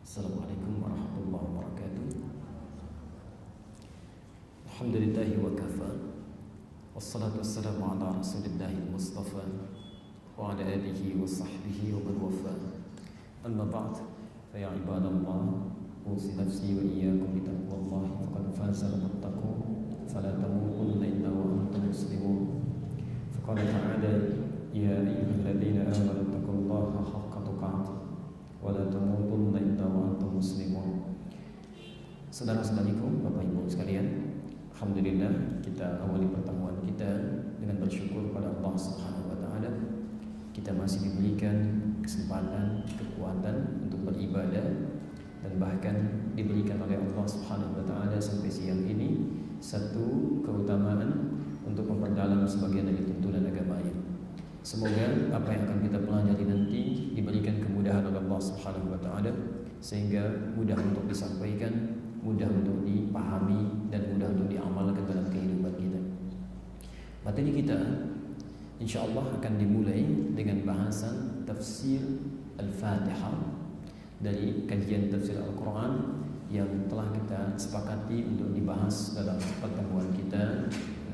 Assalamualaikum warahmatullahi wabarakatuh. Alhamdulillahi wa kafa. Wassalatu wassalamu ala rasulillahi mustafa wa ala alihi wa sahbihi wa man wafa. Amma ba'd, fa ya ibadallah, usi nafsi wa iyyakum bi taqwallahi faqad faza al-muttaqun fala tamutunna illa wa antum muslimun. Faqala ta'ala ya ayyuhalladzina amanu taqullaha haqqa tuqatih wala tamutunna illa wa antum muslimun. Saudara-saudariku, Bapak Ibu sekalian, alhamdulillah kita awali pertemuan kita dengan bersyukur pada Allah Subhanahu wa taala. Kita masih diberikan kesempatan, kekuatan untuk beribadah, dan bahkan diberikan oleh Allah Subhanahu wa taala sampai siang ini satu keutamaan untuk memperdalam sebagian dari tuntunan agamanya. Semoga apa yang akan kita pelajari nanti diberikan kemudahan oleh Allah Subhanahu wa taala sehingga mudah untuk disampaikan, mudah untuk dipahami, dan mudah untuk diamalkan dalam kehidupan kita. Materi kita insyaallah akan dimulai dengan bahasan tafsir Al-Fatihah dari kajian tafsir Al-Quran yang telah kita sepakati untuk dibahas dalam pertemuan kita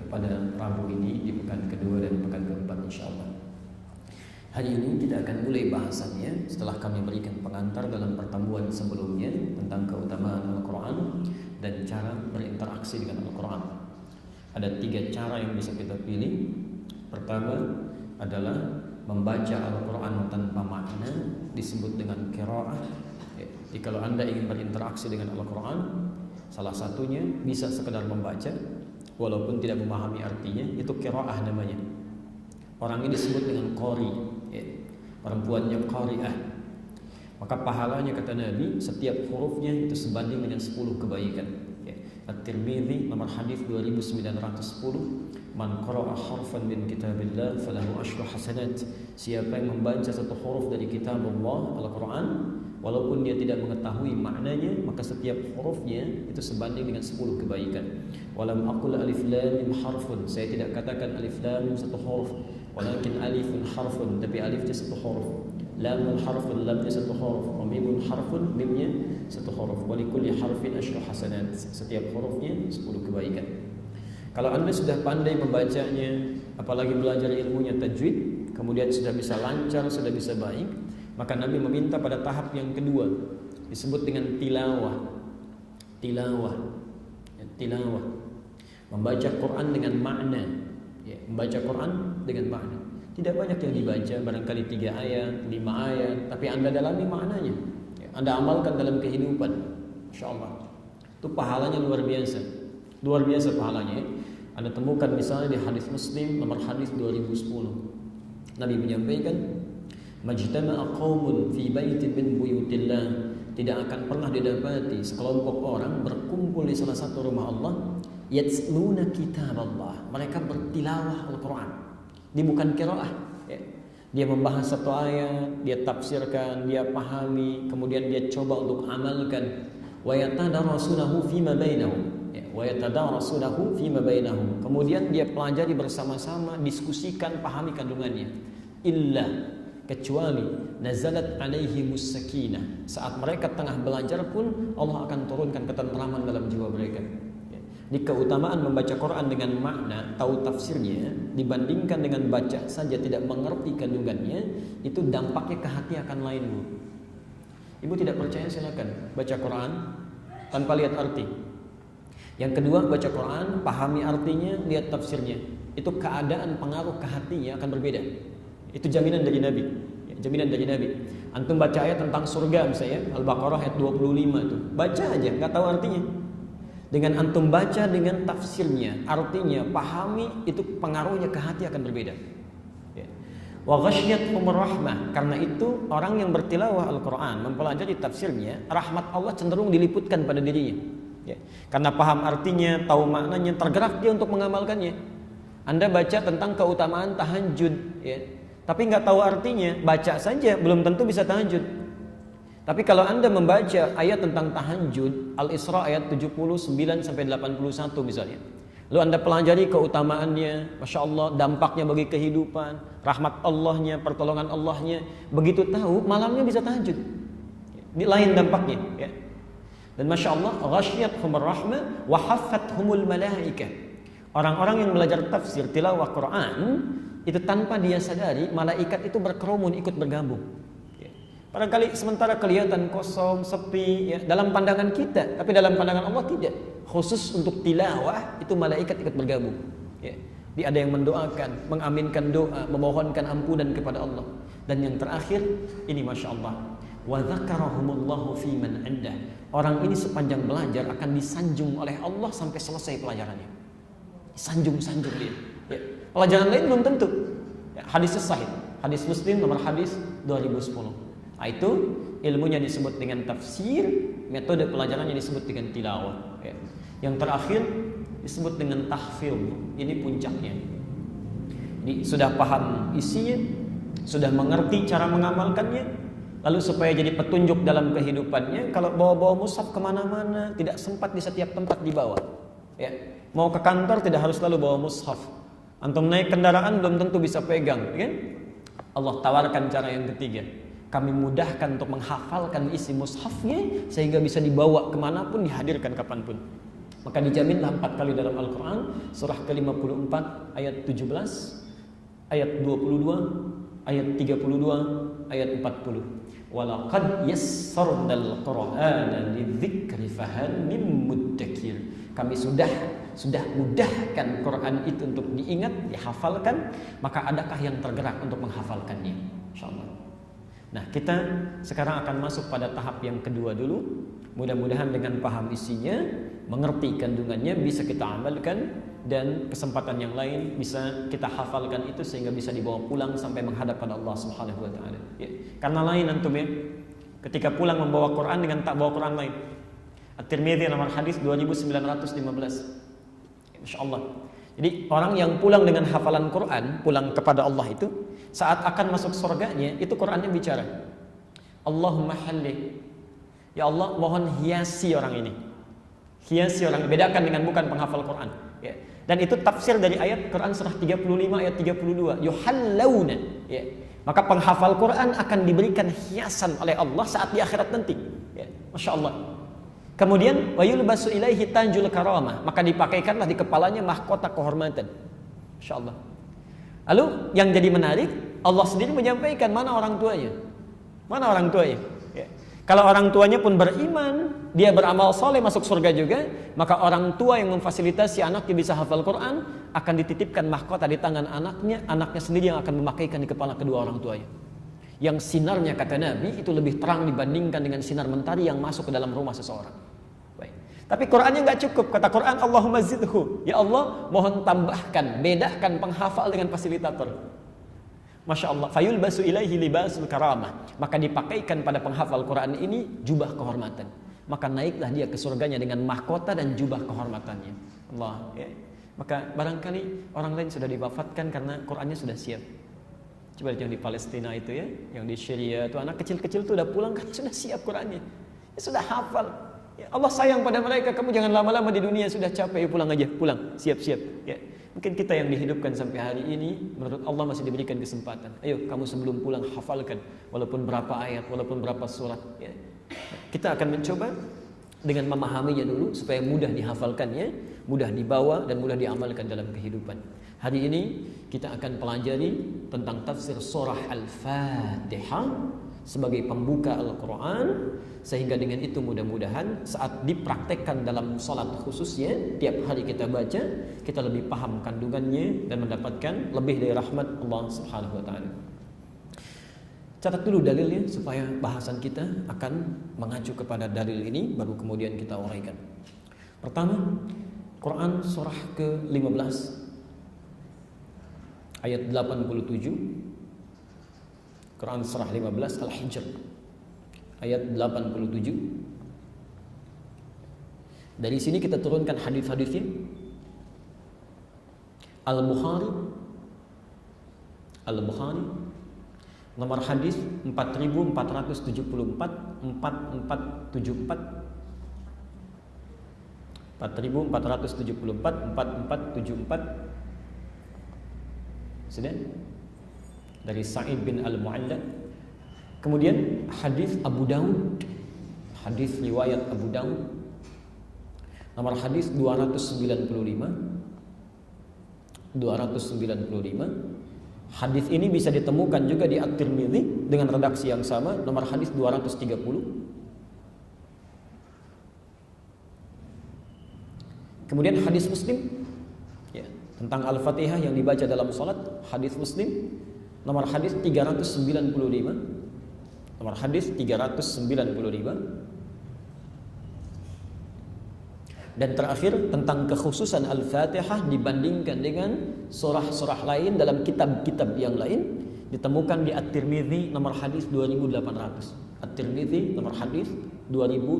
pada Rabu ini di pekan kedua dan pekan keempat insyaallah. Hari ini kita akan mulai bahasannya setelah kami berikan pengantar dalam pertemuan sebelumnya tentang keutamaan Al-Quran dan cara berinteraksi dengan Al-Quran. Ada 3 cara yang bisa kita pilih. Pertama adalah membaca Al-Quran tanpa makna, disebut dengan qiraah. Jadi kalau Anda ingin berinteraksi dengan Al-Quran, salah satunya bisa sekedar membaca walaupun tidak memahami artinya, itu qiraah namanya. Orang ini disebut dengan qari, perempuannya qari'ah. Maka pahalanya kata Nabi, setiap hurufnya itu sebanding dengan 10 kebaikan. At-Tirmidzi nomor hadis 2910, man qara'a harfan min kitabillah falahu asyru hasanat. Siapa yang membaca satu huruf dari kitab Allah, Al-Quran, walaupun dia tidak mengetahui maknanya, maka setiap hurufnya itu sebanding dengan 10 kebaikan. Walam aqul alif lam mim harfun, saya tidak katakan alif lam mim satu huruf, walakin alifun harfun, tapi alifnya satu huruf, lamun harfun, lamnya satu huruf, wa mimun harfun, mimnya satu huruf. Wa likulli harfin asyru hasanat, setiap hurufnya 10 kebaikan. Kalau Anda sudah pandai membacanya, apalagi belajar ilmunya tajwid, kemudian sudah bisa lancar, sudah bisa baik, maka Nabi meminta pada tahap yang kedua, disebut dengan tilawah. Tilawah. Membaca Quran dengan makna. Membaca Quran dengan makna. Tidak banyak yang dibaca, barangkali 3 ayat, 5 ayat, tapi Anda dalami maknanya. Anda amalkan dalam kehidupan. Insyaallah. Itu pahalanya luar biasa. Luar biasa pahalanya. Anda temukan misalnya di hadis Muslim nomor hadis 2010. Nabi menyampaikan, majtama'a qaumun fi baitin min buyutillah, tidak akan pernah didapati sekelompok orang berkumpul di salah satu rumah Allah, yatsluna kitab Allah, mereka bertilawah Al-Quran. Dia bukan qiraah, dia membahas satu ayat, dia tafsirkan, dia pahami, kemudian dia coba untuk amalkan. Wa yatadarasunahu fima bainahum, kemudian dia pelajari bersama-sama, diskusikan, pahami kandungannya. Illa, kecuali nazalat alaihimus sakinah, saat mereka tengah belajar pun Allah akan turunkan ketentraman dalam jiwa mereka. Di keutamaan membaca Quran dengan makna, tahu tafsirnya, dibandingkan dengan baca saja tidak mengerti kandungannya, itu dampaknya ke hati akan lain, Bu. Ibu tidak percaya, silakan baca Quran tanpa lihat arti. Yang kedua, baca Quran, pahami artinya, lihat tafsirnya. Itu keadaan pengaruh ke hatinya akan berbeda. Itu jaminan dari Nabi. Jaminan dari Nabi. Antum baca ayat tentang surga misalnya, Al-Baqarah ayat 25 itu. Baca aja, nggak tahu artinya. Dengan antum baca dengan tafsirnya, artinya, pahami, itu pengaruhnya ke hati akan berbeda. Wa ghasyiyatuhum rahmah, karena itu orang yang bertilawah Al-Quran, mempelajari tafsirnya, rahmat Allah cenderung diliputkan pada dirinya. Karena paham artinya, tahu maknanya, tergerak dia untuk mengamalkannya. Anda baca tentang keutamaan tahajud, tapi nggak tahu artinya, baca saja belum tentu bisa tahajud. Tapi kalau Anda membaca ayat tentang tahajud, Al-Isra ayat 79 sampai 81 misalnya, lalu Anda pelajari keutamaannya, Masya Allah, dampaknya bagi kehidupan, rahmat Allahnya, pertolongan Allahnya, begitu tahu, malamnya bisa tahajud. Lain dampaknya, ya. Dan Masya Allah, ghasyiyatuhumur rahmah wa haffathumul malaikah. Orang-orang yang belajar tafsir tilawah Quran itu tanpa dia sadari malaikat itu berkerumun ikut bergabung. Ya. Barangkali sementara kelihatan kosong, sepi, ya, dalam pandangan kita, tapi dalam pandangan Allah tidak. Khusus untuk tilawah itu malaikat ikut bergabung. Ya. Dia ada yang mendoakan, mengaminkan doa, memohonkan ampunan kepada Allah. Dan yang terakhir ini Masya Allah, wa dzakarahumullahu fi man indah. Orang ini sepanjang belajar akan disanjung oleh Allah sampai selesai pelajarannya. Sanjung-sanjung dia. Ya. Pelajaran lain belum tentu. Ya, hadisnya sahih. Hadis Muslim nomor hadis 2010. Nah, itu ilmunya disebut dengan tafsir, metode pelajarannya disebut dengan tilawah. Ya. Yang terakhir disebut dengan tahfidz. Ini puncaknya. Jadi sudah paham isinya, sudah mengerti cara mengamalkannya. Lalu supaya jadi petunjuk dalam kehidupannya, kalau bawa-bawa mushaf kemana-mana, tidak sempat di setiap tempat dibawa. Ya. Mau ke kantor tidak harus selalu bawa mushaf. Antum naik kendaraan belum tentu bisa pegang, kan? Allah tawarkan cara yang ketiga. Kami mudahkan untuk menghafalkan isi mushafnya sehingga bisa dibawa kemanapun, dihadirkan kapanpun. Maka dijaminlah 4 kali dalam Al-Quran, surah ke-54 ayat 17, ayat 22, ayat 32, ayat 40. Walaqad yassarnal Qur'ana lidzikri fahal mim muddakir. Kami sudah mudahkan Quran itu untuk diingat, dihafalkan, maka adakah yang tergerak untuk menghafalkannya? Insyaallah. Nah, kita sekarang akan masuk pada tahap yang kedua dulu. Mudah-mudahan dengan paham isinya, mengerti kandungannya, bisa kita amalkan, dan kesempatan yang lain bisa kita hafalkan itu sehingga bisa dibawa pulang sampai menghadap pada Allah Subhanahu wa taala. Ya. Karena lain antum ya, ketika pulang membawa Quran dengan tak bawa Quran lain. At-Tirmidzi nomor hadis 2915. Masyaallah. Jadi orang yang pulang dengan hafalan Quran, pulang kepada Allah itu, saat akan masuk surganya, itu Qurannya bicara. Allahumma halli. Ya Allah, mohon hiasi orang ini. Hiasi orang ini. Bedakan dengan bukan penghafal Quran. Ya. Dan itu tafsir dari ayat Quran surah 35 ayat 32. Yuhallawna. Ya. Maka penghafal Quran akan diberikan hiasan oleh Allah saat di akhirat nanti. Ya. Masya Allah. Kemudian wayulbasu ilaihi tanjul karamah, maka dipakaikanlah di kepalanya mahkota kehormatan. Insyaallah. Lalu yang jadi menarik, Allah sendiri menyampaikan mana orang tuanya. Mana orang tuanya? Ya. Kalau orang tuanya pun beriman, dia beramal soleh masuk surga juga, maka orang tua yang memfasilitasi anaknya bisa hafal Quran akan dititipkan mahkota di tangan anaknya, anaknya sendiri yang akan memakaikan di kepala kedua orang tuanya. Yang sinarnya kata Nabi itu lebih terang dibandingkan dengan sinar mentari yang masuk ke dalam rumah seseorang. Baik. Tapi Qurannya nggak cukup. Kata Quran, Allahumma zidhu. Ya Allah, mohon tambahkan, bedakan penghafal dengan fasilitator. Masya Allah. Fayulbasu ilaihi libasul karamah. Maka dipakaikan pada penghafal Quran ini jubah kehormatan. Maka naiklah dia ke surganya dengan mahkota dan jubah kehormatannya. Allah. Ya. Maka barangkali orang lain sudah diwafatkan karena Qurannya sudah siap. Coba yang di Palestina itu ya, yang di Syria itu anak kecil-kecil tuh udah pulang kan sudah siap Qurannya, ya, sudah hafal. Ya, Allah sayang pada mereka, kamu jangan lama-lama di dunia, sudah capek, ya pulang aja, pulang, siap-siap. Ya, mungkin kita yang dihidupkan sampai hari ini, menurut Allah masih diberikan kesempatan. Ayo, kamu sebelum pulang hafalkan, walaupun berapa ayat, walaupun berapa surat. Ya. Kita akan mencoba dengan memahaminya dulu supaya mudah dihafalkannya, mudah dibawa dan mudah diamalkan dalam kehidupan. Hari ini kita akan pelajari tentang tafsir surah Al-Fatihah sebagai pembuka Al-Quran, sehingga dengan itu mudah-mudahan saat dipraktekkan dalam salat khususnya tiap hari kita baca, kita lebih paham kandungannya dan mendapatkan lebih dari rahmat Allah Subhanahu wa taala. Catat dulu dalilnya supaya bahasan kita akan mengacu kepada dalil ini, baru kemudian kita uraikan. Pertama, Quran surah ke-15 ayat 87. Quran surah 15 Al-Hijr ayat 87. Dari sini kita turunkan hadis-hadisnya. Al-Bukhari nomor hadis 4474 4474 4474 sudah dari Sa'id bin Al-Mu'alla. Kemudian hadis Abu Daud Hadis riwayat Abu Daud, nomor hadis 295. Hadis ini bisa ditemukan juga di At-Tirmidzi dengan redaksi yang sama, nomor hadis 230. Kemudian hadis Muslim ya, tentang Al-Fatihah yang dibaca dalam salat, hadis Muslim nomor hadis 395. Nomor hadis 395. Dan terakhir tentang kekhususan Al-Fatihah dibandingkan dengan surah-surah lain dalam kitab-kitab yang lain, ditemukan di At-Tirmidzi nomor hadis 2800. At-Tirmidzi nomor hadis 2800.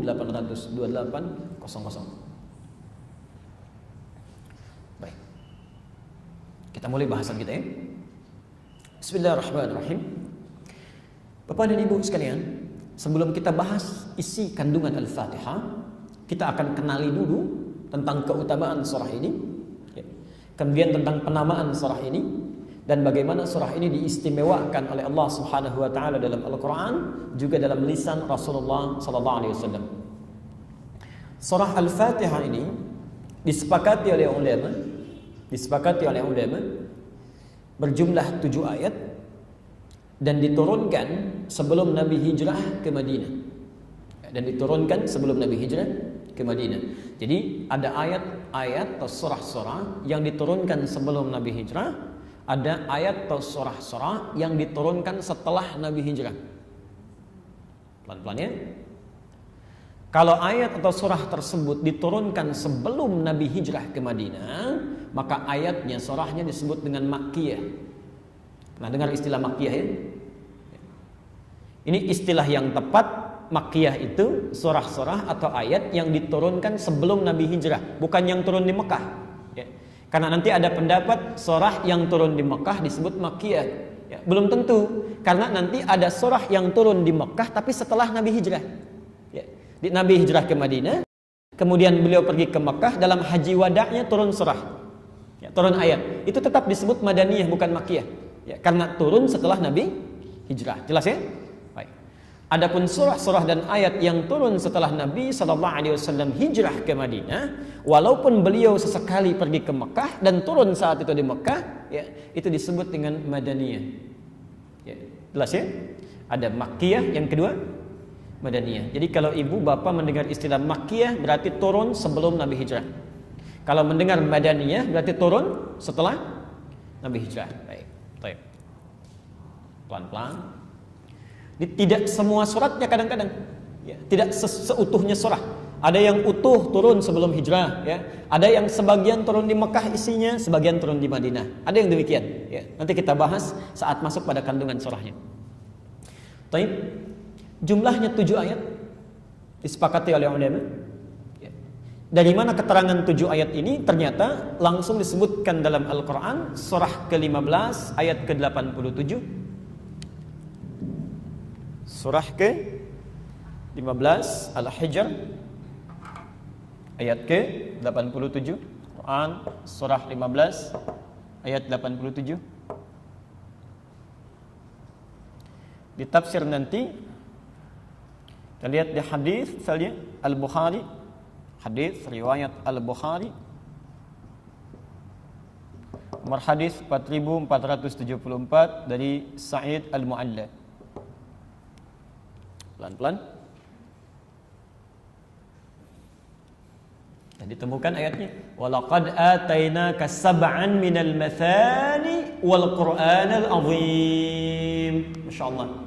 Baik. Kita mulai bahasan kita ya. Bismillahirrahmanirrahim. Bapak dan Ibu sekalian, sebelum kita bahas isi kandungan Al-Fatihah, kita akan kenali dulu tentang keutamaan surah ini, kemudian tentang penamaan surah ini, dan bagaimana surah ini diistimewakan oleh Allah Subhanahu wa taala dalam Al-Qur'an, juga dalam lisan Rasulullah sallallahu alaihi wasallam. Surah Al-Fatihah ini disepakati oleh ulama berjumlah 7 ayat dan diturunkan sebelum Nabi hijrah ke Madinah. Jadi ada ayat-ayat atau surah-surah yang diturunkan sebelum Nabi hijrah, ada ayat atau surah-surah yang diturunkan setelah Nabi hijrah. Pelan-pelan ya. Kalau ayat atau surah tersebut diturunkan sebelum Nabi hijrah ke Madinah, maka ayatnya, surahnya disebut dengan Makkiyah. Nah, dengar istilah Makkiyah ya? Ini istilah yang tepat. Makkiyah itu surah-surah atau ayat yang diturunkan sebelum Nabi hijrah, bukan yang turun di Mekah ya. Karena nanti ada pendapat surah yang turun di Mekah disebut Makkiyah ya. Belum tentu, karena nanti ada surah yang turun di Mekah tapi setelah Nabi hijrah ya. Di Nabi hijrah ke Madinah, kemudian beliau pergi ke Mekah, dalam haji wada'nya turun surah ya, turun ayat, itu tetap disebut Madaniyah bukan Makkiyah ya, karena turun setelah Nabi hijrah. Jelas ya? Adapun surah-surah dan ayat yang turun setelah Nabi sallallahu alaihi wasallam hijrah ke Madinah, walaupun beliau sesekali pergi ke Mekah dan turun saat itu di Mekah, ya, itu disebut dengan Madaniyah. Ya, jelas ya? Ada Makkiyah, yang kedua Madaniyah. Jadi kalau ibu bapak mendengar istilah Makkiyah berarti turun sebelum Nabi hijrah. Kalau mendengar Madaniyah berarti turun setelah Nabi hijrah. Baik. Pelan-pelan. Tidak semua suratnya kadang-kadang ya, tidak seutuhnya surah. Ada yang utuh turun sebelum hijrah ya. Ada yang sebagian turun di Mekah isinya, sebagian turun di Madinah. Ada yang demikian ya. Nanti kita bahas saat masuk pada kandungan surahnya. Taib. Jumlahnya 7 ayat disepakati oleh ulama ya. Dari mana keterangan 7 ayat ini? Ternyata langsung disebutkan dalam Al-Quran, surah ke-15 ayat ke-87. Surah ke-15 Al-Hijr ayat ke-87. Quran surah 15 ayat 87. Di tafsir nanti kita lihat di hadis misalnya Al-Bukhari, hadis riwayat Al-Bukhari nomor hadis 4474 dari Sa'id Al-Mu'alla. Pelan-pelan. Dan ditemukan ayatnya, walaqad atainaka sab'an minal mathani wal qur'anal azim. Masyaallah.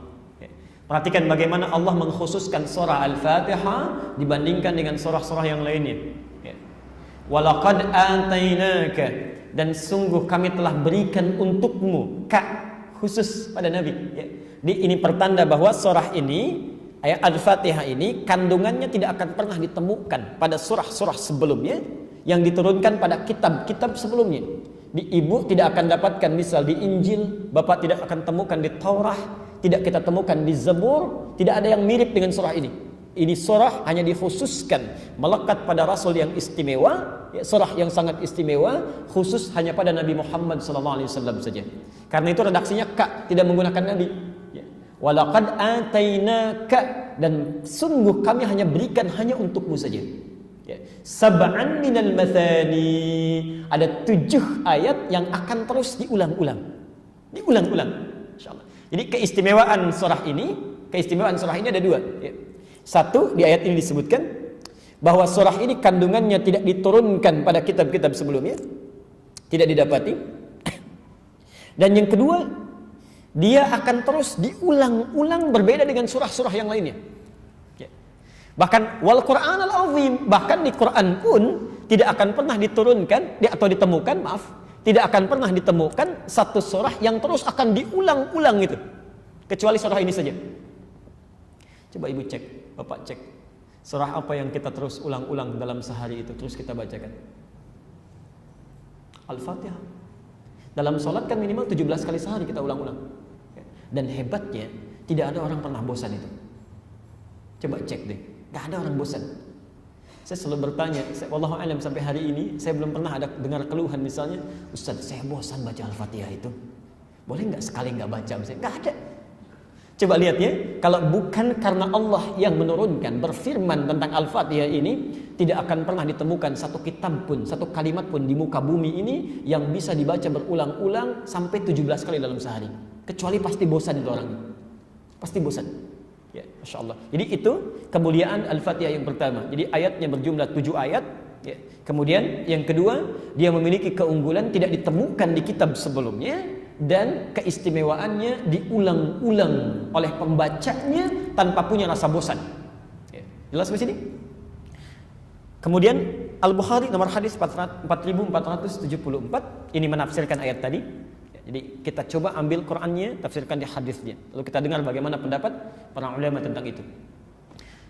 Perhatikan bagaimana Allah mengkhususkan surah Al-Fatihah dibandingkan dengan surah-surah yang lainnya. Walaqad atainaka, dan sungguh kami telah berikan untukmu, khusus pada Nabi. Ini pertanda bahwa surah ini, ayat Al-Fatihah ini, kandungannya tidak akan pernah ditemukan pada surah-surah sebelumnya yang diturunkan pada kitab-kitab sebelumnya. Ibu tidak akan dapatkan misal di Injil, bapak tidak akan temukan di Taurat, tidak kita temukan di Zabur, tidak ada yang mirip dengan surah ini. Ini surah hanya dikhususkan melekat pada Rasul yang istimewa, ya, surah yang sangat istimewa, khusus hanya pada Nabi Muhammad SAW saja. Karena itu redaksinya tidak menggunakan Nabi. Ya. Walaqad atainaka, dan sungguh kami hanya berikan hanya untukmu saja. Ya. Sab'an minal mathani, ada 7 ayat yang akan terus diulang-ulang. Insyaallah. Jadi keistimewaan surah ini ada 2. Ya. Satu, di ayat ini disebutkan bahwa surah ini kandungannya tidak diturunkan pada kitab-kitab sebelumnya, tidak didapati. Dan yang kedua, dia akan terus diulang-ulang berbeda dengan surah-surah yang lainnya. Ya. Bahkan wal Qur'an al-azim, bahkan di Quran pun tidak akan pernah diturunkan atau ditemukan, tidak akan pernah ditemukan satu surah yang terus akan diulang-ulang itu, kecuali surah ini saja. Coba ibu cek, bapak cek, surah apa yang kita terus ulang-ulang dalam sehari itu terus kita bacakan? Al-Fatihah. Dalam sholat kan minimal 17 kali sehari kita ulang-ulang. Dan hebatnya tidak ada orang pernah bosan itu. Coba cek deh, gak ada orang bosan. Saya selalu bertanya, wallahu alam sampai hari ini saya belum pernah ada dengar keluhan misalnya, Ustaz saya bosan baca Al-Fatihah itu, boleh nggak sekali nggak baca? Misalnya nggak ada. Coba lihat ya, kalau bukan karena Allah yang menurunkan berfirman tentang Al-Fatihah ini, tidak akan pernah ditemukan satu kitab pun, satu kalimat pun di muka bumi ini yang bisa dibaca berulang-ulang sampai 17 kali dalam sehari. Kecuali pasti bosan itu orangnya. Pasti bosan. Ya, Masya Allah. Jadi itu kemuliaan Al-Fatihah yang pertama. Jadi ayatnya berjumlah 7 ayat. Ya. Kemudian yang kedua, dia memiliki keunggulan tidak ditemukan di kitab sebelumnya. Dan keistimewaannya diulang-ulang oleh pembacanya tanpa punya rasa bosan. Ya. Jelas di sini? Kemudian Al-Bukhari nomor hadis 4474 ini menafsirkan ayat tadi. Jadi kita coba ambil Qur'annya, tafsirkan di hadisnya. Lalu kita dengar bagaimana pendapat para ulama tentang itu.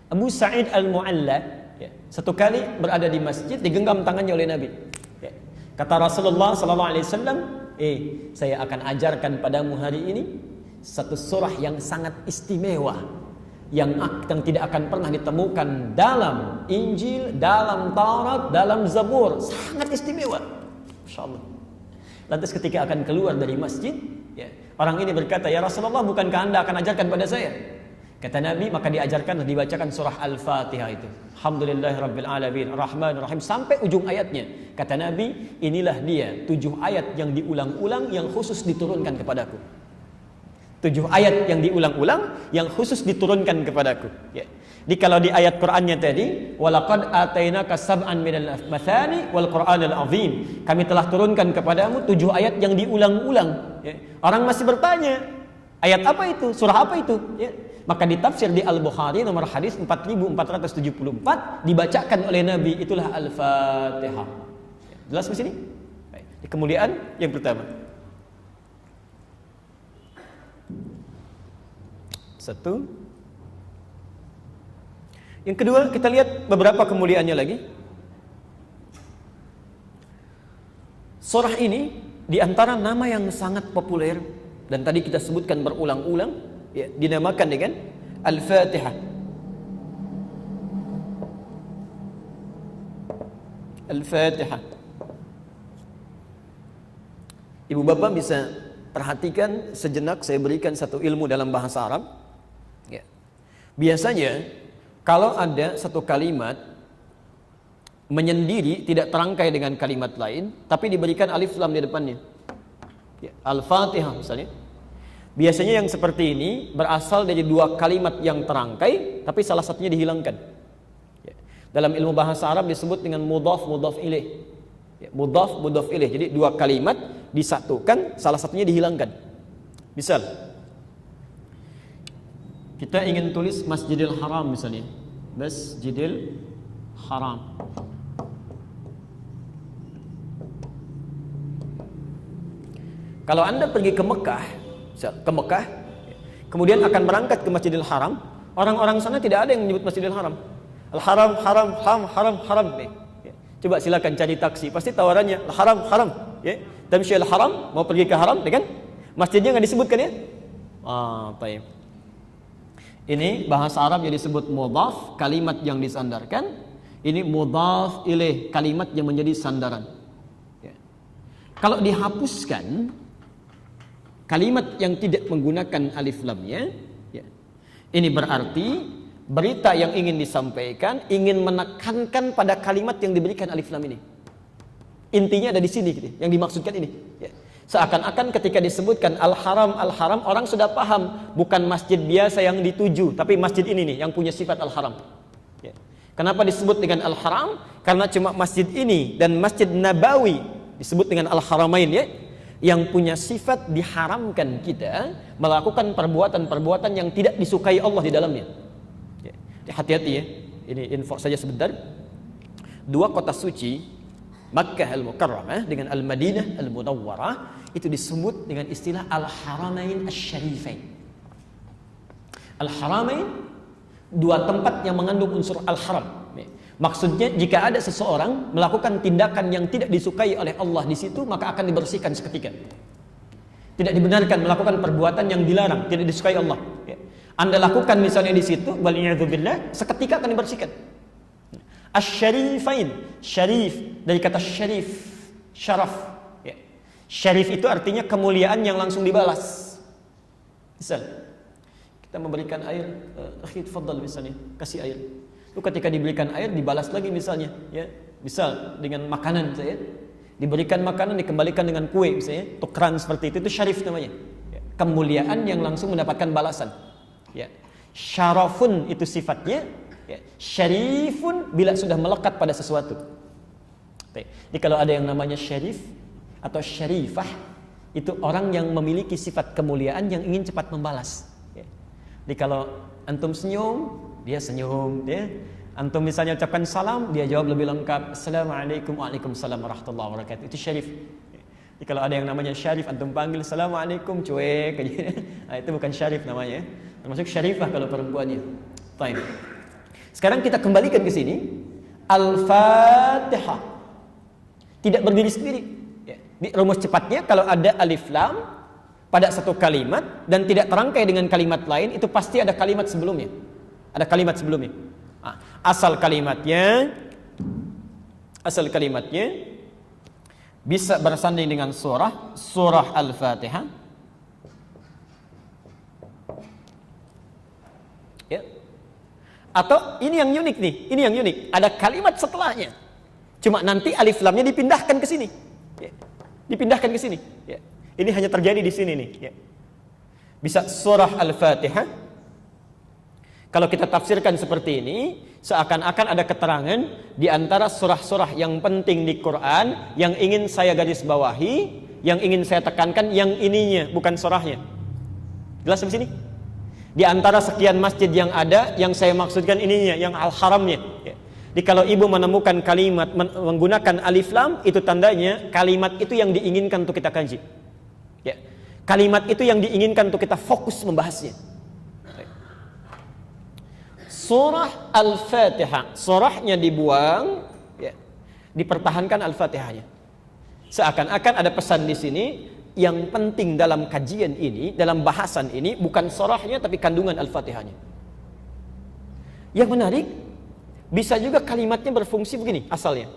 Abu Sa'id Al-Mu'alla ya, satu kali berada di masjid, digenggam tangannya oleh Nabi. Ya. Kata Rasulullah SAW, saya akan ajarkan padamu hari ini satu surah yang sangat istimewa, yang tidak akan pernah ditemukan dalam Injil, dalam Taurat, dalam Zabur. Sangat istimewa. Masya Allah. Lantas ketika akan keluar dari masjid, ya, orang ini berkata, ya Rasulullah, bukankah Anda akan ajarkan pada saya? Kata Nabi, maka diajarkan, dibacakan surah Al-Fatihah itu. Alhamdulillahirabbil alamin, Ar-Rahmanir Rahim, sampai ujung ayatnya. Kata Nabi, inilah dia 7 ayat yang diulang-ulang yang khusus diturunkan kepadaku. 7 ayat yang diulang-ulang yang khusus diturunkan kepadaku. Ya. Jadi kalau di ayat Qur'annya tadi, walaqad atainaka sab'an minal mathani wal Qur'anil azim, kami telah turunkan kepadamu 7 ayat yang diulang-ulang. Ya. Orang masih bertanya, ayat apa itu? Surah apa itu? Ya. Maka ditafsir di Al-Bukhari nomor hadis 4474 dibacakan oleh Nabi, itulah Al-Fatihah. Ya. Jelas di sini? Baik. Kemuliaan yang pertama. Satu. Yang kedua, kita lihat beberapa kemuliaannya lagi. Surah ini di antara nama yang sangat populer dan tadi kita sebutkan berulang-ulang, ya, dinamakan dengan Al-Fatihah. Al-Fatihah. Ibu bapak bisa perhatikan sejenak, saya berikan satu ilmu dalam bahasa Arab. Ya. Biasanya kalau ada satu kalimat menyendiri, tidak terangkai dengan kalimat lain, tapi diberikan alif lam di depannya, ya, Al-Fatihah misalnya, biasanya yang seperti ini berasal dari 2 kalimat yang terangkai, tapi salah satunya dihilangkan. Ya. Dalam ilmu bahasa Arab disebut dengan mudhaf mudhaf ilaih. Ya, mudhaf mudhaf ilaih. Jadi 2 kalimat disatukan, salah satunya dihilangkan. Misal, kita ingin tulis Masjidil Haram misalnya, Masjidil Haram. Kalau Anda pergi ke Mekah, kemudian akan berangkat ke Masjidil Haram, orang-orang sana tidak ada yang menyebut Masjidil Haram. Al-Haram, haram, haram, haram. Ya. Coba silakan cari taksi, pasti tawarannya Al-Haram, haram. Ya. Tamsyil Haram, mau pergi ke Haram, ya kan? Masjidnya nggak disebutkan ya? Baik. Ini bahasa Arab yang disebut mudhaf, kalimat yang disandarkan. Ini mudhaf ilaih, kalimat yang menjadi sandaran. Ya. Kalau dihapuskan kalimat yang tidak menggunakan alif lamnya, Ini berarti berita yang ingin disampaikan ingin menekankan pada kalimat yang diberikan alif lam ini. Intinya ada di sini gitu, yang dimaksudkan ini. Ya. Seakan-akan ketika disebutkan al-haram, al-haram, orang sudah paham bukan masjid biasa yang dituju, tapi masjid ini nih yang punya sifat al-haram. Ya. Kenapa disebut dengan al-haram? Karena cuma masjid ini dan Masjid Nabawi disebut dengan al-haramain ya, yang punya sifat diharamkan kita melakukan perbuatan-perbuatan yang tidak disukai Allah di dalamnya. Ya. Hati-hati ya. Ini info saja sebentar. Dua kota suci, Makkah al-Mukarramah dengan Al-Madinah al-Munawwarah, itu disebut dengan istilah Al-Haramain Asy-Syarifain. Al-Haramain, dua tempat yang mengandung unsur al-haram. Maksudnya jika ada seseorang melakukan tindakan yang tidak disukai oleh Allah di situ, maka akan dibersihkan seketika. Tidak dibenarkan melakukan perbuatan yang dilarang, tidak disukai Allah. Anda lakukan misalnya di situ, waliyadzubillah, seketika akan dibersihkan. Asy-Syarifain, syarif dari kata syarif, syaraf. Ya. Syarif itu artinya kemuliaan yang langsung dibalas. Misal kita memberikan air, akhi tafadhal misalnya, kasih air. Lalu ketika diberikan air dibalas lagi misalnya, ya. Misal dengan makanan saya, diberikan makanan dikembalikan dengan kue misalnya, tukeran seperti itu syarif namanya. Ya. Kemuliaan yang langsung mendapatkan balasan. Ya. Syarafun itu sifatnya, ya. Syarifun bila sudah melekat pada sesuatu. Jadi kalau ada yang namanya syarif atau syarifah, itu orang yang memiliki sifat kemuliaan yang ingin cepat membalas. Ya. Jadi kalau antum senyum, dia senyum. Ya. Antum misalnya ucapkan salam, dia jawab lebih lengkap. Assalamualaikum, waalaikumsalam warahmatullahi wabarakatuh. Itu syarif. Ya. Jadi kalau ada yang namanya syarif, antum panggil Assalamualaikum, cuek aja. Nah, itu bukan syarif namanya. Termasuk syarifah kalau perempuannya. Baik. Sekarang kita kembalikan ke sini. Al-Fatihah tidak berdiri sendiri. Ya. Di rumus cepatnya kalau ada alif lam pada satu kalimat dan tidak terangkai dengan kalimat lain, itu pasti ada kalimat sebelumnya. Ada kalimat sebelumnya. Nah, asal kalimatnya bisa bersanding dengan surah Al-Fatihah. Ya. Atau ini yang unik nih, ini yang unik. Ada kalimat setelahnya. Cuma nanti alif lamnya dipindahkan ke sini. Ya. Dipindahkan ke sini. Ya. Ini hanya terjadi di sini nih. Ya. Bisa surah Al-Fatihah. Kalau kita tafsirkan seperti ini, seakan-akan ada keterangan di antara surah-surah yang penting di Quran yang ingin saya garis bawahi, yang ingin saya tekankan, yang ininya, bukan surahnya. Jelas di sini? Di antara sekian masjid yang ada, yang saya maksudkan ininya, yang al-haramnya. Ya. Jadi kalau ibu menemukan kalimat menggunakan alif lam, itu tandanya kalimat itu yang diinginkan untuk kita kaji. Ya. Kalimat itu yang diinginkan untuk kita fokus membahasnya. Surah Al-Fatihah, surahnya dibuang, ya. Dipertahankan Al-Fatihahnya. Seakan-akan ada pesan di sini, yang penting dalam kajian ini, dalam bahasan ini, bukan surahnya tapi kandungan Al-Fatihahnya. Yang menarik, bisa juga kalimatnya berfungsi begini asalnya.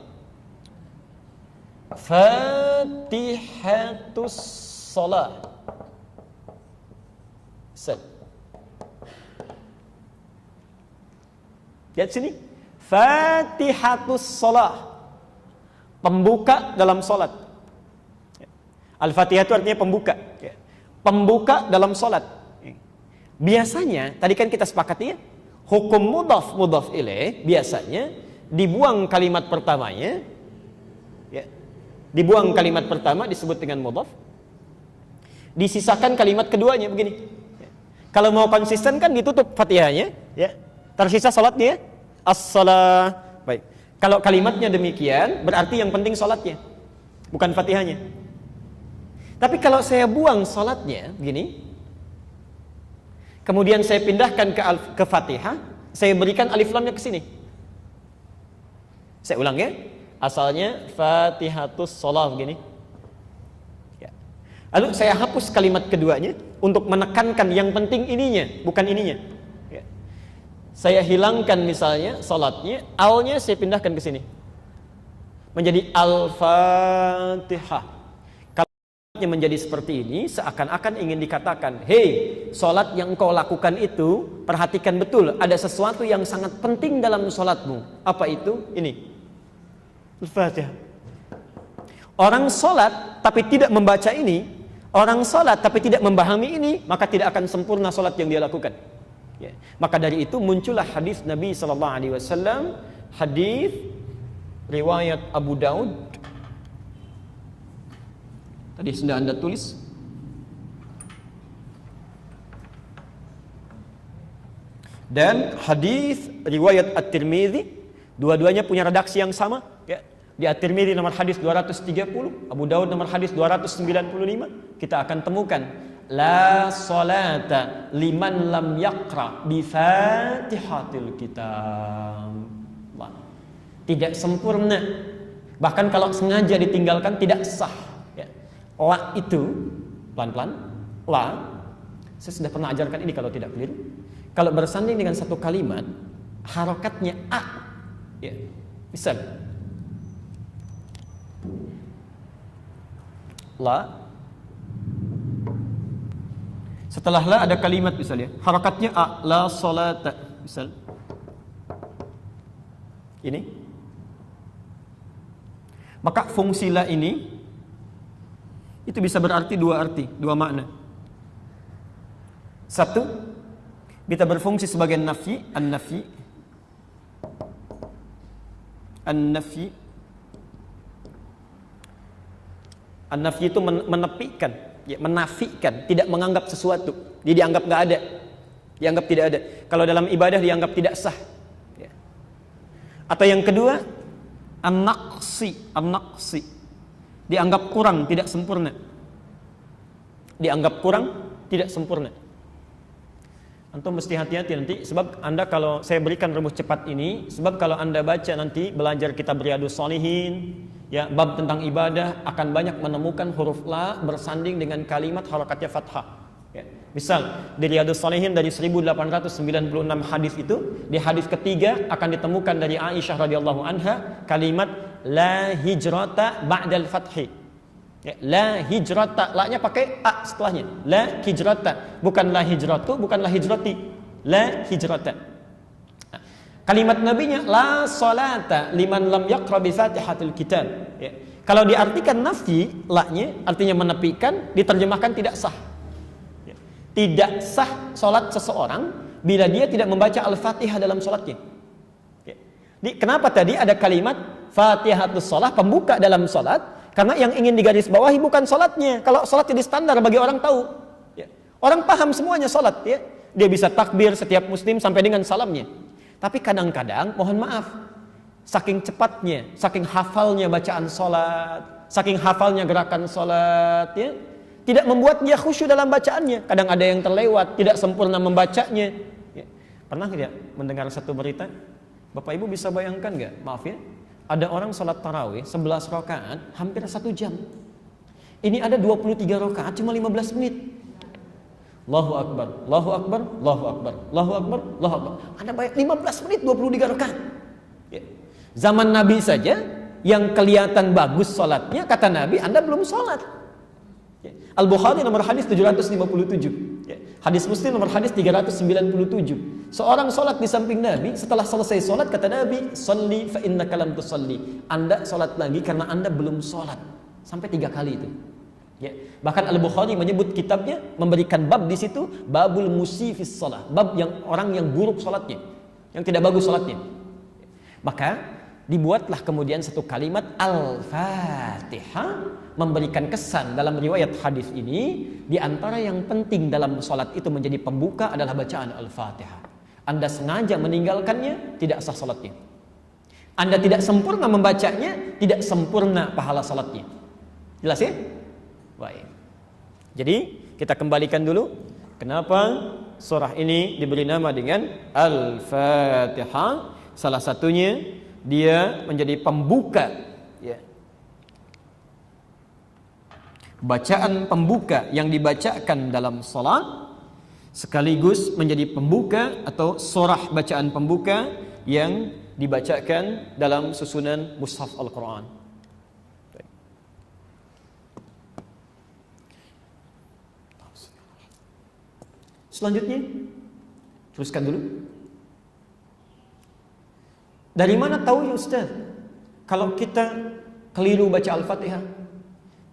Fatihatus shalah. Lihat sini. Fatihatus shalah. Pembuka dalam salat. Al-Fatihah itu artinya pembuka. Pembuka dalam salat. Biasanya, tadi kan kita sepakati ya, hukum mudhaf ilaih biasanya dibuang kalimat pertamanya, ya, dibuang kalimat pertama disebut dengan mudhaf, disisakan kalimat keduanya begini. Ya. Kalau mau konsisten kan ditutup Fatihahnya, ya, tersisa salatnya, as-salah. Baik. Kalau kalimatnya demikian, berarti yang penting salatnya, bukan Fatihahnya. Tapi kalau saya buang salatnya begini, kemudian saya pindahkan ke Fatihah, saya berikan alif lamnya ke sini. Saya ulang ya. Asalnya Fatihatus shalah begini. Ya. Lalu saya hapus kalimat keduanya untuk menekankan yang penting ininya, bukan ininya. Ya. Saya hilangkan misalnya salatnya, alnya saya pindahkan ke ssini. Menjadi Al-Fatihah. Kalau menjadi seperti ini, seakan-akan ingin dikatakan, hei, solat yang engkau lakukan itu, perhatikan betul, ada sesuatu yang sangat penting dalam solatmu. Apa itu? Ini, Al-Fatihah. Orang solat tapi tidak membaca ini, orang solat tapi tidak memahami ini, maka tidak akan sempurna solat yang dia lakukan. Ya. Maka dari itu muncullah hadis Nabi SAW, hadis riwayat Abu Daud. Tadi sudah Anda tulis. Dan hadis riwayat At-Tirmidzi, dua-duanya punya redaksi yang sama, ya. Di At-Tirmidzi nomor hadis 230, Abu Daud nomor hadis 295, kita akan temukan la salata liman lam yaqra bi Fatihatil Kitab. Tidak sempurna. Bahkan kalau sengaja ditinggalkan tidak sah. La itu, pelan-pelan, la, saya sudah pernah ajarkan ini kalau tidak keliru. Kalau bersanding dengan satu kalimat, harokatnya a, ya, misal, la, setelah la ada kalimat misalnya, harokatnya a, la salata, misal, ini, maka fungsi la ini itu bisa berarti dua makna. Satu, bisa berfungsi sebagai nafi, an-nafi. An-nafi. An-nafi itu menepikan, ya, menafikan, tidak menganggap sesuatu. Dia dianggap enggak ada. Dianggap tidak ada. Kalau dalam ibadah dianggap tidak sah. Ya. Atau yang kedua, an-naqsi, an-naqsi. Dianggap kurang, tidak sempurna. Dianggap kurang, tidak sempurna. Antum mesti hati-hati nanti, sebab Anda kalau saya berikan rumus cepat ini, sebab kalau Anda baca nanti belajar kitab Riyadhus Shalihin, ya, bab tentang ibadah, akan banyak menemukan huruf la bersanding dengan kalimat harakatnya fathah. Ya. Misal di Riyadhus Shalihin dari 1896 hadis itu, di hadis ketiga akan ditemukan dari Aisyah radhiyallahu anha kalimat la hijrata ba'dal fathi. Ya, la hijrata, la-nya pakai a setelahnya. La hijrata, bukan la hijratu, bukan la hijrati. La hijrata. Nah, kalimat nabinya la salata liman lam yaqra bi Fatihatil Kitab. Ya. Kalau diartikan nafi, la-nya artinya menepikan, diterjemahkan tidak sah. Ya. Tidak sah salat seseorang bila dia tidak membaca Al-Fatihah dalam salatnya. Ya. Kenapa tadi ada kalimat Fatihatus Shalah, pembuka dalam salat? Karena yang ingin digarisbawahi bukan salatnya. Kalau salat jadi standar bagi orang tahu, ya. Orang paham semuanya salat, ya. Dia bisa takbir setiap muslim sampai dengan salamnya. Tapi kadang-kadang, mohon maaf, saking cepatnya, saking hafalnya bacaan salat, saking hafalnya gerakan salat, ya, tidak membuat dia khusyuk dalam bacaannya. Kadang ada yang terlewat, tidak sempurna membacanya. Ya. Pernah tidak mendengar satu berita? Bapak Ibu bisa bayangkan nggak? Maaf ya. Ada orang sholat tarawih 11 rakaat hampir 1 jam. Ini ada 23 rakaat cuma 15 menit. Allahu Akbar, Allahu Akbar, Allahu Akbar, Allahu Akbar, Allahu Akbar. Ada banyak 15 menit 23 rakaat. Ya. Zaman Nabi saja yang kelihatan bagus sholatnya, kata Nabi, Anda belum sholat. Ya. Al-Bukhari nomor hadis 757. Ya. Hadis Muslim nomor hadis 397. Seorang sholat di samping Nabi, setelah selesai sholat kata Nabi, "Shalli fa innaka lam tusalli." Anda sholat lagi karena Anda belum sholat. Sampai 3 kali itu. Ya. Bahkan Al-Bukhari menyebut kitabnya, memberikan bab di situ, babul musifis shalah, bab yang orang yang buruk sholatnya, yang tidak bagus sholatnya. Maka dibuatlah kemudian satu kalimat Al-Fatihah, memberikan kesan dalam riwayat hadis ini, di antara yang penting dalam sholat itu menjadi pembuka adalah bacaan Al-Fatihah. Anda sengaja meninggalkannya, tidak sah salatnya. Anda tidak sempurna membacanya, tidak sempurna pahala salatnya. Jelas ya? Baik. Jadi kita kembalikan dulu, kenapa surah ini diberi nama dengan Al-Fatihah? Salah satunya dia menjadi pembuka, ya. Bacaan pembuka yang dibacakan dalam salat sekaligus menjadi pembuka atau surah bacaan pembuka yang dibacakan dalam susunan mushaf Al-Quran. Selanjutnya, teruskan dulu. Dari mana tahu ya Ustaz? Kalau kita keliru baca Al-Fatihah,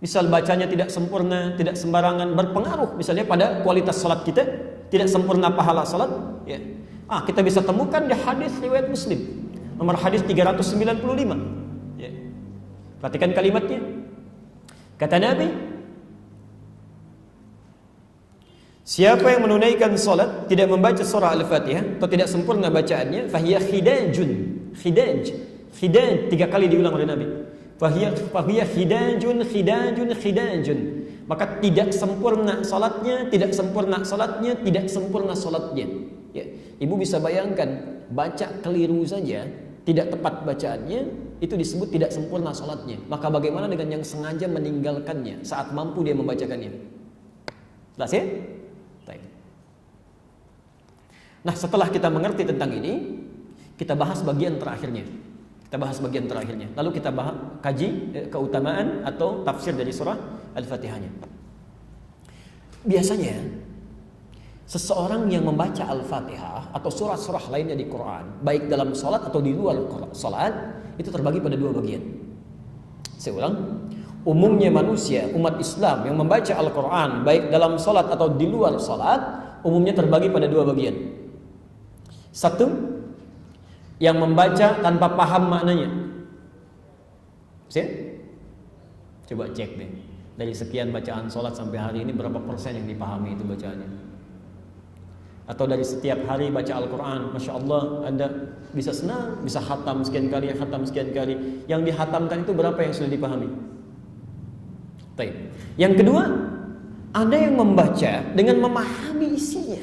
misal bacanya tidak sempurna, tidak sembarangan, berpengaruh misalnya pada kualitas salat kita, tidak sempurna pahala salat, ya. Kita bisa temukan di hadis riwayat Muslim, nomor hadis 395. Ya. Perhatikan kalimatnya. Kata Nabi, siapa yang menunaikan salat tidak membaca surah Al-Fatihah atau tidak sempurna bacaannya, fahiya khidajun. Khidaj 3 kali diulang oleh Nabi. Fahiya khidajun. Maka tidak sempurna salatnya, tidak sempurna salatnya, tidak sempurna salatnya. Ya. Ibu bisa bayangkan, baca keliru saja, tidak tepat bacaannya, itu disebut tidak sempurna salatnya. Maka bagaimana dengan yang sengaja meninggalkannya saat mampu dia membacakannya? Jelas ya? Baik. Nah, setelah kita mengerti tentang ini, kita bahas bagian terakhirnya. Lalu kita kaji keutamaan atau tafsir dari surah Al-Fatihahnya. Biasanya seseorang yang membaca Al-Fatihah atau surah-surah lainnya di Quran, baik dalam salat atau di luar salat, itu terbagi pada 2 bagian. Saya ulang, umumnya manusia, umat Islam yang membaca Al-Quran baik dalam salat atau di luar salat, umumnya terbagi pada 2 bagian. Satu, yang membaca tanpa paham maknanya. Coba cek deh, dari sekian bacaan sholat sampai hari ini berapa persen yang dipahami itu bacaannya? Atau dari setiap hari baca Al-Quran, Masya Allah, Anda bisa senang, bisa khatam sekian kali. Yang dihatamkan itu berapa yang sudah dipahami? Yang kedua, ada yang membaca dengan memahami isinya,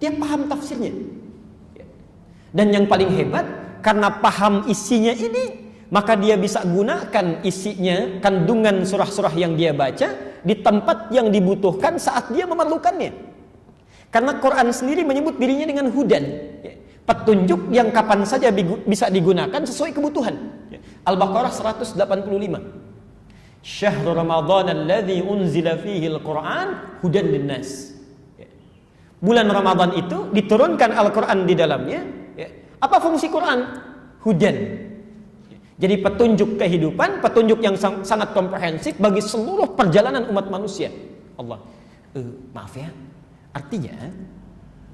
dia paham tafsirnya. Dan yang paling hebat, karena paham isinya ini, maka dia bisa gunakan isinya, kandungan surah-surah yang dia baca di tempat yang dibutuhkan saat dia memerlukannya. Karena Quran sendiri menyebut dirinya dengan hudan, petunjuk yang kapan saja bisa digunakan sesuai kebutuhan. Al-Baqarah 185. Syahrul Ramadan alladzi unzila fihi al-Quran hudan linnas. Bulan Ramadan itu diturunkan Al-Quran di dalamnya. Apa fungsi Quran? Hudan. Jadi petunjuk kehidupan, petunjuk yang sangat komprehensif bagi seluruh perjalanan umat manusia. Allah. Maaf ya. Artinya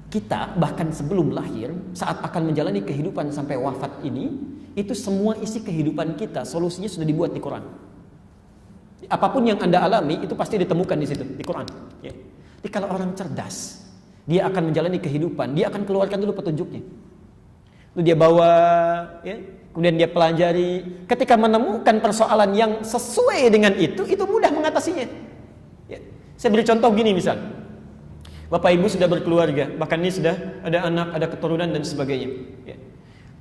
kita bahkan sebelum lahir, saat akan menjalani kehidupan sampai wafat ini, itu semua isi kehidupan kita, solusinya sudah dibuat di Quran. Apapun yang Anda alami itu pasti ditemukan di situ, di Quran. Ya. Jadi kalau orang cerdas, dia akan menjalani kehidupan, dia akan keluarkan dulu petunjuknya. Lalu dia bawa, ya, kemudian dia pelajari. Ketika menemukan persoalan yang sesuai dengan itu mudah mengatasinya. Ya. Saya beri contoh gini misal, Bapak Ibu sudah berkeluarga, bahkan ini sudah ada anak, ada keturunan dan sebagainya. Ya.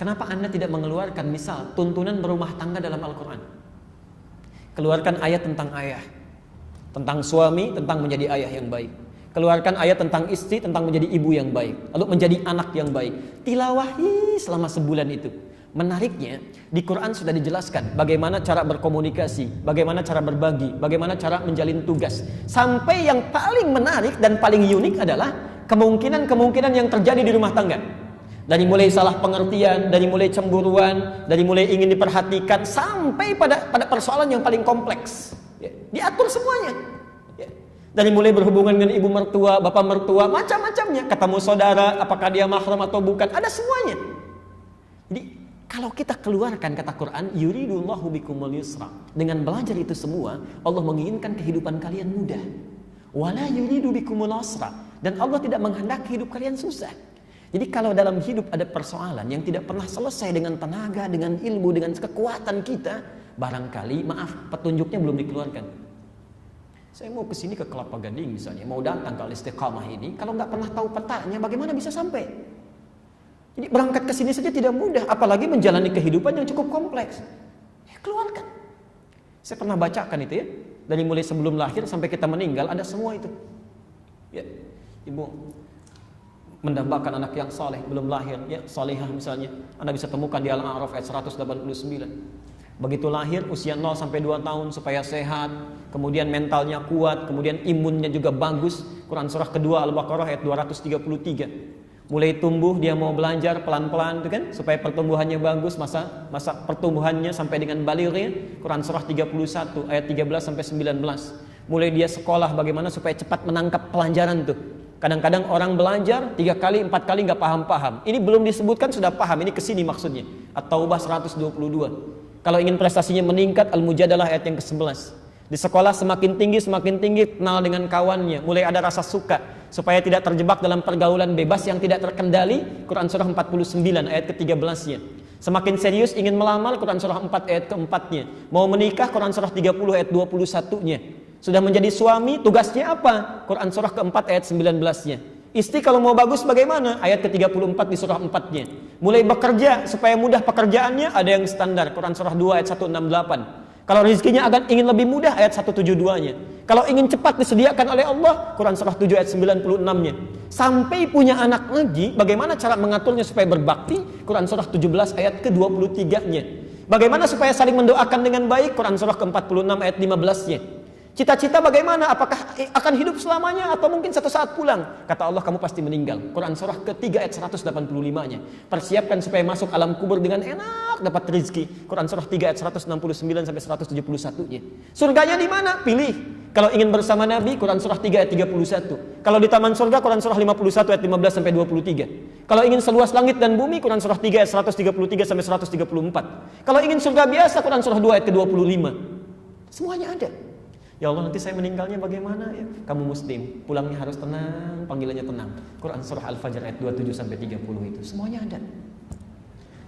Kenapa Anda tidak mengeluarkan misal tuntunan berumah tangga dalam Al-Quran? Keluarkan ayat tentang ayah, tentang suami, tentang menjadi ayah yang baik. Keluarkan ayat tentang istri, tentang menjadi ibu yang baik, lalu menjadi anak yang baik. Tilawahi selama sebulan itu. Menariknya, di Quran sudah dijelaskan bagaimana cara berkomunikasi, bagaimana cara berbagi, bagaimana cara menjalin tugas. Sampai yang paling menarik dan paling unik adalah kemungkinan-kemungkinan yang terjadi di rumah tangga. Dari mulai salah pengertian, dari mulai cemburuan, dari mulai ingin diperhatikan, sampai pada persoalan yang paling kompleks. Ya, diatur semuanya. Dari mulai berhubungan dengan ibu mertua, bapak mertua, macam-macamnya. Ketemu saudara, apakah dia mahram atau bukan, ada semuanya. Jadi kalau kita keluarkan kata Quran, yuridullahu bikumul yusra, dengan belajar itu semua, Allah menginginkan kehidupan kalian mudah. Wala yuridu bikumul usra, dan Allah tidak menghendaki hidup kalian susah. Jadi kalau dalam hidup ada persoalan yang tidak pernah selesai dengan tenaga, dengan ilmu, dengan kekuatan kita, barangkali petunjuknya belum dikeluarkan. Saya mau kesini ke Kelapa Gading misalnya, mau datang ke Al-Istiqamah ini, kalau nggak pernah tahu petanya, bagaimana bisa sampai? Jadi berangkat ke sini saja tidak mudah, apalagi menjalani kehidupan yang cukup kompleks. Keluarkan. Saya pernah bacakan itu ya, dari mulai sebelum lahir sampai kita meninggal, ada semua itu. Ya, ibu mendambakan anak yang saleh belum lahir, ya salihah misalnya, Anda bisa temukan di Al-A'raf ayat 189. Begitu lahir usia 0 sampai 2 tahun supaya sehat, kemudian mentalnya kuat, kemudian imunnya juga bagus. Quran surah kedua Al-Baqarah ayat 233. Mulai tumbuh dia mau belajar pelan-pelan itu kan, supaya pertumbuhannya bagus, masa pertumbuhannya sampai dengan balighnya. Quran surah 31 ayat 13 sampai 19. Mulai dia sekolah bagaimana supaya cepat menangkap pelajaran tuh. Kadang-kadang orang belajar 3 kali 4 kali nggak paham-paham. Ini belum disebutkan sudah paham, ini kesini maksudnya. At-Taubah 122. Kalau ingin prestasinya meningkat, Al-Mujadalah ayat yang ke-11. Di sekolah semakin tinggi, kenal dengan kawannya, mulai ada rasa suka, supaya tidak terjebak dalam pergaulan bebas yang tidak terkendali. Quran surah 49 ayat ke-13-nya. Semakin serius ingin melamar, Quran surah 4 ayat ke-4-nya. Mau menikah, Quran surah 30 ayat 21-nya. Sudah menjadi suami, tugasnya apa? Quran surah ke-4 ayat 19-nya. Istri kalau mau bagus bagaimana? Ayat ke-34 di surah 4-nya. Mulai bekerja supaya mudah pekerjaannya, ada yang standar. Quran surah 2 ayat 168. Kalau rezekinya agar ingin lebih mudah, ayat 172-nya. Kalau ingin cepat disediakan oleh Allah, Quran surah 7 ayat 96-nya. Sampai punya anak lagi, bagaimana cara mengaturnya supaya berbakti? Quran surah 17 ayat ke-23-nya. Bagaimana supaya saling mendoakan dengan baik? Quran surah ke-46 ayat 15-nya. Cita-cita bagaimana? Apakah akan hidup selamanya atau mungkin satu saat pulang? Kata Allah, kamu pasti meninggal. Quran surah ke-3 ayat 185-nya. Persiapkan supaya masuk alam kubur dengan enak, dapat rezeki. Quran surah 3 ayat 169 sampai 171-nya. Surganya di mana? Pilih. Kalau ingin bersama Nabi, Quran surah 3 ayat 31. Kalau di taman surga, Quran surah 51 ayat 15 sampai 23. Kalau ingin seluas langit dan bumi, Quran surah 3 ayat 133 sampai 134. Kalau ingin surga biasa, Quran surah 2 ayat ke-25. Semuanya ada. Ya Allah, nanti saya meninggalnya bagaimana ya? Kamu muslim, pulangnya harus tenang, panggilannya tenang. Quran surah Al-Fajr ayat 27 sampai 30 itu semuanya ada.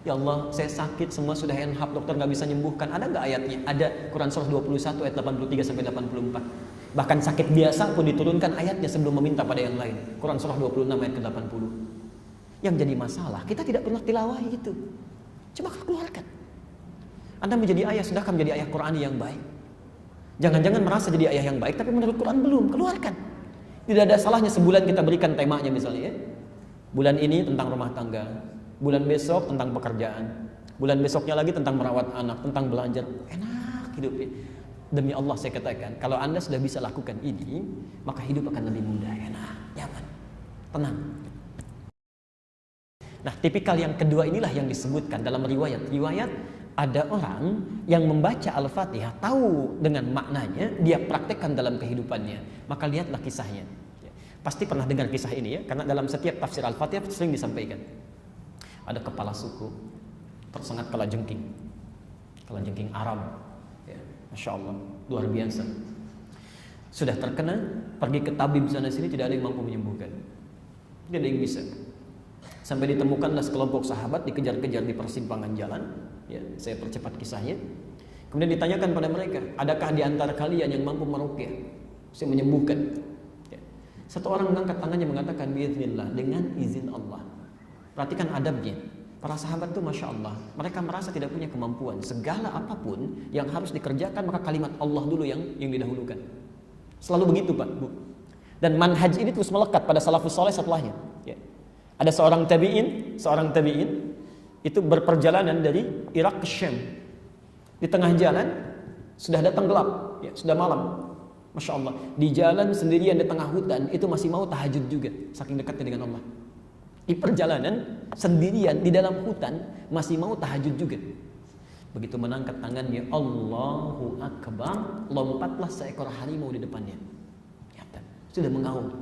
Ya Allah, saya sakit, semua sudah NHAP, dokter nggak bisa nyembuhkan. Ada nggak ayatnya? Ada. Quran surah 21 ayat 83 sampai 84. Bahkan sakit biasa pun diturunkan ayatnya sebelum meminta pada yang lain. Quran surah 26 ayat ke-80. Yang jadi masalah, kita tidak pernah tilawahi itu. Coba keluarkan. Anda menjadi ayah, sudahkah menjadi ayah Qurani yang baik? Jangan-jangan merasa jadi ayah yang baik, tapi menurut Quran belum. Keluarkan. Tidak ada salahnya sebulan kita berikan temanya misalnya ya. Bulan ini tentang rumah tangga, bulan besok tentang pekerjaan, bulan besoknya lagi tentang merawat anak, tentang belajar. Enak hidupnya. Demi Allah saya katakan, kalau Anda sudah bisa lakukan ini, maka hidup akan lebih mudah, enak, nyaman, tenang. Nah, tipikal yang kedua inilah yang disebutkan dalam riwayat. Ada orang yang membaca Al-Fatihah, tahu dengan maknanya, dia praktekkan dalam kehidupannya. Maka lihatlah kisahnya. Pasti pernah dengar kisah ini ya, karena dalam setiap tafsir Al-Fatihah sering disampaikan. Ada kepala suku tersengat kalajengking Arab. Ya, Masya Allah, luar biasa. Sudah terkena, pergi ke tabib sana sini, tidak ada yang mampu menyembuhkan. Tidak ada yang bisa. Sampai ditemukanlah sekelompok sahabat dikejar-kejar di persimpangan jalan. Ya, saya percepat kisahnya. Kemudian ditanyakan pada mereka, adakah di antara kalian yang mampu meruqyah, saya menyembuhkan? Ya. Satu orang mengangkat tangannya mengatakan, biiznillah, dengan izin Allah. Perhatikan adabnya. Para sahabat itu Masya Allah, mereka merasa tidak punya kemampuan. Segala apapun yang harus dikerjakan, maka kalimat Allah dulu yang didahulukan. Selalu begitu Pak, Bu. Dan manhaj ini terus melekat pada salafus saleh setelahnya. Ya. Ada seorang tabi'in itu berperjalanan dari Irak ke Syam. Di tengah jalan sudah datang gelap, ya, sudah malam. Masya Allah, di jalan sendirian di tengah hutan itu masih mau tahajud juga, saking dekatnya dengan Allah. Di perjalanan sendirian di dalam hutan masih mau tahajud juga. Begitu menangkat tangannya, Allahu Akbar, lompatlah seekor harimau di depannya. Ya, sudah mengaum.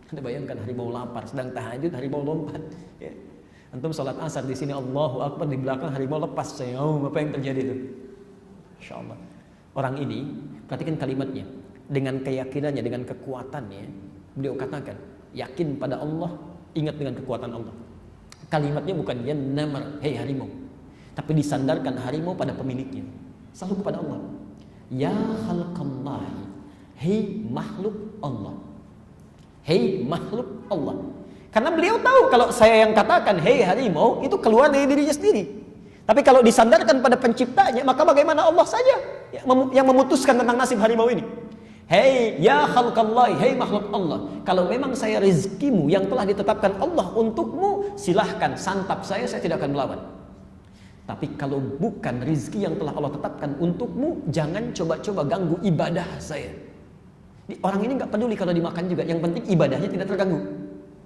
Anda bayangkan harimau lapar, sedang tahajud, harimau lompat. Ya. Antum salat asar di sini Allahu Akbar, di belakang harimau lepas. Apa yang terjadi itu? Masya Allah. Orang ini, perhatikan kalimatnya, dengan keyakinannya, dengan kekuatannya, beliau katakan, yakin pada Allah, ingat dengan kekuatan Allah. Kalimatnya bukan ya namar, hei harimau, tapi disandarkan harimau pada pemiliknya, selalu kepada Allah. Ya khalqallahi, hei makhluk Allah, hei makhluk Allah. Karena beliau tahu kalau saya yang katakan hei harimau itu keluar dari dirinya sendiri. Tapi kalau disandarkan pada penciptanya, maka bagaimana Allah saja yang memutuskan tentang nasib harimau ini. Hei ya khalqallahi, hei makhluk Allah, kalau memang saya rezekimu yang telah ditetapkan Allah untukmu, silahkan santap saya tidak akan melawan. Tapi kalau bukan rizki yang telah Allah tetapkan untukmu, jangan coba-coba ganggu ibadah saya. Orang ini nggak peduli kalau dimakan juga, yang penting ibadahnya tidak terganggu.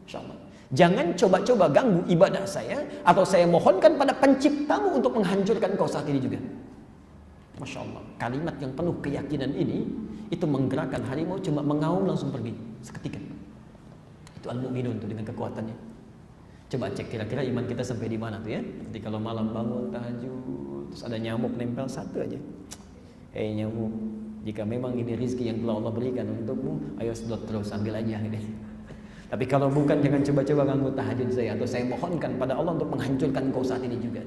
Insyaallah. Jangan coba-coba ganggu ibadah saya, atau saya mohonkan pada penciptamu untuk menghancurkan kau saat ini juga. Masya Allah, kalimat yang penuh keyakinan ini, itu menggerakkan harimau cuma mengaum langsung pergi seketika. Itu al-mu'minun tuh dengan kekuatannya. Coba cek kira-kira iman kita sampai di mana tuh ya. Nanti kalau malam bangun tahajud, terus ada nyamuk nempel satu aja. Nyamuk, jika memang ini rezeki yang telah Allah berikan untukmu, ayo sedot terus, ambil aja ini. Tapi kalau bukan, jangan coba-coba ganggu tahajud saya, atau saya mohonkan pada Allah untuk menghancurkan kau saat ini juga.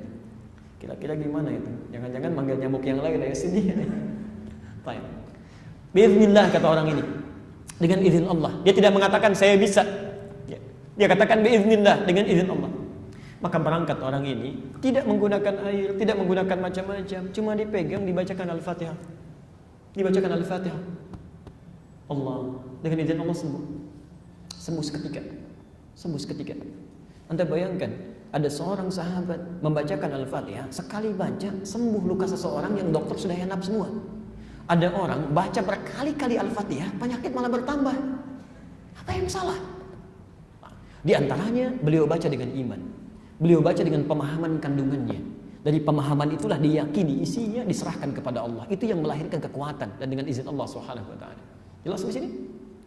Kira-kira gimana itu? Jangan-jangan manggil nyamuk yang lain, ayo sini. Baik. Bismillah kata orang ini. Dengan izin Allah. Dia tidak mengatakan saya bisa. Dia katakan biiznillah, dengan izin Allah. Maka berangkat orang ini, tidak menggunakan air, tidak menggunakan macam-macam, cuma dipegang, dibacakan Al-Fatihah. Dibacakan Al-Fatihah. Allah, dengan izin Allah sembuh. Sembuh seketika. Sembuh seketika. Anda bayangkan, ada seorang sahabat membacakan Al-Fatihah, sekali baca sembuh luka seseorang yang dokter sudah henap semua. Ada orang baca berkali-kali Al-Fatihah, penyakit malah bertambah. Apa yang salah? Di antaranya beliau baca dengan iman. Beliau baca dengan pemahaman kandungannya. Dari pemahaman itulah diyakini, isinya diserahkan kepada Allah. Itu yang melahirkan kekuatan, dan dengan izin Allah Subhanahu wa taala. Jelas di sini?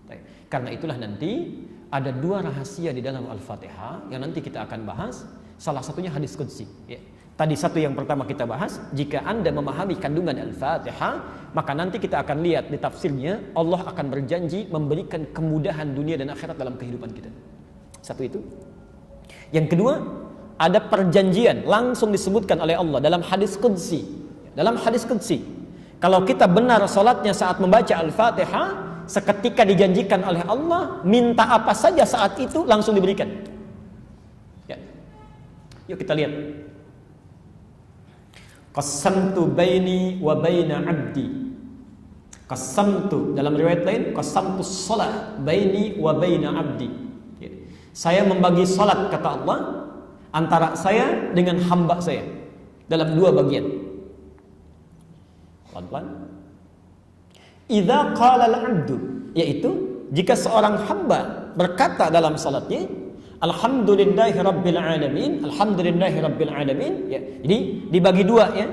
Baik. Karena itulah nanti ada dua rahasia di dalam Al-Fatihah yang nanti kita akan bahas. Salah satunya hadis qudsi, ya. Tadi satu yang pertama kita bahas, jika Anda memahami kandungan Al-Fatihah, maka nanti kita akan lihat di tafsirnya, Allah akan berjanji memberikan kemudahan dunia dan akhirat dalam kehidupan kita. Satu itu. Yang kedua, ada perjanjian langsung disebutkan oleh Allah dalam hadis qudsi. Dalam hadis qudsi, kalau kita benar salatnya saat membaca Al-Fatihah, seketika dijanjikan oleh Allah, minta apa saja saat itu langsung diberikan. Ya. Yuk kita lihat. Qasamtu baini wa baina abdi. Qasamtu, dalam riwayat lain, qasamtu shalah baini wa baina abdi. Saya membagi salat, kata Allah, antara saya dengan hamba saya dalam dua bagian. Pelan-pelan. Idza qala al-'abdu, yaitu jika seorang hamba berkata dalam salatnya, alhamdulillahi rabbil alamin, alhamdulillahi rabbil alamin, ya. Jadi dibagi dua, ya.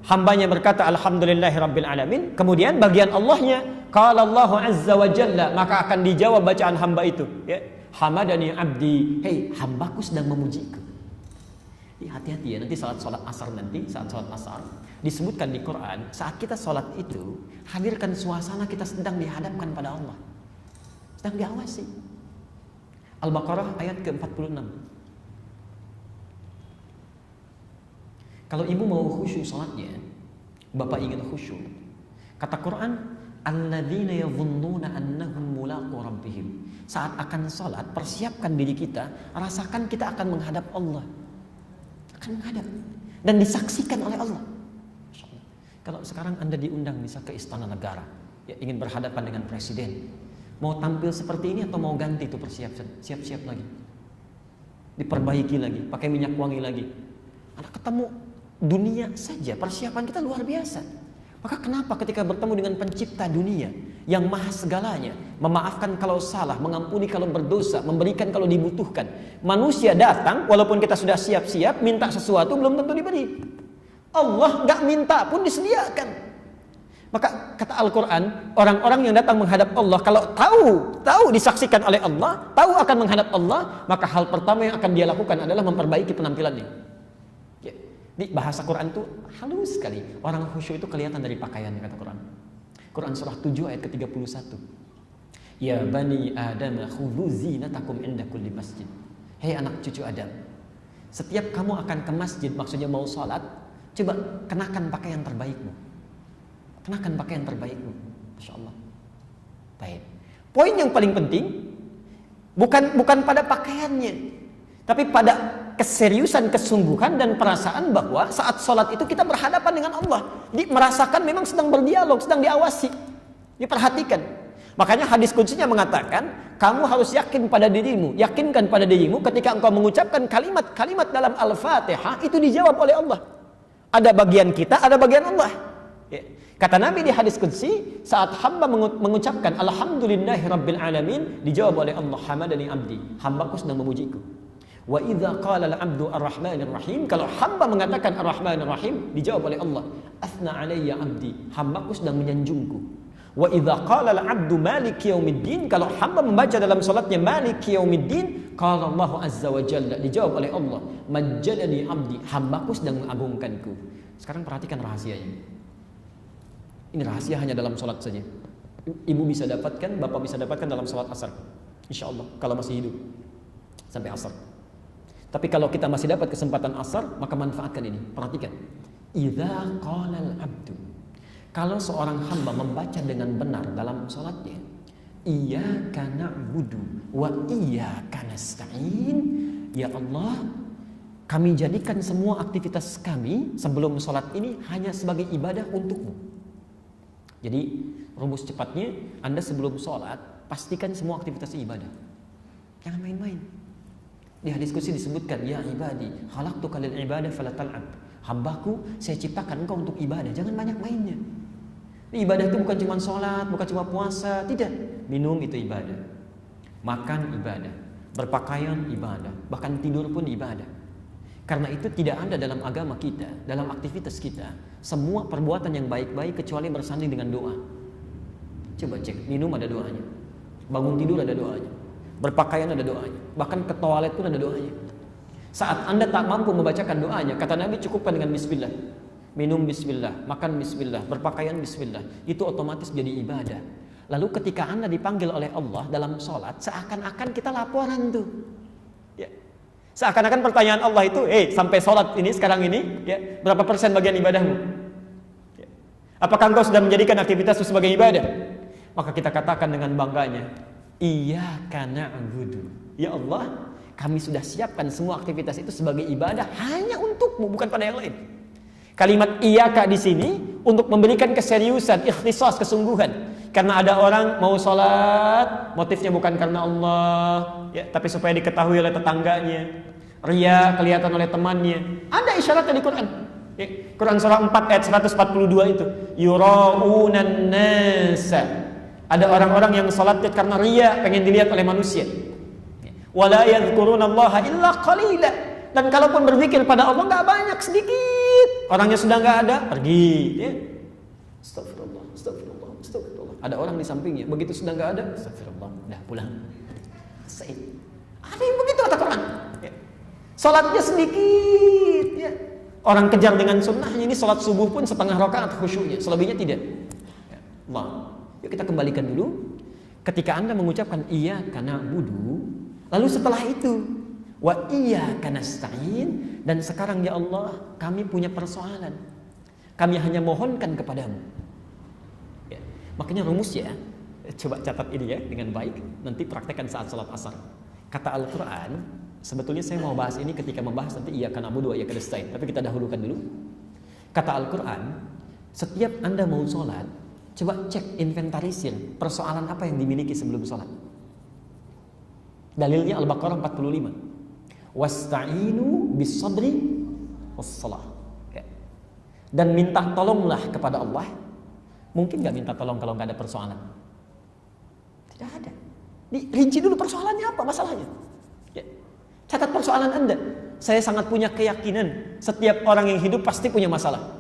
Hambanya berkata alhamdulillahi rabbil alamin, kemudian bagian Allahnya qala Allahu azza wa jalla, maka akan dijawab bacaan hamba itu, ya. Hamadani abdi, hei hambaku sedang memujiku. Hati-hati ya, nanti saat asar nanti, saat salat asar disebutkan di Quran, saat kita salat itu hadirkan suasana kita sedang dihadapkan pada Allah, sedang diawasi. Al-Baqarah ayat ke-46. Kalau ibu mau khusyuk salatnya, bapak ingin khusyuk, kata Quran, alladzina yadhunnuna annahum mulaqu rabbihim. Saat akan salat, persiapkan diri kita, rasakan kita akan menghadap Allah. Akan menghadap dan disaksikan oleh Allah. Kalau sekarang Anda diundang bisa ke istana negara, ya, ingin berhadapan dengan presiden, mau tampil seperti ini atau mau ganti itu persiapan, siap-siap lagi, diperbaiki lagi, pakai minyak wangi lagi. Anda ketemu dunia saja, persiapan kita luar biasa. Maka kenapa ketika bertemu dengan pencipta dunia yang maha segalanya, memaafkan kalau salah, mengampuni kalau berdosa, memberikan kalau dibutuhkan, manusia datang walaupun kita sudah siap-siap minta sesuatu belum tentu diberi. Allah nggak minta pun disediakan. Maka kata Al-Quran, orang-orang yang datang menghadap Allah, kalau tahu disaksikan oleh Allah, tahu akan menghadap Allah, maka hal pertama yang akan dia lakukan adalah memperbaiki penampilannya. Di bahasa Quran itu halus sekali. Orang khusyuk itu kelihatan dari pakaiannya, kata Quran. Quran surah 7 ayat ke-31. Ya bani Adam khudhu zinatakum inda kulli masjid. Hei anak cucu Adam, setiap kamu akan ke masjid, maksudnya mau salat, coba kenakan pakaian terbaikmu. Kenakan pakaian terbaikmu. Masya Allah. Baik. Poin yang paling penting bukan pada pakaiannya, tapi pada keseriusan, kesungguhan dan perasaan bahwa saat sholat itu kita berhadapan dengan Allah, merasakan memang sedang berdialog, sedang diawasi, diperhatikan. Makanya hadis kutsinya mengatakan, kamu harus yakin pada dirimu, yakinkan pada dirimu ketika engkau mengucapkan kalimat-kalimat dalam Al-Fatihah itu dijawab oleh Allah. Ada bagian kita, ada bagian Allah. Ya. Kata Nabi di hadis qudsi, saat hamba mengucapkan alhamdulillahi rabbil alamin, dijawab oleh Allah, hamadani abdi, hambaku sedang memujiku. Wa idza qala al-'abdu ar-rahmanir rahim, kalau hamba mengatakan ar-rahmanir rahim, dijawab oleh Allah, athna alayya abdi, hambaku sedang menyanjungku. Wa idza qala al-'abdu maliki yaumiddin, kalau hamba membaca dalam salatnya maliki yaumiddin, qala Allah azza wa jalla, dijawab oleh Allah, majjadani abdi, hambaku sedang mengagungkanku. Sekarang perhatikan rahasianya. Ini rahasia hanya dalam salat saja. Ibu bisa dapatkan, bapak bisa dapatkan dalam salat asar. Insyaallah kalau masih hidup sampai asar. Tapi kalau kita masih dapat kesempatan asar, maka manfaatkan ini. Perhatikan. Idza qala al-'abdu, kalau seorang hamba membaca dengan benar dalam salatnya, iyyaka na'budu wa iyyaka nasta'in, ya Allah, kami jadikan semua aktivitas kami sebelum salat ini hanya sebagai ibadah untuk-Mu. Jadi rumus cepatnya, Anda sebelum salat pastikan semua aktivitas ibadah. Jangan main-main. Di hadis qudsi disebutkan, ya ibadi, khalaqtuka lil ibadah fala tal'ab. Hambaku, saya ciptakan engkau untuk ibadah, jangan banyak mainnya. Ibadah itu bukan cuma salat, bukan cuma puasa, tidak. Minum itu ibadah. Makan ibadah, berpakaian ibadah, bahkan tidur pun ibadah. Karena itu tidak ada dalam agama kita, dalam aktivitas kita, semua perbuatan yang baik-baik kecuali bersanding dengan doa. Coba cek, minum ada doanya, bangun tidur ada doanya, berpakaian ada doanya, bahkan ke toilet pun ada doanya. Saat Anda tak mampu membacakan doanya, kata Nabi, cukupkan dengan bismillah. Minum bismillah, makan bismillah, berpakaian bismillah, itu otomatis jadi ibadah. Lalu ketika Anda dipanggil oleh Allah dalam sholat, seakan-akan kita laporan tuh. Ya. Seakan-akan pertanyaan Allah itu, sampai sholat ini, sekarang ini, ya, berapa persen bagian ibadahmu? Ya. Apakah engkau sudah menjadikan aktivitas itu sebagai ibadah? Maka kita katakan dengan bangganya, iyyaka na'budu. Ya Allah, kami sudah siapkan semua aktivitas itu sebagai ibadah hanya untuk-Mu, bukan pada yang lain. Kalimat iyyaka di sini untuk memberikan keseriusan, ikhtisas, kesungguhan. Karena ada orang mau sholat, motifnya bukan karena Allah, ya, tapi supaya diketahui oleh tetangganya. Ria kelihatan oleh temannya. Ada isyaratnya di Quran. Ya, Quran surah 4 ayat 142 itu. Yura'unan nasa. Ada orang-orang yang sholatnya karena ria, pengen dilihat oleh manusia. Wala yadhkurunallaha illa qalila. Dan kalaupun berzikir pada Allah enggak banyak, sedikit. Orangnya sudah enggak ada, pergi, ya. Astagfirullah, astagfirullah, astagfirullah. Ada orang di sampingnya, begitu sudah enggak ada, astagfirullah, dah pulang. Selesai. Ada yang begitu kata Quran. Ya. Salatnya sedikit, ya. Orang kejar dengan sunnahnya, ini salat subuh pun setengah rakaat khusyuknya, selebihnya tidak. Ya. Allah. Yuk kita kembalikan dulu. Ketika Anda mengucapkan iyyaka na'budu, lalu setelah itu wa iyyaka nasta'in, dan sekarang ya Allah, kami punya persoalan. Kami hanya mohonkan kepadamu. Ya. Makanya rumusnya, coba catat ini ya dengan baik, nanti praktekkan saat salat asar. Kata Al-Quran, sebetulnya saya mau bahas ini ketika membahas nanti iyyaka na'budu wa iyyaka nasta'in, tapi kita dahulukan dulu. Kata Al-Quran, setiap Anda mau salat, coba cek, inventarisir persoalan apa yang dimiliki sebelum salat. Dalilnya Al-Baqarah 45. Wasta'inu bis-sabri was-salah. Ya. Dan minta tolonglah kepada Allah. Mungkin gak minta tolong kalau gak ada persoalan? Tidak ada. Rinci dulu persoalannya apa, masalahnya. Ya. Catat persoalan Anda. Saya sangat punya keyakinan setiap orang yang hidup pasti punya masalah.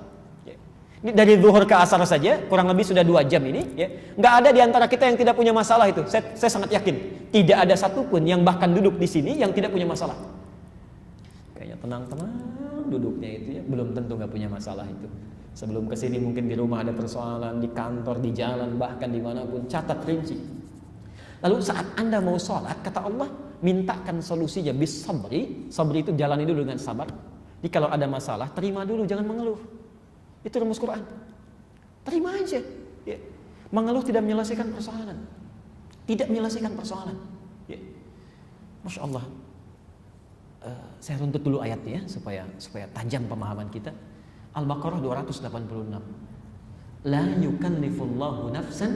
Ini dari zuhur ke asar saja, kurang lebih sudah 2 jam ini, ya. Nggak ada di antara kita yang tidak punya masalah itu. Saya sangat yakin, tidak ada satupun yang bahkan duduk di sini yang tidak punya masalah. Kayaknya tenang-tenang duduknya itu ya, belum tentu nggak punya masalah itu. Sebelum kesini mungkin di rumah ada persoalan, di kantor, di jalan, bahkan dimanapun, catat rinci. Lalu saat Anda mau sholat, kata Allah, mintakan solusinya bis sabri. Sabri itu jalani dulu dengan sabar. Jadi kalau ada masalah, terima dulu, jangan mengeluh. Itu rumus Quran. Terima aja. Ya. Mengeluh tidak menyelesaikan persoalan. Tidak menyelesaikan persoalan. Ya. Masya Allah. Saya runtut dulu ayatnya supaya tajam pemahaman kita. Al-Baqarah 286. La yukallifullahu nafsan.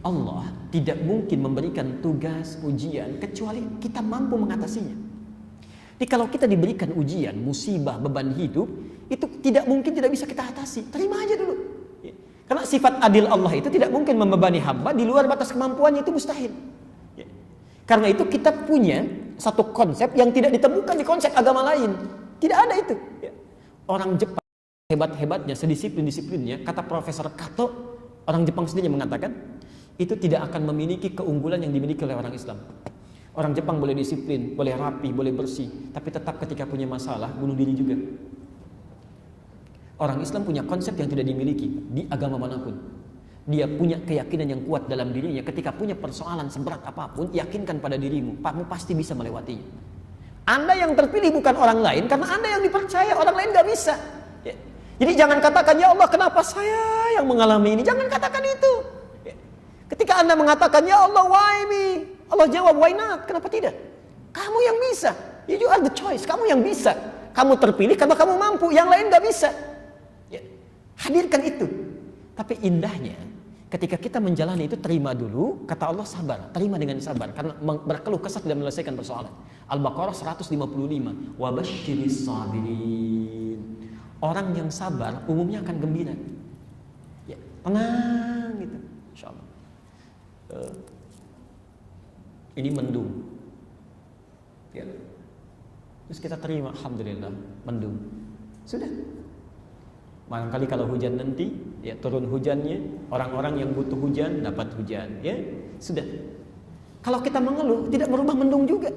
Allah tidak mungkin memberikan tugas ujian kecuali kita mampu mengatasinya. Jadi kalau kita diberikan ujian, musibah, beban hidup, itu tidak mungkin tidak bisa kita atasi. Terima aja dulu. Karena sifat adil Allah itu tidak mungkin membebani hamba di luar batas kemampuannya, itu mustahil. Karena itu kita punya satu konsep yang tidak ditemukan di konsep agama lain. Tidak ada itu. Orang Jepang hebat-hebatnya, sedisiplin-disiplinnya, kata Profesor Kato, orang Jepang sendiri mengatakan, itu tidak akan memiliki keunggulan yang dimiliki oleh orang Islam. Orang Jepang boleh disiplin, boleh rapi, boleh bersih, tapi tetap ketika punya masalah, bunuh diri juga. Orang Islam punya konsep yang tidak dimiliki di agama manapun. Dia punya keyakinan yang kuat dalam dirinya. Ketika punya persoalan seberat apapun, yakinkan pada dirimu, kamu pasti bisa melewatinya. Anda yang terpilih bukan orang lain, karena Anda yang dipercaya, orang lain gak bisa. Jadi jangan katakan, ya Allah kenapa saya yang mengalami ini. Jangan katakan itu. Ketika Anda mengatakan, ya Allah why me, Allah jawab, why not? Kenapa tidak? Kamu yang bisa. You are the choice. Kamu yang bisa. Kamu terpilih karena kamu mampu. Yang lain gak bisa. Hadirkan itu. Tapi indahnya, ketika kita menjalani itu, terima dulu. Kata Allah, sabar. Terima dengan sabar. Karena berkeluh kesah tidak menyelesaikan persoalan. Al-Baqarah 155. Wabashiris sabirin. Orang yang sabar umumnya akan gembira. Ya, tenang gitu. Insyaallah. Ini mendung. Ya. Terus kita terima, alhamdulillah, mendung. Sudah. Barangkali kalau hujan nanti, ya turun hujannya, orang-orang yang butuh hujan dapat hujan, ya. Sudah. Kalau kita mengeluh, tidak merubah mendung juga.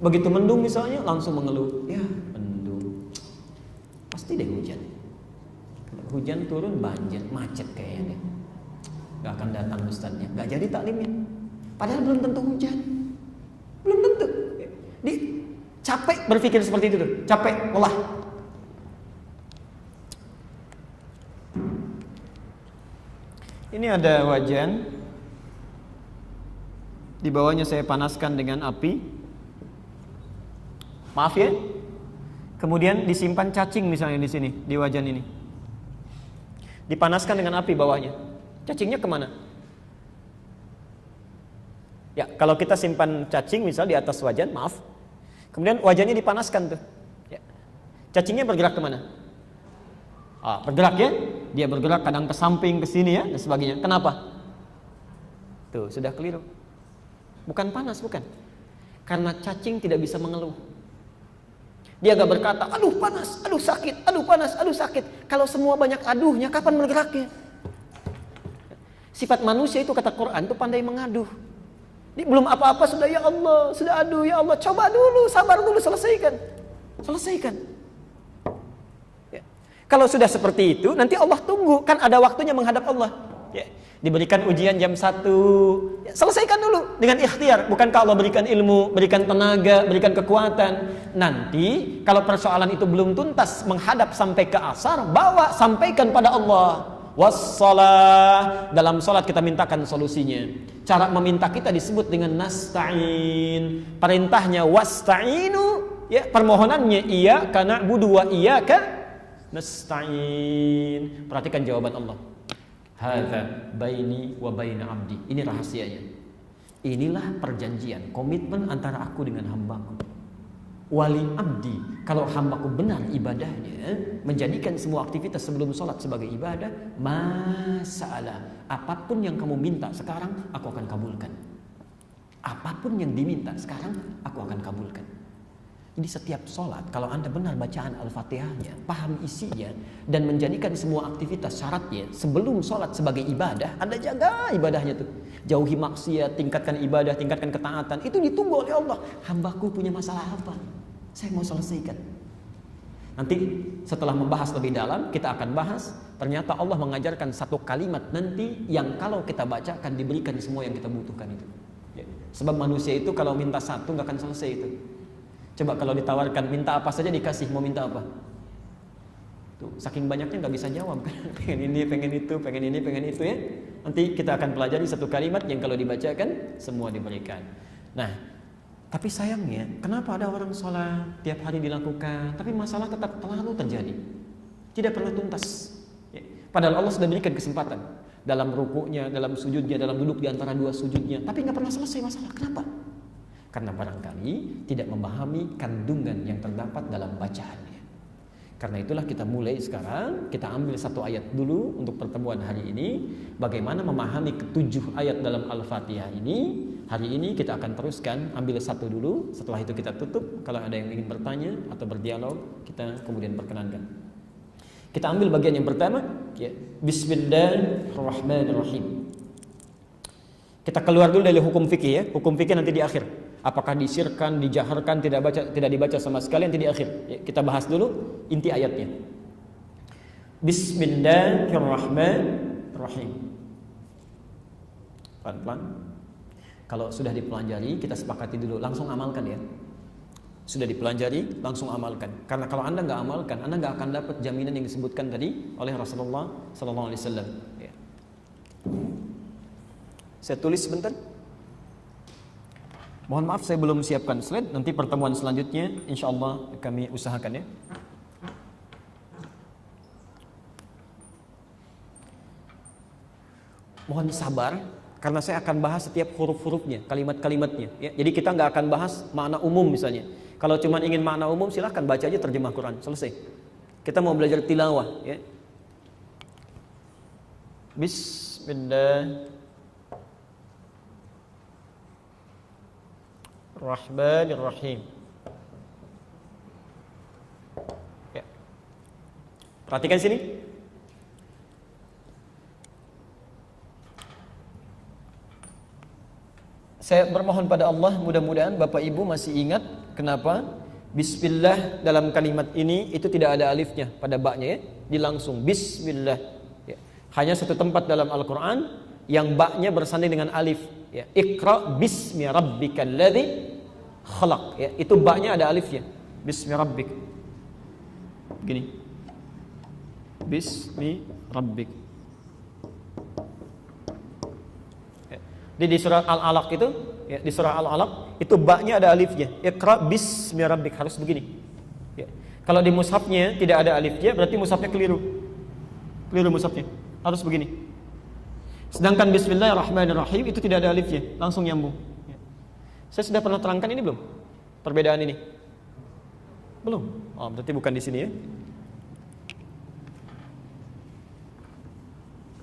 Begitu mendung misalnya, langsung mengeluh, ya mendung. Pasti deh hujan. Hujan turun banjir, macet kayaknya deh. Gak akan datang ustadznya, gak jadi taklimnya. Padahal belum tentu hujan, belum tentu. Capek berpikir seperti itu tuh, capek, lelah. Ini ada wajan, di bawahnya saya panaskan dengan api. Maaf ya. Kemudian disimpan cacing misalnya di sini, di wajan ini. Dipanaskan dengan api bawahnya. Cacingnya kemana? Ya, kalau kita simpan cacing misal di atas wajan, maaf. Kemudian wajannya dipanaskan tuh. Ya. Cacingnya bergerak kemana? Bergerak ya. Dia bergerak kadang ke samping, ke sini ya, dan sebagainya. Kenapa? Tuh, sudah keliru. Bukan panas, bukan. Karena cacing tidak bisa mengeluh. Dia gak berkata, aduh panas, aduh sakit, aduh panas, aduh sakit. Kalau semua banyak aduhnya, kapan bergeraknya? Sifat manusia itu, kata Quran, itu pandai mengaduh. Ini belum apa-apa sudah, ya Allah, sudah aduh, ya Allah, coba dulu, sabar dulu, selesaikan. Selesaikan. Ya. Kalau sudah seperti itu, nanti Allah tunggu, kan ada waktunya menghadap Allah. Ya. Diberikan ujian jam 1, ya, selesaikan dulu dengan ikhtiar. Bukankah Allah berikan ilmu, berikan tenaga, berikan kekuatan. Nanti kalau persoalan itu belum tuntas menghadap sampai ke asar, bawa, sampaikan pada Allah. Wassalah, dalam salat kita mintakan solusinya. Cara meminta kita disebut dengan nasta'in. Perintahnya wasta'inu, ya, permohonannya iyyaka na'budu wa iyyaka nasta'in. Perhatikan jawaban Allah. Hadza baini wa baina abdi. Ini rahasianya. Inilah perjanjian, komitmen antara aku dengan hambaku. Wali abdi, kalau hambaku benar ibadahnya, menjadikan semua aktivitas sebelum sholat sebagai ibadah, masalah apapun yang kamu minta sekarang, aku akan kabulkan. Apapun yang diminta sekarang, aku akan kabulkan. Jadi setiap sholat, kalau Anda benar bacaan Al-Fatihahnya, paham isinya, dan menjadikan semua aktivitas syaratnya sebelum sholat sebagai ibadah, Anda jaga ibadahnya tuh. Jauhi maksiat, tingkatkan ibadah, tingkatkan ketaatan. Itu ditunggu oleh Allah. Hambaku punya masalah apa? Saya mau selesaikan. Nanti setelah membahas lebih dalam, kita akan bahas. Ternyata Allah mengajarkan satu kalimat nanti yang kalau kita baca akan diberikan semua yang kita butuhkan itu. Ya. Sebab manusia itu kalau minta satu nggak akan selesai itu. Coba kalau ditawarkan minta apa saja dikasih, mau minta apa? Tuh, saking banyaknya nggak bisa jawab kan? Pengen ini, pengen itu, pengen ini, pengen itu ya. Nanti kita akan pelajari satu kalimat yang kalau dibacakan semua diberikan. Nah, tapi sayangnya kenapa ada orang sholat tiap hari dilakukan, tapi masalah tetap terlalu terjadi, tidak pernah tuntas. Ya. Padahal Allah sudah berikan kesempatan dalam rukuknya, dalam sujudnya, dalam duduk di antara dua sujudnya, tapi nggak pernah selesai masalah. Kenapa? karena barangkali tidak memahami kandungan yang terdapat dalam bacaannya. Karena itulah kita mulai sekarang, kita ambil satu ayat dulu untuk pertemuan hari ini. Bagaimana memahami ketujuh ayat dalam Al-Fatihah ini. Hari ini kita akan teruskan, ambil satu dulu. Setelah itu kita tutup. Kalau ada yang ingin bertanya atau berdialog, kita kemudian perkenankan. Kita ambil bagian yang pertama, ya. Bismillahirrahmanirrahim. Kita keluar dulu dari hukum fikih ya. Hukum fikih nanti di akhir. Apakah disirkan, dijaharkan, tidak dibaca sama sekali, nanti di akhir. Ya, kita bahas dulu inti ayatnya. Bismillahirrahmanirrahim. Pelan-pelan. Kalau sudah dipelajari, kita sepakati dulu, langsung amalkan ya. Sudah dipelajari, langsung amalkan. Karena kalau Anda nggak amalkan, Anda nggak akan dapat jaminan yang disebutkan tadi oleh Rasulullah SAW. Ya. Saya tulis sebentar. Mohon maaf saya belum siapkan slide. Nanti pertemuan selanjutnya insyaallah kami usahakan ya. Mohon sabar karena saya akan bahas setiap huruf-hurufnya, kalimat-kalimatnya ya. Jadi kita nggak akan bahas makna umum misalnya. Kalau cuma ingin makna umum silahkan baca aja terjemah Quran, selesai. Kita mau belajar tilawah ya. Bismillahirrahmanirrahim. Ya. Perhatikan sini. Saya bermohon pada Allah, mudah-mudahan Bapak Ibu masih ingat kenapa Bismillah dalam kalimat ini itu tidak ada alifnya pada baknya ya. Dilangsung Bismillah ya. Hanya satu tempat dalam Al-Quran yang baknya bersanding dengan alif ya. Iqra bismi rabbikal ladzi khalaq ya. Itu baknya ada alifnya. Bismi rabbik. Begini. Bismi rabbik. Ya. Di surah Al-Alaq itu ya, di surah Al-Alaq itu baknya ada alifnya. Iqra bismi rabbik, harus begini. Ya. Kalau di mushafnya tidak ada alifnya, berarti mushafnya keliru. Keliru mushafnya. Harus begini. Sedangkan Bismillahirrahmanirrahim itu tidak ada alifnya, langsung nyambung. Ya. Saya sudah pernah terangkan ini belum? Perbedaan ini? Belum? Oh, berarti bukan di sini ya.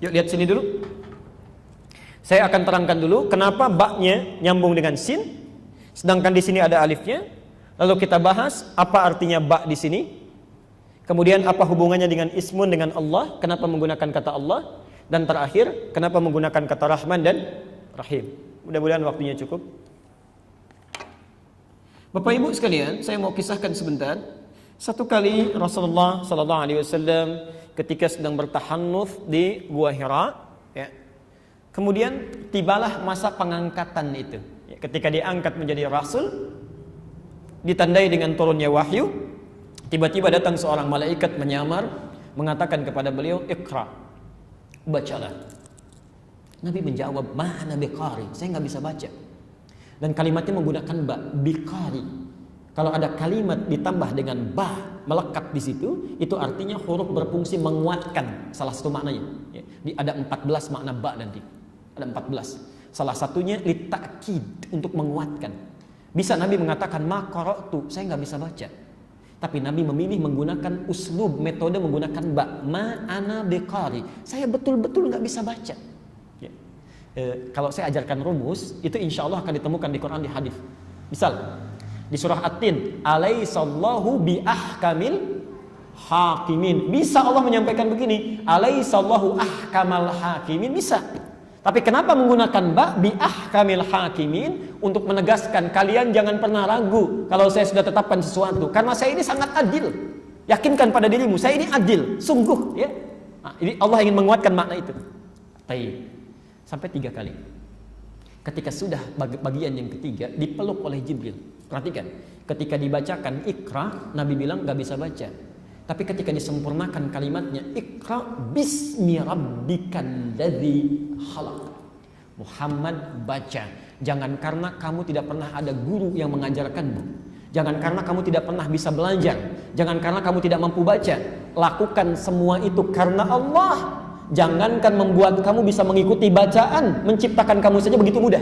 Yuk lihat sini dulu. Saya akan terangkan dulu kenapa baknya nyambung dengan sin, sedangkan di sini ada alifnya. Lalu kita bahas apa artinya bak di sini. Kemudian apa hubungannya dengan ismun dengan Allah? Kenapa menggunakan kata Allah? Dan terakhir, kenapa menggunakan kata Rahman dan Rahim? Mudah-mudahan waktunya cukup. Bapak Ibu sekalian, saya mau kisahkan sebentar. Satu kali Rasulullah SAW ketika sedang bertahannuts di Gua Hira, ya, kemudian tibalah masa pengangkatan itu. Ya, ketika diangkat menjadi Rasul, ditandai dengan turunnya wahyu, tiba-tiba datang seorang malaikat menyamar, mengatakan kepada beliau, Iqra. Bacalah. Nabi menjawab, mana biqari, saya nggak bisa baca. Dan kalimatnya menggunakan ba, biqari. Kalau ada kalimat ditambah dengan ba melekat di situ, itu artinya huruf berfungsi menguatkan. Salah satu maknanya. Ya, ada 14 makna ba nanti. Ada 14. Salah satunya litakid, untuk menguatkan. Bisa Nabi mengatakan ma qara'tu, saya nggak bisa baca. Tapi Nabi memilih menggunakan uslub, metode menggunakan ba, ma ana biqari. Saya betul-betul nggak bisa baca. Ya. Kalau saya ajarkan rumus, itu insya Allah akan ditemukan di Quran, di hadis. Misal di surah At-Tin, alaihissallahu bi ahkamil hakimin. Bisa Allah menyampaikan begini, alaihissallahu ahkamal hakimin, bisa. Tapi kenapa menggunakan ba bi ahkamil hakimin? Untuk menegaskan kalian jangan pernah ragu kalau saya sudah tetapkan sesuatu, karena saya ini sangat adil. Yakinkan pada dirimu, saya ini adil, sungguh ya. Nah, ini Allah ingin menguatkan makna itu. Baik. Sampai 3 kali. Ketika sudah bagian yang ketiga dipeluk oleh Jibril. Perhatikan, ketika dibacakan Iqra, Nabi bilang gak bisa baca. Tapi ketika disempurnakan kalimatnya, Iqra bismi rabbikal ladzi khalaq. Muhammad baca. Jangan karena kamu tidak pernah ada guru yang mengajarkanmu. Jangan karena kamu tidak pernah bisa belajar. Jangan karena kamu tidak mampu baca. Lakukan semua itu karena Allah. Jangankan membuat kamu bisa mengikuti bacaan, menciptakan kamu saja begitu mudah.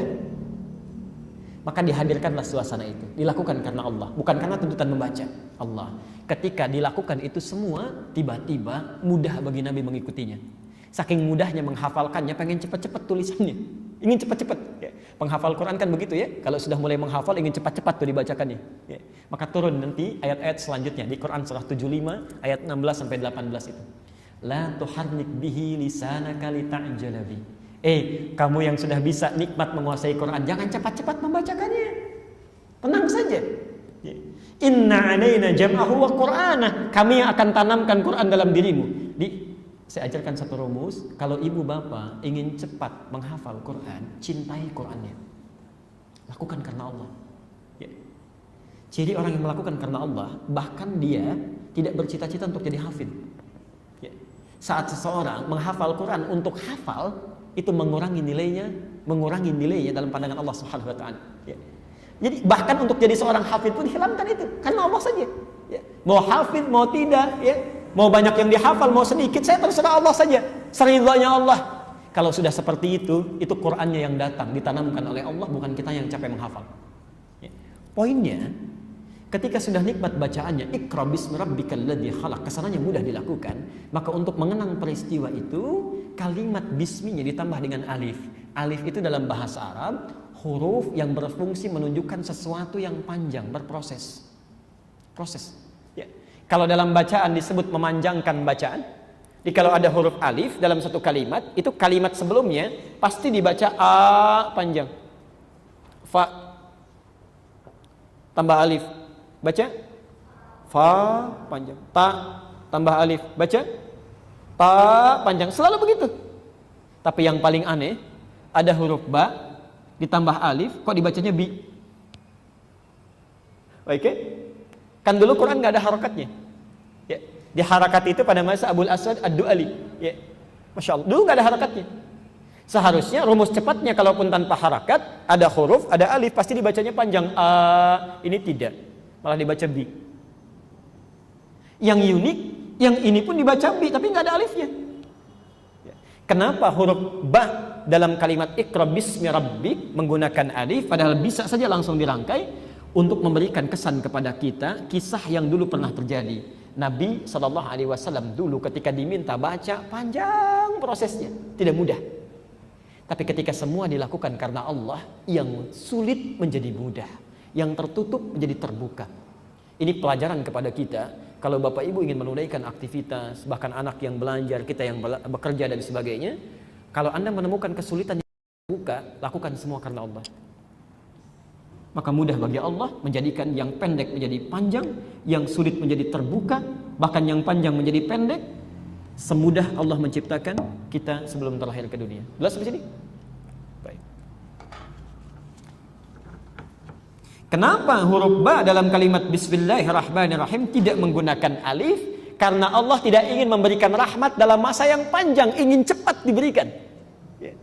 maka dihadirkanlah suasana itu. Dilakukan karena Allah, bukan karena tuntutan membaca. Allah. Ketika dilakukan itu semua, tiba-tiba mudah bagi Nabi mengikutinya. Saking mudahnya menghafalkannya, pengen cepat-cepat tulisannya. Ingin cepat-cepat. Ya. Penghafal Quran kan begitu ya. Kalau sudah mulai menghafal, ingin cepat-cepat tuh dibacakannya. Ya. Maka turun nanti ayat-ayat selanjutnya di Quran surah 75 ayat 16 sampai 18 itu. La tuharrik bihi lisanaka lita'jala bi. Kamu yang sudah bisa nikmat menguasai Quran, jangan cepat-cepat membacakannya. Tenang saja. Ya. Inna alaina jam'ahu wa qur'anah. Kami yang akan tanamkan Quran dalam dirimu. Saya ajarkan satu rumus, kalau ibu bapak ingin cepat menghafal Quran, cintai Qurannya. Lakukan karena Allah. Ya. Jadi orang yang melakukan karena Allah, bahkan dia tidak bercita-cita untuk jadi hafid. Ya. Saat seseorang menghafal Quran untuk hafal, itu mengurangi nilainya dalam pandangan Allah Subhanahu wa taala. Ya. Jadi bahkan untuk jadi seorang hafid pun hilangkan itu, karena Allah saja. Ya. Mau hafid mau tidak, ya. Mau banyak yang dihafal, mau sedikit, saya terserah Allah saja. Seridhanya Allah. Kalau sudah seperti itu Qur'annya yang datang, ditanamkan oleh Allah, bukan kita yang capek menghafal. Ya. Poinnya, ketika sudah nikmat bacaannya, Iqra bismi rabbikal ladzi khalaq, kesananya mudah dilakukan, maka untuk mengenang peristiwa itu, kalimat bisminya ditambah dengan alif. Alif itu dalam bahasa Arab, huruf yang berfungsi menunjukkan sesuatu yang panjang, berproses. Proses. Ya. Kalau dalam bacaan disebut memanjangkan bacaan. Jadi kalau ada huruf alif dalam satu kalimat, itu kalimat sebelumnya pasti dibaca a panjang. Fa tambah alif, baca fa panjang. Ta tambah alif, baca ta panjang. Selalu begitu. Tapi yang paling aneh, ada huruf ba ditambah alif, kok dibacanya bi? Oke? Kan dulu Quran nggak ada harakatnya. Ya. Di harakat itu pada masa Abul Aswad Ad-Du'ali. Ya. Masya Allah. Dulu nggak ada harakatnya. Seharusnya rumus cepatnya kalaupun tanpa harakat, ada huruf, ada alif, pasti dibacanya panjang. Ini tidak. Malah dibaca bi. Yang unik, yang ini pun dibaca bi, tapi nggak ada alifnya. Ya. Kenapa huruf ba dalam kalimat Iqra bismi rabbik menggunakan alif, padahal bisa saja langsung dirangkai untuk memberikan kesan kepada kita kisah yang dulu pernah terjadi. Nabi SAW dulu ketika diminta baca, panjang prosesnya, tidak mudah. Tapi ketika semua dilakukan karena Allah, yang sulit menjadi mudah, yang tertutup menjadi terbuka. Ini pelajaran kepada kita. Kalau Bapak Ibu ingin menunaikan aktivitas, bahkan anak yang belajar, kita yang bekerja dan sebagainya, kalau Anda menemukan kesulitan yang terbuka, lakukan semua karena Allah. Maka mudah bagi Allah menjadikan yang pendek menjadi panjang, yang sulit menjadi terbuka, bahkan yang panjang menjadi pendek. Semudah Allah menciptakan kita sebelum terlahir ke dunia. Jelas di sini? Baik. Kenapa huruf ba dalam kalimat Bismillahirrahmanirrahim tidak menggunakan alif? Karena Allah tidak ingin memberikan rahmat dalam masa yang panjang, ingin cepat diberikan. Ya.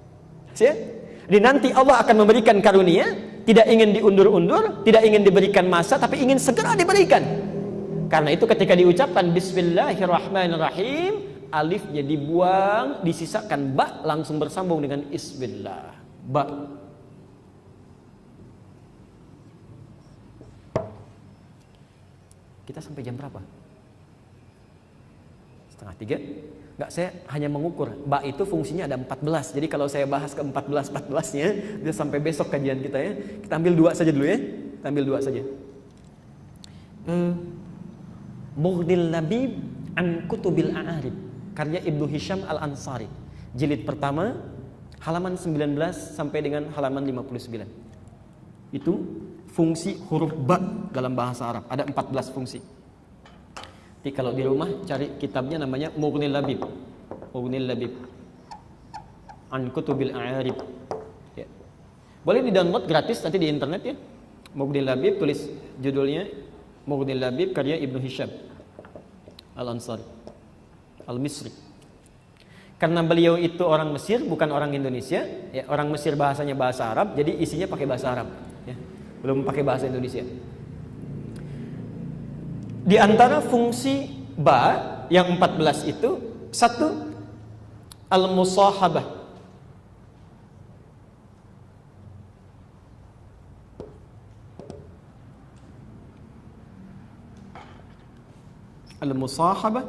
Jadi nanti Allah akan memberikan karunia, tidak ingin diundur-undur, tidak ingin diberikan masa, tapi ingin segera diberikan. Karena itu ketika diucapkan Bismillahirrahmanirrahim, alifnya dibuang, disisakan ba, langsung bersambung dengan Isbillah. Ba. Kita sampai jam berapa? 2:30? Enggak, saya hanya mengukur. Ba itu fungsinya ada 14. Jadi kalau saya bahas ke 14-14-nya, bisa sampai besok kajian kita ya. Kita ambil 2 saja dulu ya. Kita ambil 2 saja. Mughnil Labib an Kutubil A'arib, karya Ibnu Hisham Al-Ansari. Jilid pertama, halaman 19 sampai dengan halaman 59. Itu fungsi huruf ba dalam bahasa Arab. Ada 14 fungsi. Jadi kalau di rumah cari kitabnya namanya Mughnil Labib. Mughnil Labib an Kutubil A'arib. Ya. Boleh di-download gratis nanti di internet ya. Mughnil Labib, tulis judulnya Mughnil Labib karya Ibnu Hisham Al-Ansari Al-Misri. Karena beliau itu orang Mesir, bukan orang Indonesia ya. Orang Mesir bahasanya bahasa Arab, jadi isinya pakai bahasa Arab ya. Belum pakai bahasa Indonesia. Di antara fungsi ba yang 14 itu, satu, al-musahabah. Al-musahabah.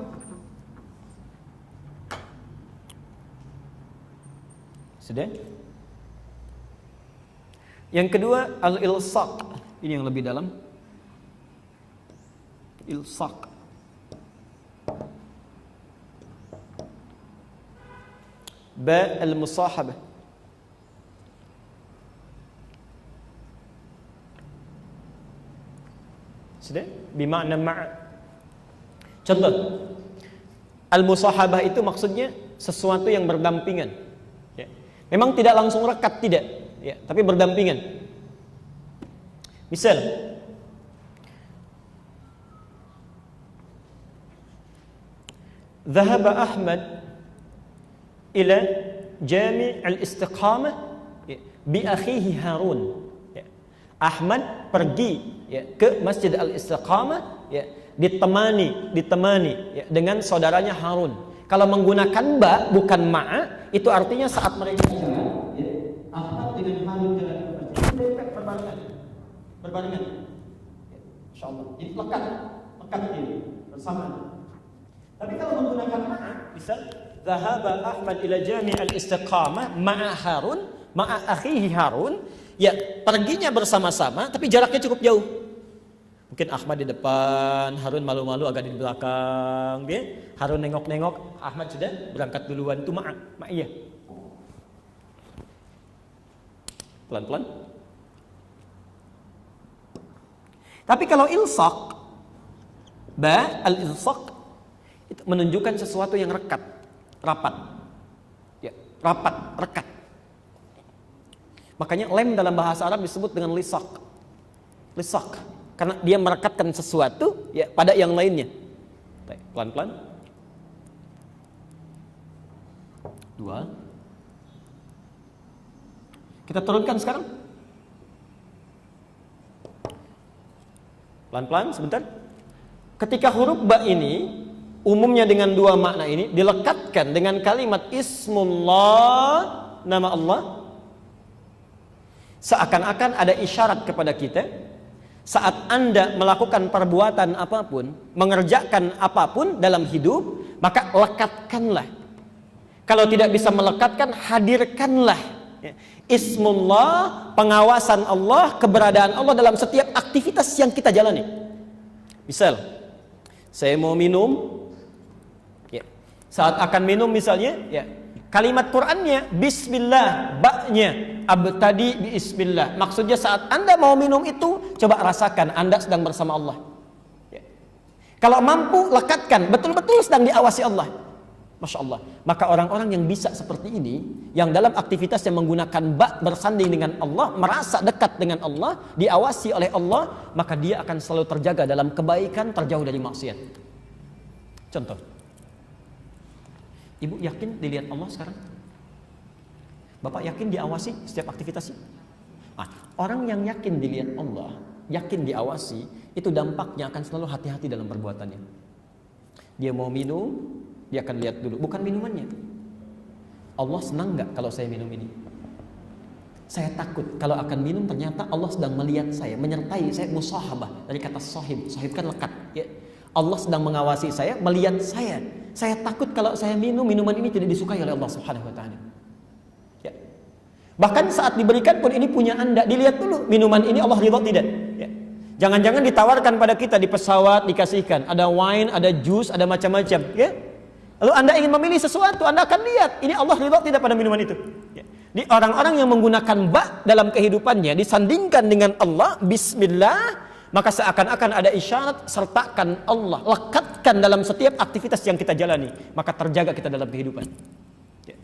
Sudah? Yang kedua, al-ilsaq. Ini yang lebih dalam. Ilsaq. Ba al-musahabah. Sudah? Bimakna ma'. Contoh, al-musahabah itu maksudnya sesuatu yang berdampingan. Ya. Memang tidak langsung rekat, tidak, ya, tapi berdampingan. Misal, Dhahaba Ahmad ila Jami' al-Istiqamah bi akhihi Harun. Ya. Ahmad pergi, ya, ke Masjid al-Istiqamah, ya, ditemani ya, dengan saudaranya Harun. Kalau menggunakan ba bukan ma'a, itu artinya saat mereka jalan, ya, Ahmad dengan Harun jalan berbarengan. Ya, insyaallah. Ini lekat ini bersama. Tapi kalau menggunakan ma'a, misal Dhahaba Ahmad ila Jami' al-Istiqamah ma'a Harun, ma'a akhihi Harun, ya, perginya bersama-sama tapi jaraknya cukup jauh. Mungkin Ahmad di depan, Harun malu-malu agak di belakang, dia. Harun nengok-nengok, Ahmad sudah berangkat duluan, itu ma'iyah. Pelan-pelan. Tapi kalau ilsaq, ba al-ilsaq, itu menunjukkan sesuatu yang rekat, rapat. Ya, rapat, rekat. Makanya lem dalam bahasa Arab disebut dengan lisaq. Lisaq, karena dia merekatkan sesuatu, ya, pada yang lainnya. Pelan-pelan. 2. Kita turunkan sekarang. Pelan-pelan sebentar. Ketika huruf ba ini umumnya dengan 2 makna ini dilekatkan dengan kalimat ismullah, nama Allah, seakan-akan ada isyarat kepada kita saat Anda melakukan perbuatan apapun, mengerjakan apapun dalam hidup, maka lekatkanlah. Kalau tidak bisa melekatkan, hadirkanlah ismullah, pengawasan Allah, keberadaan Allah dalam setiap aktivitas yang kita jalani. Misal, saya mau minum, ya, saat akan minum misalnya, ya, kalimat Qur'annya bismillah, ba-nya abtadi bismillah. Maksudnya saat Anda mau minum itu, coba rasakan Anda sedang bersama Allah. Ya. Kalau mampu, lekatkan, betul-betul sedang diawasi Allah. Masya Allah. Maka orang-orang yang bisa seperti ini, yang dalam aktivitas yang menggunakan ba bersanding dengan Allah, merasa dekat dengan Allah, diawasi oleh Allah, maka dia akan selalu terjaga dalam kebaikan, terjauh dari maksiat. Contoh, ibu yakin dilihat Allah sekarang? Bapak yakin diawasi setiap aktivitasnya? Nah, orang yang yakin dilihat Allah, yakin diawasi, itu dampaknya akan selalu hati-hati dalam perbuatannya. Dia mau minum, dia akan lihat dulu, bukan minumannya. Allah senang nggak kalau saya minum ini? Saya takut kalau akan minum ternyata Allah sedang melihat saya, menyertai saya, musahabah dari kata sahib. Sahib kan lekat, ya. Allah sedang mengawasi saya, melihat saya. Saya takut kalau saya minum, minuman ini tidak disukai oleh Allah Subhanahu wa taala. Ya. Bahkan saat diberikan pun ini punya Anda, dilihat dulu minuman ini Allah ridha tidak? Ya. Jangan-jangan ditawarkan pada kita di pesawat dikasihkan, ada wine, ada jus, ada macam-macam, ya. Lalu Anda ingin memilih sesuatu, Anda akan lihat ini Allah ridha tidak pada minuman itu. Ya. Di orang-orang yang menggunakan ba dalam kehidupannya disandingkan dengan Allah, bismillah, maka seakan-akan ada isyarat, sertakan Allah, lekatkan dalam setiap aktivitas yang kita jalani, maka terjaga kita dalam kehidupan. Ya.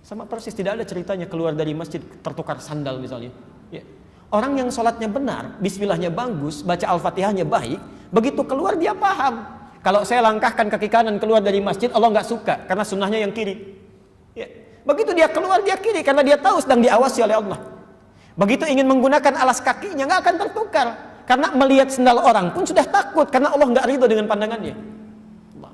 Sama persis, tidak ada ceritanya keluar dari masjid tertukar sandal misalnya. Ya. Orang yang sholatnya benar, bismillahnya bagus, baca al-fatihahnya baik, begitu keluar dia paham. Kalau saya langkahkan kaki kanan keluar dari masjid, Allah nggak suka karena sunnahnya yang kiri. Ya. Begitu dia keluar dia kiri karena dia tahu sedang diawasi oleh Allah. Begitu ingin menggunakan alas kakinya nggak akan tertukar karena melihat sendal orang pun sudah takut karena Allah nggak ridho dengan pandangannya. Allah.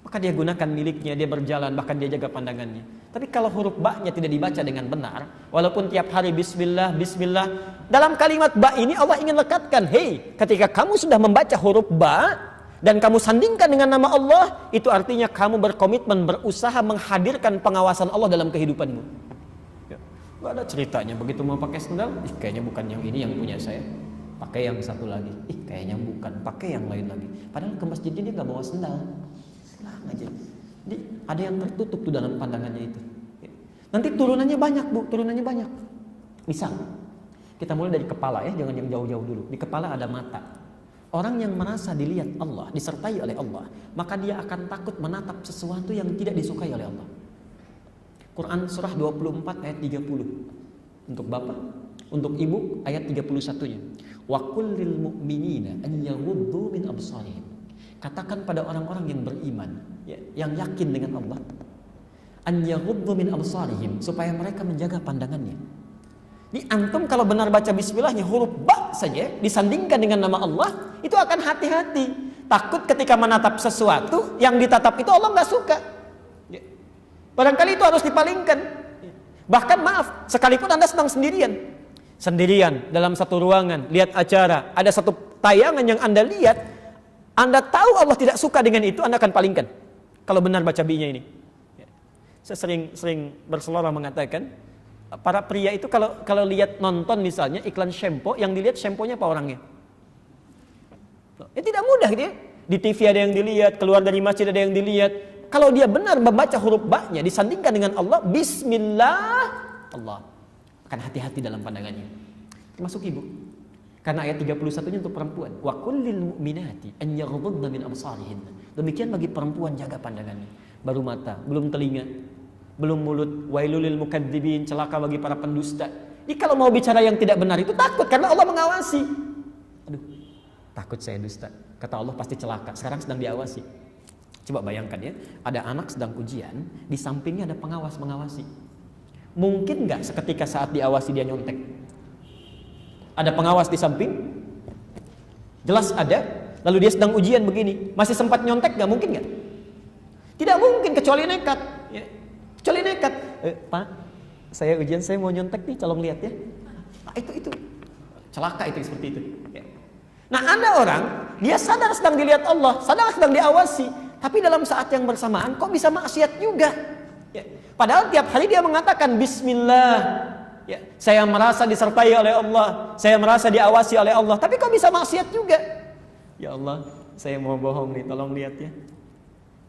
Maka dia gunakan miliknya, dia berjalan, bahkan dia jaga pandangannya. Tapi kalau huruf ba-nya tidak dibaca dengan benar, walaupun tiap hari bismillah, bismillah, dalam kalimat ba ini Allah ingin lekatkan, hei, ketika kamu sudah membaca huruf ba, dan kamu sandingkan dengan nama Allah, itu artinya kamu berkomitmen, berusaha menghadirkan pengawasan Allah dalam kehidupanmu. Ya. Gak ada ceritanya begitu mau pakai sendal, kayaknya bukan yang ini yang punya saya, pakai yang satu lagi, kayaknya bukan, pakai yang lain lagi. Padahal ke masjid ini gak bawa sendal, pulang aja. Jadi ada yang tertutup tuh dalam pandangannya itu. Ya. Nanti turunannya banyak bu, turunannya banyak. Misal kita mulai dari kepala ya, jangan yang jauh-jauh dulu. Di kepala ada mata. Orang yang merasa dilihat Allah, disertai oleh Allah, maka dia akan takut menatap sesuatu yang tidak disukai oleh Allah. Quran surah 24 ayat 30. Untuk bapak, untuk ibu ayat 31-nya. Wa qul lil mu'minina an yaghuddu min absarihim. Katakan pada orang-orang yang beriman, ya, yang yakin dengan Allah, an yaghuddu min absarihim, supaya mereka menjaga pandangannya. Ini antum kalau benar baca bismillahnya huruf ba saja disandingkan dengan nama Allah, itu akan hati-hati. Takut ketika menatap sesuatu yang ditatap itu Allah nggak suka. Barangkali itu harus dipalingkan. Bahkan maaf, sekalipun Anda sedang sendirian dalam satu ruangan, lihat acara, ada satu tayangan yang Anda lihat, Anda tahu Allah tidak suka dengan itu, Anda akan palingkan. Kalau benar baca bi-nya ini. Saya sering berseloroh mengatakan, para pria itu kalau lihat nonton misalnya iklan shampoo, yang dilihat shampoo-nya apa orangnya? Ya tidak mudah gitu ya. Di TV ada yang dilihat, keluar dari masjid ada yang dilihat. Kalau dia benar membaca huruf ba-nya disandingkan dengan Allah, bismillah, Allah akan hati-hati dalam pandangannya. Termasuk ibu. Karena ayat 31-nya untuk perempuan. Wa kullil mu'minati an yaghuddna min absarihinna. Demikian bagi perempuan, jaga pandangannya. Baru mata, belum telinga, belum mulut. Wailul lil mukadzibin, celaka bagi para pendusta. Jadi kalau mau bicara yang tidak benar itu takut karena Allah mengawasi. Aduh, takut saya dusta. Kata Allah pasti celaka. Sekarang sedang diawasi. Coba bayangkan ya, ada anak sedang ujian, di sampingnya ada pengawas mengawasi. Mungkin nggak seketika saat diawasi dia nyontek? Ada pengawas di samping? Jelas ada. Lalu dia sedang ujian begini, masih sempat nyontek nggak? Mungkin nggak? Tidak mungkin, kecuali nekat. Ya. Kecuali nekat. Pak, saya ujian, saya mau nyontek nih, tolong lihat ya. Nah, itu celaka itu seperti itu. Ya. Nah, ada orang dia sadar sedang dilihat Allah, sadar sedang diawasi, tapi dalam saat yang bersamaan kok bisa maksiat juga. Ya. Padahal tiap hari dia mengatakan Bismillah. Ya. Saya merasa disertai oleh Allah, saya merasa diawasi oleh Allah, tapi kok bisa maksiat juga? Ya Allah, saya mau bohong nih, tolong lihat ya.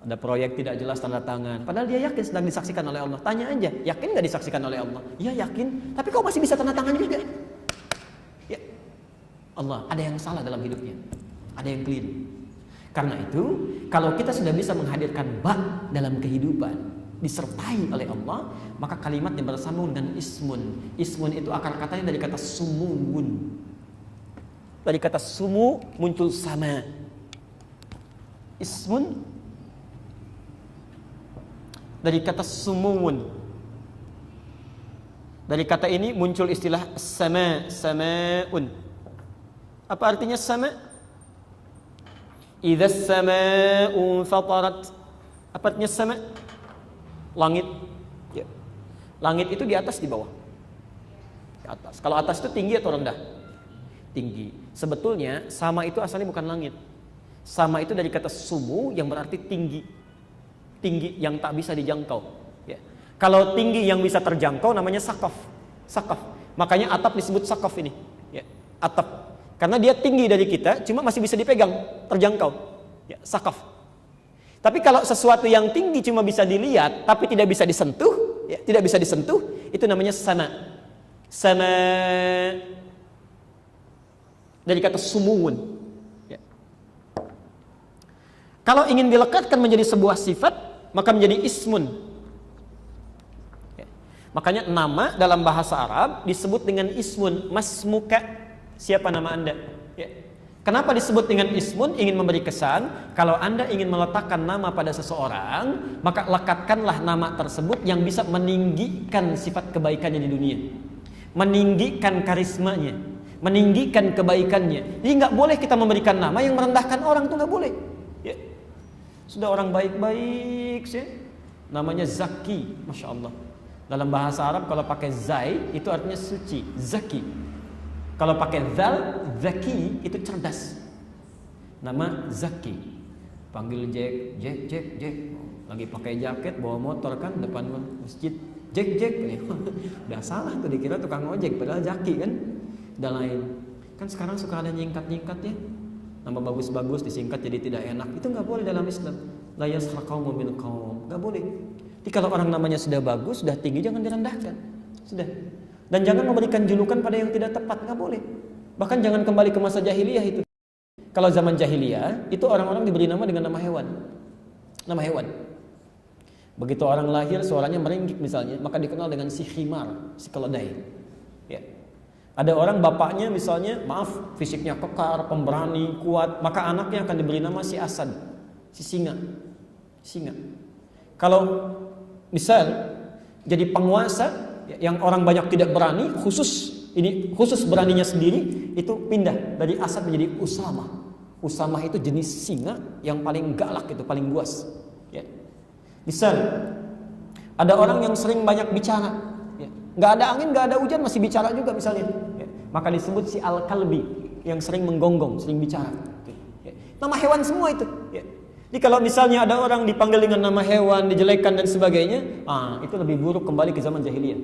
Ada proyek tidak jelas tanda tangan. Padahal dia yakin sedang disaksikan oleh Allah. Tanya aja, yakin nggak disaksikan oleh Allah? Ya yakin, tapi kok masih bisa tanda tangan juga? Ya. Allah, ada yang salah dalam hidupnya, ada yang keliru. Karena itu, kalau kita sudah bisa menghadirkan ba dalam kehidupan, disertai oleh Allah, maka kalimat yang bersambung dengan ismun. Ismun itu akar katanya dari kata sumuun. Dari kata sumu muncul sama. Ismun dari kata sumuun. Dari kata ini muncul istilah sama, samaun. Apa artinya sama? Idza as-samaa'u fatarat. Apa artinya sama? Langit. Ya. Langit itu di atas, di bawah. Di atas. Kalau atas itu tinggi atau rendah? Tinggi. Sebetulnya sama itu asalnya bukan langit. Sama itu dari kata sumu yang berarti tinggi. Tinggi yang tak bisa dijangkau. Ya. Kalau tinggi yang bisa terjangkau namanya sakaf. Sakaf. Makanya atap disebut sakaf ini. Ya. Atap. Karena dia tinggi dari kita, cuma masih bisa dipegang, terjangkau. Ya, sakaf. Tapi kalau sesuatu yang tinggi cuma bisa dilihat, tapi tidak bisa disentuh, ya, tidak bisa disentuh, itu namanya sama. Sama dari kata sumuun. Ya. Kalau ingin dilekatkan menjadi sebuah sifat, maka menjadi ismun. Ya. Makanya nama dalam bahasa Arab disebut dengan ismun, masmuka. Siapa nama Anda? Ya. Kenapa disebut dengan ismun? Ingin memberi kesan, kalau Anda ingin meletakkan nama pada seseorang, maka lekatkanlah nama tersebut yang bisa meninggikan sifat kebaikannya di dunia, meninggikan karismanya, meninggikan kebaikannya. Jadi nggak boleh kita memberikan nama yang merendahkan orang, itu nggak boleh. Ya. Sudah orang baik-baik sih, namanya Zaki, masya Allah. Dalam bahasa Arab kalau pakai zai itu artinya suci, Zaki. Kalau pakai zal, zaki itu cerdas. Nama Zaki. Panggil Jack. Lagi pakai jaket, bawa motor kan depan masjid. Jack. Udah salah tuh, dikira tukang ojek padahal jaki kan. Udah lain. Kan sekarang suka ada nyingkat-nyingkat ya. Nama bagus-bagus disingkat jadi tidak enak. Itu nggak boleh dalam Islam. La yaskhar qaumun min qaum. Nggak boleh. Jadi kalau orang namanya sudah bagus, sudah tinggi, jangan direndahkan. Sudah. Dan jangan memberikan julukan pada yang tidak tepat, nggak boleh. Bahkan jangan kembali ke masa jahiliyah itu. Kalau zaman jahiliyah, itu orang-orang diberi nama dengan nama hewan. Nama hewan. Begitu orang lahir suaranya meringkik misalnya, maka dikenal dengan si khimar, si keledai. Ya. Ada orang bapaknya misalnya, maaf, fisiknya kekar, pemberani, kuat, maka anaknya akan diberi nama si asad, si singa. Kalau misal jadi penguasa yang orang banyak tidak berani, khusus beraninya sendiri, itu pindah dari asad menjadi Usamah. Usamah itu jenis singa yang paling galak, itu paling buas. Ya. Misal ada orang yang sering banyak bicara, ya. Nggak ada angin, nggak ada hujan, masih bicara juga misalnya, ya. Maka disebut si al-kalbi, yang sering menggonggong, sering bicara, ya. Nama hewan semua itu, ya. Jadi kalau misalnya ada orang dipanggil dengan nama hewan, dijelekan dan sebagainya, itu lebih buruk kembali ke zaman jahiliyah.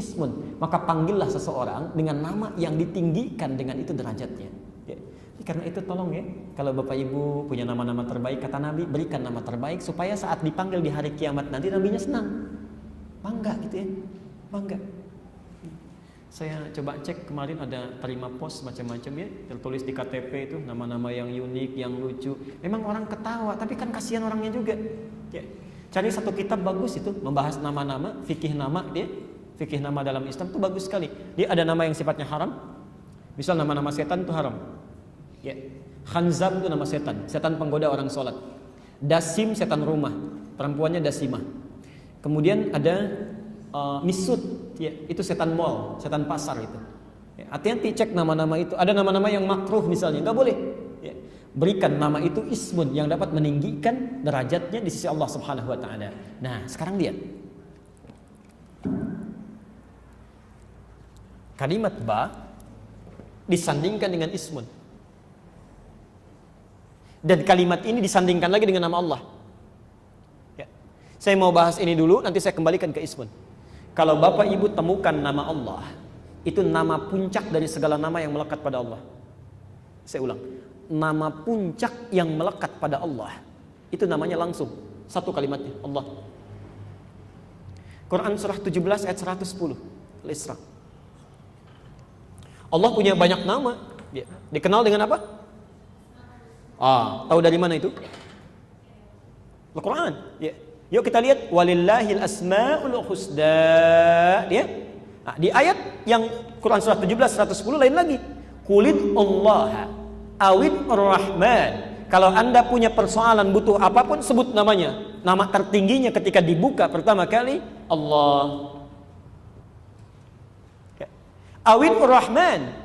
Ismun, maka panggillah seseorang dengan nama yang ditinggikan dengan itu derajatnya, ya. Karena itu tolong ya, kalau Bapak Ibu punya nama-nama terbaik, kata Nabi, berikan nama terbaik supaya saat dipanggil di hari kiamat nanti Nabinya senang, bangga gitu ya, bangga. Saya coba cek kemarin ada terima pos macam-macam ya, tertulis di KTP itu nama-nama yang unik, yang lucu. Memang orang ketawa, tapi kan kasihan orangnya juga. Ya. Cari satu kitab bagus itu, membahas nama-nama, fikih nama dia, fikih nama dalam Islam itu bagus sekali. Dia ada nama yang sifatnya haram, misal nama-nama setan itu haram. Ya. Khanzab itu nama setan penggoda orang sholat. Dasim setan rumah, perempuannya dasimah. Kemudian ada misut, ya, itu setan mall, setan pasar itu. Ya, hati-hati cek nama-nama itu. Ada nama-nama yang makruh misalnya, nggak boleh. Ya. Berikan nama itu ismun yang dapat meninggikan derajatnya di sisi Allah Subhanahu Wa Taala. Nah, sekarang lihat kalimat ba disandingkan dengan ismun. Dan kalimat ini disandingkan lagi dengan nama Allah. Ya. Saya mau bahas ini dulu, nanti saya kembalikan ke ismun. Kalau Bapak Ibu temukan nama Allah, itu nama puncak dari segala nama yang melekat pada Allah. Saya ulang, nama puncak yang melekat pada Allah, itu namanya langsung satu kalimatnya, Allah. Quran surah 17 ayat 110 Al-Isra. Allah punya banyak nama. Ya. Dikenal dengan apa? Tahu dari mana itu? Al-Quran. Ya. Yuk kita lihat, walillahil asmaul husna. Ya. Di ayat yang Quran surah 17 110 lain lagi. Qulid Allah awid ar-Rahman. Kalau Anda punya persoalan butuh apapun, sebut namanya. Nama tertingginya ketika dibuka pertama kali Allah. Ya. Awid ar-Rahman.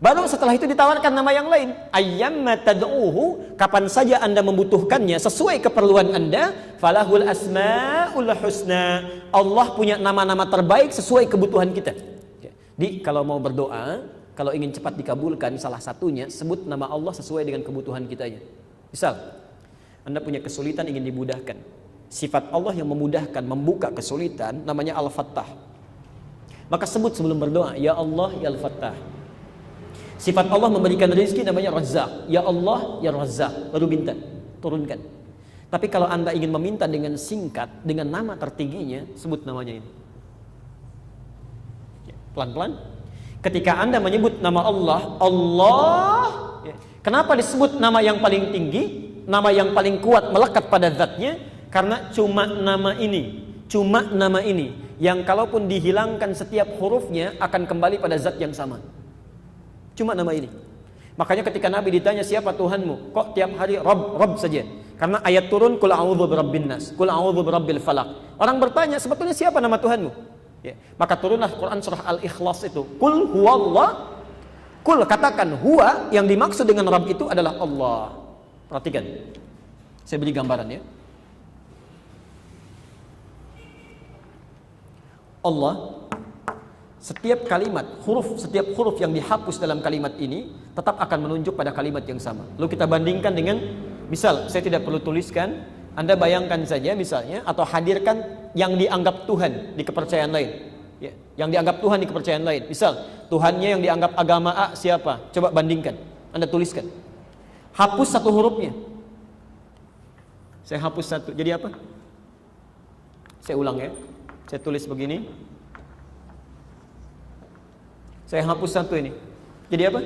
Baru setelah itu ditawarkan nama yang lain. Ayyamma tad'uhu, kapan saja Anda membutuhkannya sesuai keperluan Anda, falahul asmaul husna. Allah punya nama-nama terbaik sesuai kebutuhan kita. Jadi kalau mau berdoa, kalau ingin cepat dikabulkan, salah satunya sebut nama Allah sesuai dengan kebutuhan kitanya. Misal, Anda punya kesulitan ingin dimudahkan. Sifat Allah yang memudahkan, membuka kesulitan namanya Al-Fattah. Maka sebut sebelum berdoa, ya Allah ya Al-Fattah. Sifat Allah memberikan rezeki namanya Razzaq. Ya Allah, ya Razzaq. Baru minta, turunkan. Tapi kalau Anda ingin meminta dengan singkat, dengan nama tertingginya, sebut namanya ini. Pelan-pelan. Ketika Anda menyebut nama Allah, Allah. Ya. Kenapa disebut nama yang paling tinggi? Nama yang paling kuat melekat pada zatnya? Karena cuma nama ini. Cuma nama ini. Yang kalaupun dihilangkan setiap hurufnya, akan kembali pada zat yang sama. Cuma nama ini. Makanya ketika Nabi ditanya siapa Tuhanmu, kok tiap hari Rabb saja? Karena ayat turun Qul a'udzu birabbin nas, Qul a'udzu birabbil falaq. Orang bertanya sebetulnya siapa nama Tuhanmu? Ya. Maka turunlah Quran surah Al-Ikhlas itu. Qul huwallah. Qul katakan huwa, yang dimaksud dengan Rabb itu adalah Allah. Perhatikan. Saya beri gambaran ya. Allah, setiap huruf yang dihapus dalam kalimat ini tetap akan menunjuk pada kalimat yang sama. Lalu kita bandingkan dengan Misal, saya tidak perlu tuliskan, Anda bayangkan saja misalnya, atau hadirkan yang dianggap Tuhan di kepercayaan lain. Ya, yang dianggap Tuhan di kepercayaan lain. Misal, Tuhannya yang dianggap agama A siapa? Coba bandingkan. Anda tuliskan. Hapus satu hurufnya. Saya hapus satu. Jadi apa? Saya ulang ya. Saya tulis begini. Saya hapus satu ini. Jadi apa?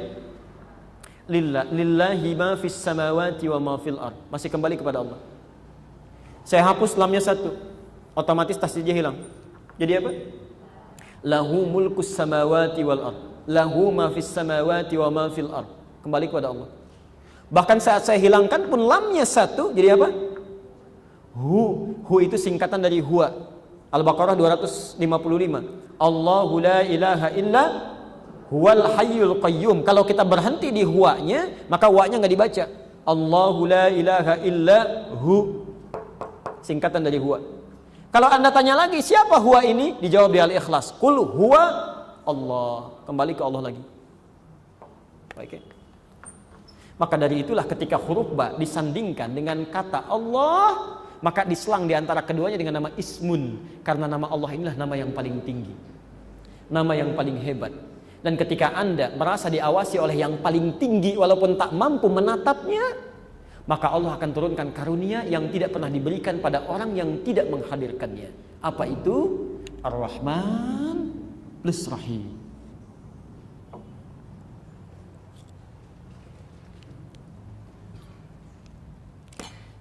Lillahi ma fis samawati wa ma fil ard. Masih kembali kepada Allah. Saya hapus lamnya satu. Otomatis tasdidnya hilang. Jadi apa? Lahu mulkus samawati wal ard. Lahu ma fis samawati wa ma fil ard. Kembali kepada Allah. Bahkan saat saya hilangkan pun lamnya satu, jadi apa? Hu itu singkatan dari huwa. Al-Baqarah 255. Allahu la ilaha illa huwal hayyul qayyum. Kalau kita berhenti di huwa-nya, maka wa-nya enggak dibaca. Allahu la ilaha illa hu. Singkatan dari huwa. Kalau Anda tanya lagi, siapa huwa ini? Dijawab di Al-Ikhlas. Qul huwa Allah. Kembali ke Allah lagi. Baik. Maka dari itulah ketika huruf ba disandingkan dengan kata Allah, maka diselang di antara keduanya dengan nama Ismun, karena nama Allah inilah nama yang paling tinggi, nama yang paling hebat. Dan ketika Anda merasa diawasi oleh yang paling tinggi walaupun tak mampu menatapnya, maka Allah akan turunkan karunia yang tidak pernah diberikan pada orang yang tidak menghadirkannya. Apa itu? Ar-Rahman plus Rahim.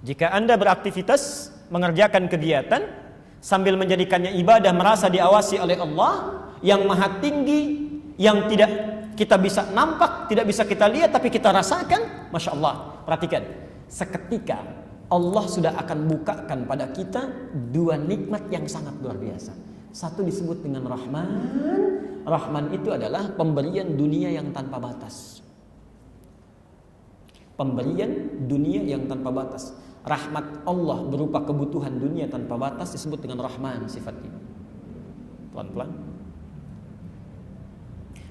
Jika Anda beraktivitas, mengerjakan kegiatan sambil menjadikannya ibadah, merasa diawasi oleh Allah yang maha tinggi, yang tidak kita bisa nampak, tidak bisa kita lihat, tapi kita rasakan, Masya Allah. Perhatikan, seketika Allah sudah akan bukakan pada kita dua nikmat yang sangat luar biasa. Satu disebut dengan Rahman. Rahman itu adalah pemberian dunia yang tanpa batas. Pemberian dunia yang tanpa batas. Rahmat Allah berupa kebutuhan dunia tanpa batas disebut dengan Rahman sifatnya. Pelan-pelan.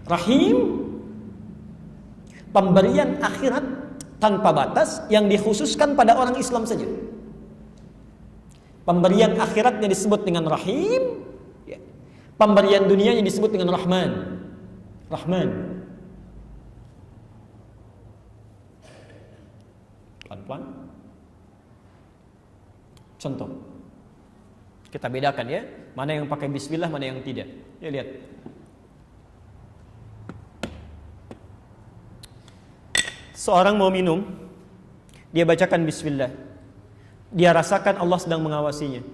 Rahim, pemberian akhirat tanpa batas yang dikhususkan pada orang Islam saja. Pemberian akhiratnya disebut dengan Rahim, pemberian dunianya disebut dengan Rahman. Rahman. Pelan-pelan. Contoh, kita bedakan ya, mana yang pakai bismillah, mana yang tidak. Ya lihat. Seorang mau minum, dia bacakan bismillah. Dia rasakan Allah sedang mengawasinya.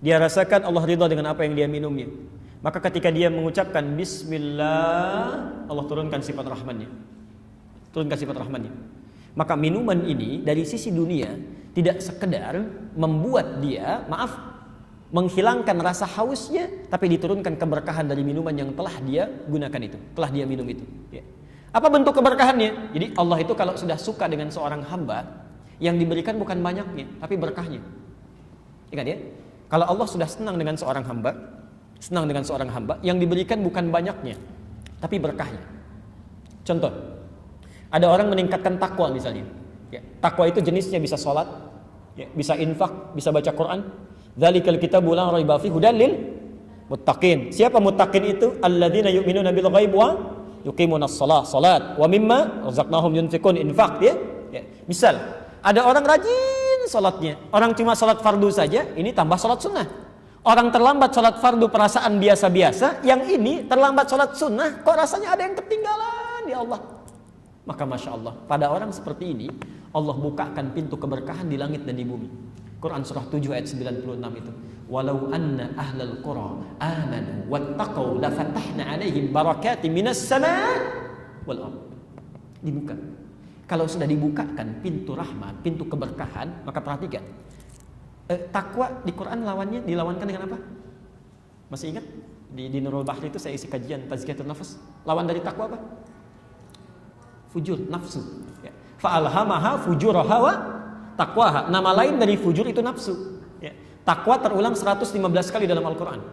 Dia rasakan Allah ridha dengan apa yang dia minumnya. Maka ketika dia mengucapkan bismillah, Allah turunkan sifat rahmannya. Turunkan sifat rahmannya. Maka minuman ini dari sisi dunia tidak sekedar membuat dia, menghilangkan rasa hausnya, tapi diturunkan keberkahan dari minuman yang telah dia gunakan itu, telah dia minum itu. Ya. Apa bentuk keberkahannya? Jadi Allah itu kalau sudah suka dengan seorang hamba, yang diberikan bukan banyaknya, tapi berkahnya. Ingat ya, kalau Allah sudah senang dengan seorang hamba, yang diberikan bukan banyaknya, tapi berkahnya. Contoh, ada orang meningkatkan takwa misalnya. Ya, takwa itu jenisnya bisa sholat, ya, bisa infak, bisa baca Quran. Dzalikal kitabu la raiba fihi hudan lil muttaqin. Siapa muttaqin itu? Alladzina yu'minuna bil ghaib wa yuqimunas shalah, salat, wa mimma razaqnahum yunfiqun, infak ya. Ya. Misal, ada orang rajin salatnya, orang cuma salat fardu saja, ini tambah salat sunnah. Orang terlambat salat fardu perasaan biasa-biasa, yang ini terlambat salat sunnah, kok rasanya ada yang ketinggalan ya Allah. Maka Masya Allah, pada orang seperti ini Allah bukakan pintu keberkahan di langit dan di bumi. Quran surah 7 ayat 96 itu. Walau anna ahlal qura amanu wattaqau lafatahna alaihim barakatim minas sama' wal ardh. Dibuka. Kalau sudah dibukakan pintu rahmat, pintu keberkahan, maka perhatikan. Takwa di Quran lawannya dilawankan dengan apa? Masih ingat? Di Nurul Bahri itu saya isi kajian Tazkiyatun Nafs. Lawan dari takwa apa? Fujur, nafsu. Ya. Fa'alhamaha fujuraha wa taqwaha. Nama lain dari fujur itu nafsu. Ya. Takwa terulang 115 kali dalam Al-Quran.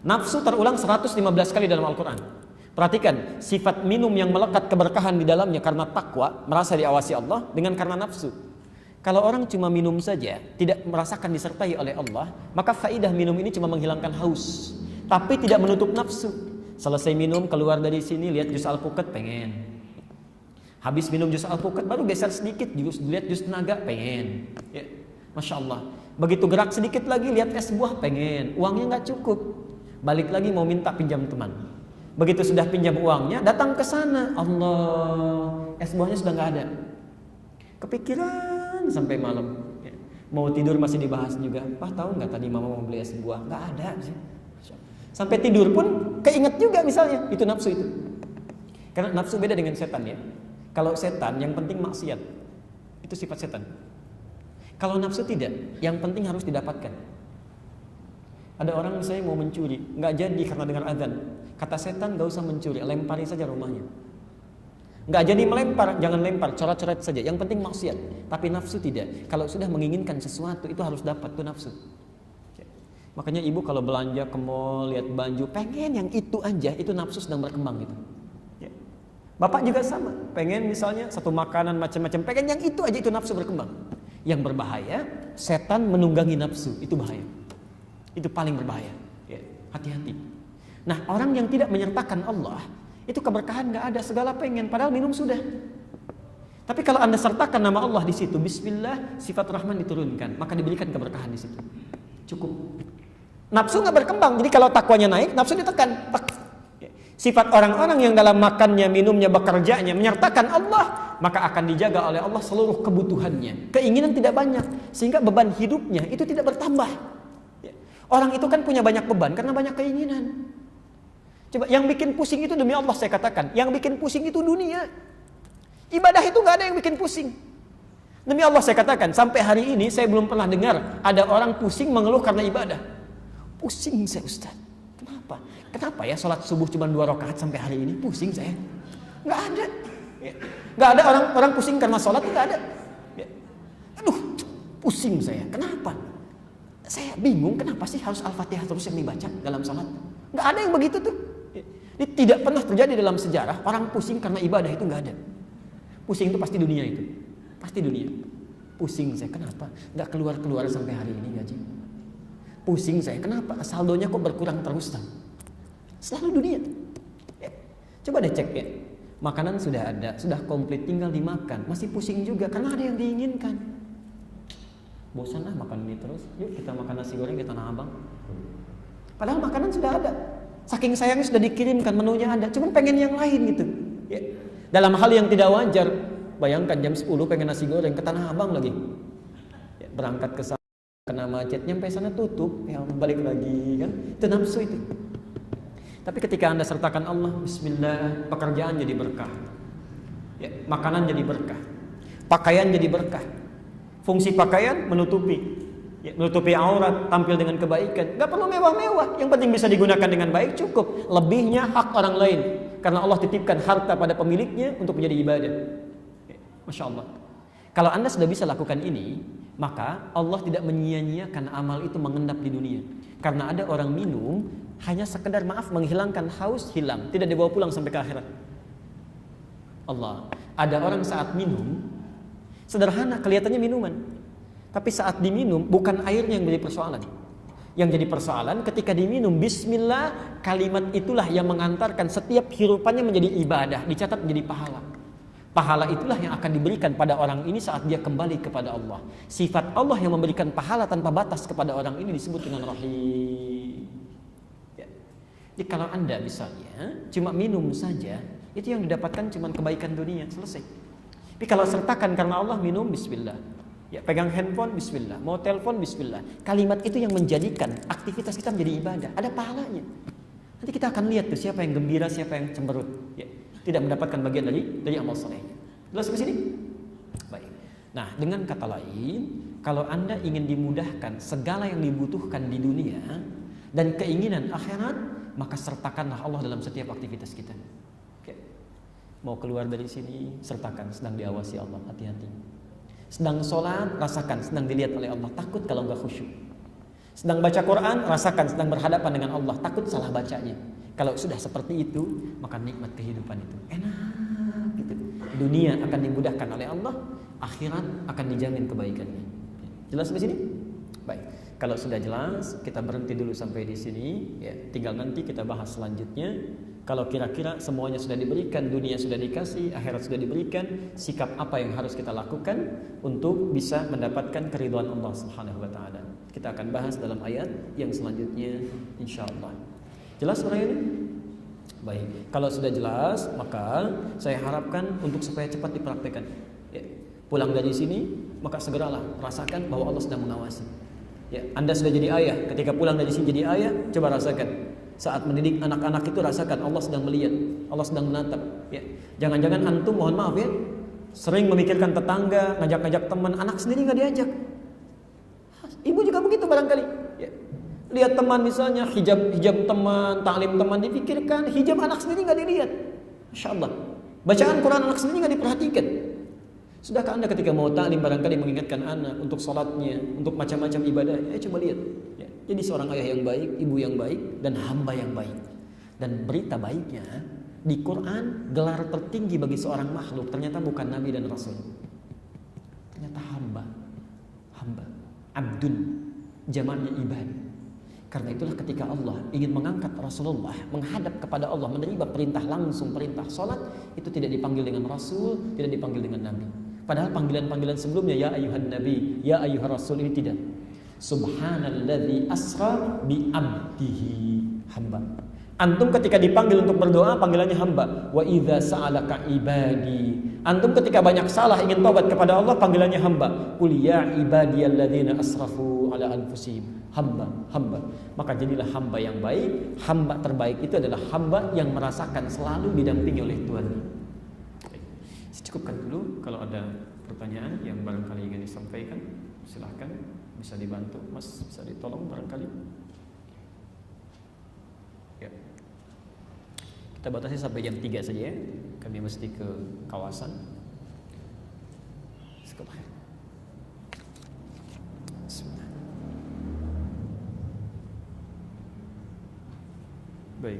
Nafsu terulang 115 kali dalam Al-Quran. Perhatikan, sifat minum yang melekat keberkahan di dalamnya karena takwa, merasa diawasi Allah, dengan karena nafsu. Kalau orang cuma minum saja, tidak merasakan disertai oleh Allah, maka faidah minum ini cuma menghilangkan haus, tapi tidak menutup nafsu. Selesai minum, keluar dari sini, lihat jus alpukat, pengen. Habis minum jus alpukat, baru geser sedikit, lihat jus naga, pengen. Ya. Masya Allah. Begitu gerak sedikit lagi, lihat es buah, pengen. Uangnya nggak cukup, balik lagi mau minta pinjam teman. Begitu sudah pinjam uangnya, datang ke sana, Allah, es buahnya sudah nggak ada. Kepikiran sampai malam. Ya. Mau tidur masih dibahas juga. Pak, tahu nggak tadi mama mau beli es buah? Nggak ada. Sampai tidur pun keinget juga misalnya. Itu nafsu itu. Karena nafsu beda dengan setan ya. Kalau setan yang penting maksiat. Itu sifat setan. Kalau nafsu tidak, yang penting harus didapatkan. Ada orang misalnya mau mencuri, nggak jadi karena dengar azan. Kata setan, nggak usah mencuri, lempari saja rumahnya. Nggak jadi melempar, jangan lempar, coret-coret saja. Yang penting maksiat. Tapi nafsu tidak. Kalau sudah menginginkan sesuatu, itu harus dapat, itu nafsu. Makanya ibu kalau belanja ke mall, lihat baju, pengen yang itu aja, itu nafsu sedang berkembang gitu. Bapak juga sama, pengen misalnya satu makanan macam-macam, pengen yang itu aja, itu nafsu berkembang. Yang berbahaya, setan menunggangi nafsu, itu bahaya. Itu paling berbahaya. Hati-hati. Nah, orang yang tidak menyertakan Allah, itu keberkahan nggak ada, segala pengen, padahal minum sudah. Tapi kalau Anda sertakan nama Allah di situ, Bismillah, sifat Rahman diturunkan, maka diberikan keberkahan di situ. Cukup. Nafsu nggak berkembang, jadi kalau takwanya naik, nafsu ditekan. Sifat orang-orang yang dalam makannya, minumnya, bekerjanya menyertakan Allah, maka akan dijaga oleh Allah seluruh kebutuhannya. Keinginan tidak banyak, sehingga beban hidupnya itu tidak bertambah. Orang itu kan punya banyak beban karena banyak keinginan. Coba yang bikin pusing itu demi Allah saya katakan, yang bikin pusing itu dunia. Ibadah itu gak ada yang bikin pusing. Demi Allah saya katakan, sampai hari ini saya belum pernah dengar ada orang pusing mengeluh karena ibadah. Pusing saya Ustaz. Kenapa? Kenapa ya sholat subuh cuma 2 rakaat sampai hari ini? Pusing saya. Gak ada. Gak ada orang pusing karena sholat, gak ada. Aduh, pusing saya. Kenapa? Saya bingung kenapa sih harus Al-Fatihah terus yang dibaca dalam sholat. Gak ada yang begitu tuh. Ini tidak pernah terjadi dalam sejarah orang pusing karena ibadah, itu nggak ada. Pusing itu pasti dunia itu, pasti dunia. Pusing saya kenapa nggak keluar sampai hari ini gaji. Pusing saya kenapa saldonya kok berkurang terus tak? Selalu dunia. Coba deh cek ya, makanan sudah ada, sudah komplit, tinggal dimakan, masih pusing juga karena ada yang diinginkan. Bosan makan ini terus, yuk kita makan nasi goreng di Tanah Abang. Padahal makanan sudah ada. Saking sayangnya sudah dikirimkan, menunya ada, cuman pengen yang lain gitu. Ya. Dalam hal yang tidak wajar, bayangkan jam 10 pengen nasi goreng ke Tanah Abang lagi. Ya, berangkat ke sana, kena macet, nyampe sana tutup, ya balik lagi kan. Itu nafsu itu. Tapi ketika Anda sertakan Allah, Bismillah, pekerjaan jadi berkah. Ya, makanan jadi berkah. Pakaian jadi berkah. Fungsi pakaian menutupi. Ya, menutupi aurat, tampil dengan kebaikan. Gak perlu mewah-mewah, yang penting bisa digunakan dengan baik, cukup. Lebihnya hak orang lain, karena Allah titipkan harta pada pemiliknya untuk menjadi ibadah. Ya, Masya Allah. Kalau Anda sudah bisa lakukan ini, maka Allah tidak menyia-nyiakan amal itu mengendap di dunia. Karena ada orang minum hanya sekedar menghilangkan haus, hilang, tidak dibawa pulang sampai ke akhirat. Allah, ada orang saat minum sederhana, kelihatannya minuman. Tapi saat diminum, bukan airnya yang menjadi persoalan. Yang jadi persoalan ketika diminum, Bismillah, kalimat itulah yang mengantarkan setiap hirupannya menjadi ibadah, dicatat menjadi pahala. Pahala itulah yang akan diberikan pada orang ini saat dia kembali kepada Allah. Sifat Allah yang memberikan pahala tanpa batas kepada orang ini disebut dengan Rahim. Ya. Jadi kalau Anda misalnya cuma minum saja, itu yang didapatkan cuma kebaikan dunia, selesai. Tapi kalau sertakan karena Allah, minum Bismillah. Ya, pegang handphone, Bismillah. Mau telepon, Bismillah. Kalimat itu yang menjadikan aktivitas kita menjadi ibadah. Ada pahalanya. Nanti kita akan lihat tuh siapa yang gembira, siapa yang cemberut. Ya, tidak mendapatkan bagian dari amal solehnya. Jelas ke sini? Baik. Nah, dengan kata lain, kalau Anda ingin dimudahkan segala yang dibutuhkan di dunia dan keinginan akhirat, maka sertakanlah Allah dalam setiap aktivitas kita. Oke. Mau keluar dari sini, sertakan sedang diawasi Allah. Hati-hati. Sedang sholat, rasakan sedang dilihat oleh Allah. Takut kalau enggak khusyuk. Sedang baca Quran, rasakan sedang berhadapan dengan Allah. Takut salah bacanya. Kalau sudah seperti itu, maka nikmat kehidupan itu enak gitu. Dunia akan dimudahkan oleh Allah, akhirat akan dijamin kebaikannya. Jelas di sini? Baik. Kalau sudah jelas, kita berhenti dulu sampai di sini. Ya, tinggal nanti kita bahas selanjutnya. Kalau kira-kira semuanya sudah diberikan, dunia sudah dikasih, akhirat sudah diberikan, sikap apa yang harus kita lakukan untuk bisa mendapatkan keridhaan Allah Subhanahu wa taala. Kita akan bahas dalam ayat yang selanjutnya insyaallah. Jelas orang ini? Baik. Kalau sudah jelas, maka saya harapkan untuk supaya cepat dipraktekkan. Ya. Pulang dari sini, maka segeralah rasakan bahwa Allah sedang mengawasi. Ya, Anda sudah jadi ayah, ketika pulang dari sini jadi ayah, coba rasakan. Saat mendidik anak-anak itu rasakan Allah sedang melihat, Allah sedang menatap. Ya. Jangan-jangan antum, mohon maaf ya, sering memikirkan tetangga, ngajak-ngajak teman, anak sendiri nggak diajak. Ibu juga begitu barangkali. Ya. Lihat teman misalnya, hijab teman, taklim teman dipikirkan, hijab anak sendiri nggak dilihat. Masya Allah. Bacaan Quran anak sendiri nggak diperhatikan. Sudahkah Anda ketika mau taklim barangkali mengingatkan anak untuk sholatnya, untuk macam-macam ibadahnya? Coba lihat. Ya. Jadi seorang ayah yang baik, ibu yang baik, dan hamba yang baik. Dan berita baiknya, di Quran gelar tertinggi bagi seorang makhluk ternyata bukan Nabi dan Rasul. Ternyata hamba. Abdun, jamaknya ibad. Karena itulah ketika Allah ingin mengangkat Rasulullah, menghadap kepada Allah, menerima perintah langsung, perintah sholat, itu tidak dipanggil dengan Rasul, tidak dipanggil dengan Nabi. Padahal panggilan-panggilan sebelumnya, ya ayuhan Nabi, ya ayuhan Rasul, ini tidak. Subhanalladzi asra bi abdihi, hamba. Antum ketika dipanggil untuk berdoa panggilannya hamba. Wa idza sa'alaka ibadi. Antum ketika banyak salah ingin taubat kepada Allah panggilannya hamba. Qul ya ibadiyalladzina asrafu ala anfusihim. Hamba. Maka jadilah hamba yang baik. Hamba terbaik itu adalah hamba yang merasakan selalu didampingi oleh Tuhan. Saya cukupkan dulu. Kalau ada pertanyaan yang barangkali ingin disampaikan, silahkan. Bisa dibantu, Mas, bisa ditolong barangkali. Ya. Kita batasi sampai jam 3 saja ya. Kami mesti ke kawasan. Bismillah. Baik.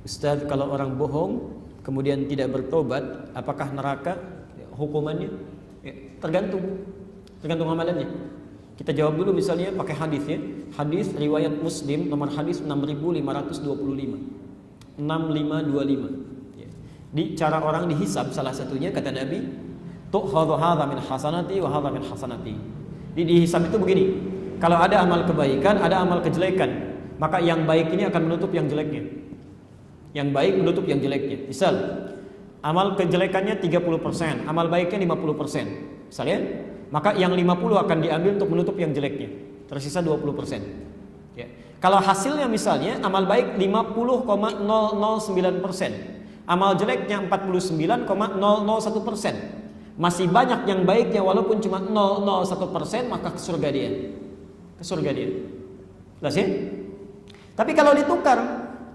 Ustaz, kalau orang bohong kemudian tidak bertobat, apakah neraka hukumannya? Ya, tergantung amalannya. Kita jawab dulu misalnya pakai hadis ya. Hadis riwayat Muslim nomor hadis 6525. 6525. Ya. Di cara orang dihisab salah satunya kata Nabi, tu'khadhu hadza min hasanati wa hadza min hasanati. Dihisab itu begini. Kalau ada amal kebaikan, ada amal kejelekan, maka yang baik ini akan menutup yang jeleknya. Yang baik menutup yang jeleknya. Misal, amal kejelekannya 30%, amal baiknya 50%. Misalnya, maka yang 50 akan diambil untuk menutup yang jeleknya. Tersisa 20%. Ya. Kalau hasilnya misalnya amal baik 50,009%, amal jeleknya 49,001%. Masih banyak yang baiknya walaupun cuma 001%, maka ke surga dia. Jelas ya? Tapi kalau ditukar,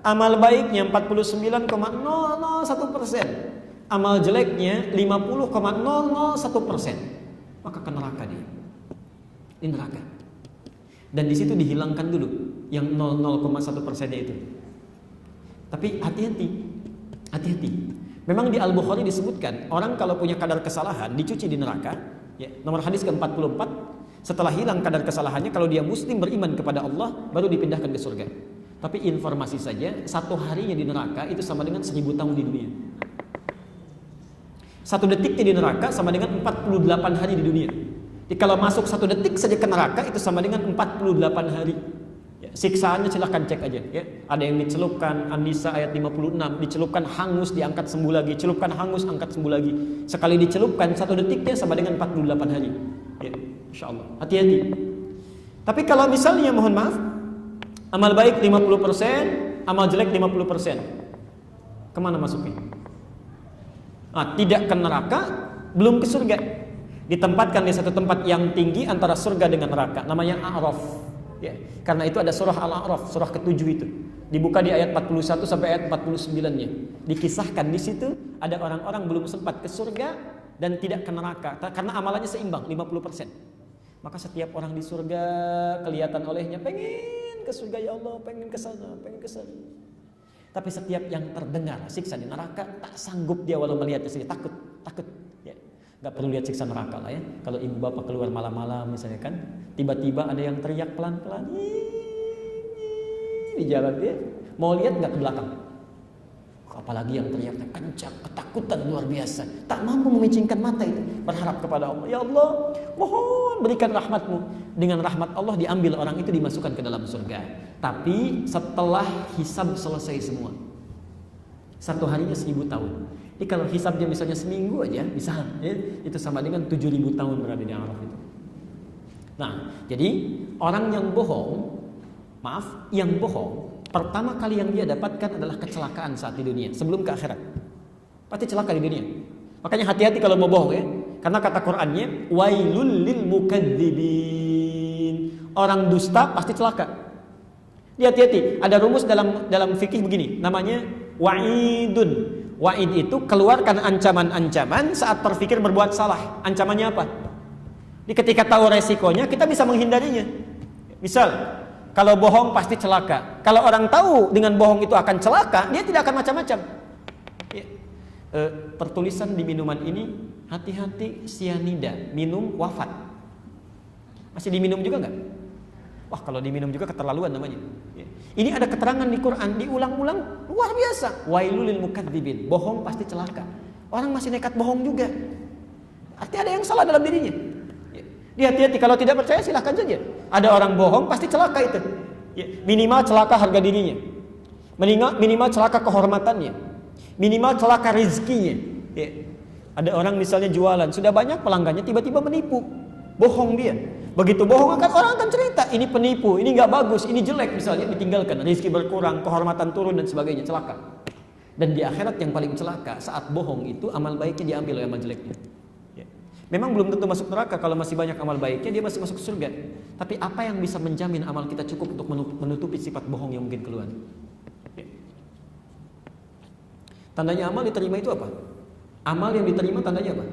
amal baiknya 49,001%, amal jeleknya 50,001%, maka ke neraka dia. Ini neraka. Dan di situ dihilangkan dulu yang 0,1%-nya itu. Tapi hati-hati. Memang di Al-Bukhari disebutkan orang kalau punya kadar kesalahan dicuci di neraka. Ya, nomor hadis ke-44. Setelah hilang kadar kesalahannya, kalau dia muslim beriman kepada Allah, baru dipindahkan ke surga. Tapi informasi saja, 1 harinya di neraka itu sama dengan 1000 tahun di dunia. 1 detiknya di neraka sama dengan 48 hari di dunia. Jadi kalau masuk 1 detik saja ke neraka itu sama dengan 48 hari. Ya, siksaannya silahkan cek aja. Ya. Ada yang dicelupkan, An-Nisa ayat 56, dicelupkan hangus, diangkat sembuh lagi, celupkan hangus, angkat sembuh lagi. Sekali dicelupkan 1 detiknya sama dengan 48 hari. Ya, Insya Allah. Hati-hati. Tapi kalau misalnya mohon maaf, amal baik 50%, amal jelek 50%, kemana masuknya? Tidak ke neraka, belum ke surga. Ditempatkan di satu tempat yang tinggi antara surga dengan neraka, namanya A'raf. Ya, karena itu ada surah Al-A'raf, surah ke-7 itu. Dibuka di ayat 41 sampai ayat 49-nya. Dikisahkan di situ ada orang-orang belum sempat ke surga dan tidak ke neraka karena amalannya seimbang 50%. Maka setiap orang di surga kelihatan olehnya pengen ke surga, ya Allah, pengen ke sana. Tapi setiap yang terdengar siksa di neraka tak sanggup dia walau melihatnya saja, takut. takut. Ya. Gak perlu lihat siksa neraka lah ya. Kalau ibu bapak keluar malam-malam misalnya kan, tiba-tiba ada yang teriak pelan-pelan di jalan dia, mau lihat nggak ke belakang? Apalagi yang teriaknya kencang, ketakutan luar biasa, tak mampu memicingkan mata itu, berharap kepada Allah, ya Allah, mohon berikan rahmatmu. Dengan rahmat Allah diambil orang itu, dimasukkan ke dalam surga. Tapi setelah hisab selesai semua, satu harinya 1000 tahun. Jadi kalau hisabnya misalnya seminggu aja, bisa ya, itu sama dengan 7000 tahun berada di Araf itu. Nah, jadi orang yang bohong, yang bohong, pertama kali yang dia dapatkan adalah kecelakaan saat di dunia, sebelum ke akhirat. Pasti celaka di dunia. Makanya hati-hati kalau mau bohong ya. Karena kata Qur'annya, wailul lil mukadzibin. Orang dusta pasti celaka. Dia hati-hati. Ada rumus dalam fikih begini, namanya wa'idun. Wa'id itu keluarkan ancaman-ancaman saat berpikir berbuat salah. Ancamannya apa? Jadi ketika tahu resikonya, kita bisa menghindarinya. Misal, kalau bohong pasti celaka. Kalau orang tahu dengan bohong itu akan celaka, dia tidak akan macam-macam. Ya. Pertulisan di minuman ini, hati-hati sianida, minum wafat. Masih diminum juga nggak? Wah, kalau diminum juga keterlaluan namanya. Ya. Ini ada keterangan di Quran, diulang-ulang, luar biasa. Wailul lil mukadzibin, bohong pasti celaka. Orang masih nekat bohong juga. Artinya ada yang salah dalam dirinya. Dia hati-hati, kalau tidak percaya silahkan saja. Ada orang bohong pasti celaka itu. Ya, minimal celaka harga dirinya, minimal celaka kehormatannya, minimal celaka rezekinya. Ya. Ada orang misalnya jualan, sudah banyak pelanggannya, tiba-tiba menipu, bohong dia. Begitu bohong orang akan cerita, ini penipu, ini nggak bagus, ini jelek misalnya, ditinggalkan, rezeki berkurang, kehormatan turun dan sebagainya, celaka. Dan di akhirat yang paling celaka saat bohong itu amal baiknya diambil oleh amal jeleknya. Memang belum tentu masuk neraka, kalau masih banyak amal baiknya dia masih masuk surga. Tapi apa yang bisa menjamin amal kita cukup untuk menutupi sifat bohong yang mungkin keluar? Ya. Tandanya amal diterima itu apa? Amal yang diterima tandanya apa?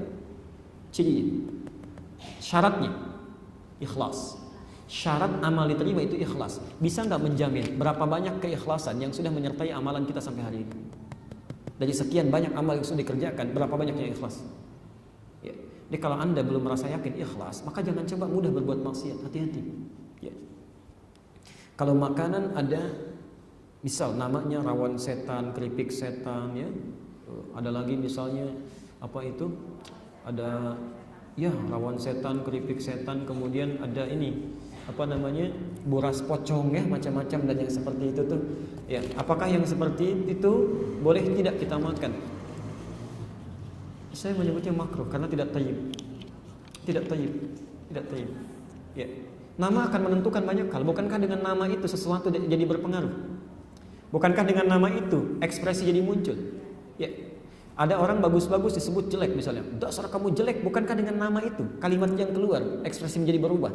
Cirinya, syaratnya ikhlas. Syarat amal diterima itu ikhlas. Bisa nggak menjamin berapa banyak keikhlasan yang sudah menyertai amalan kita sampai hari ini? Dari sekian banyak amal yang sudah dikerjakan, berapa banyak yang ikhlas? Ya. Jadi kalau Anda belum merasa yakin ikhlas, maka jangan coba mudah berbuat maksiat, hati-hati. Ya. Kalau makanan ada, misal namanya rawan setan, keripik setan, ya. Ada lagi misalnya apa itu? Ada ya rawan setan, keripik setan, kemudian ada ini apa namanya? Buras pocong ya, macam-macam dan yang seperti itu tuh. Ya, apakah yang seperti itu boleh tidak kita makan? Saya menyebutnya makruh karena tidak thayyib. Tidak thayyib. Ya. Nama akan menentukan banyak hal. Bukankah dengan nama itu sesuatu jadi berpengaruh? Bukankah dengan nama itu ekspresi jadi muncul? Ya. Ada orang bagus-bagus disebut jelek misalnya. Dasar kamu jelek, bukankah dengan nama itu kalimat yang keluar ekspresi menjadi berubah?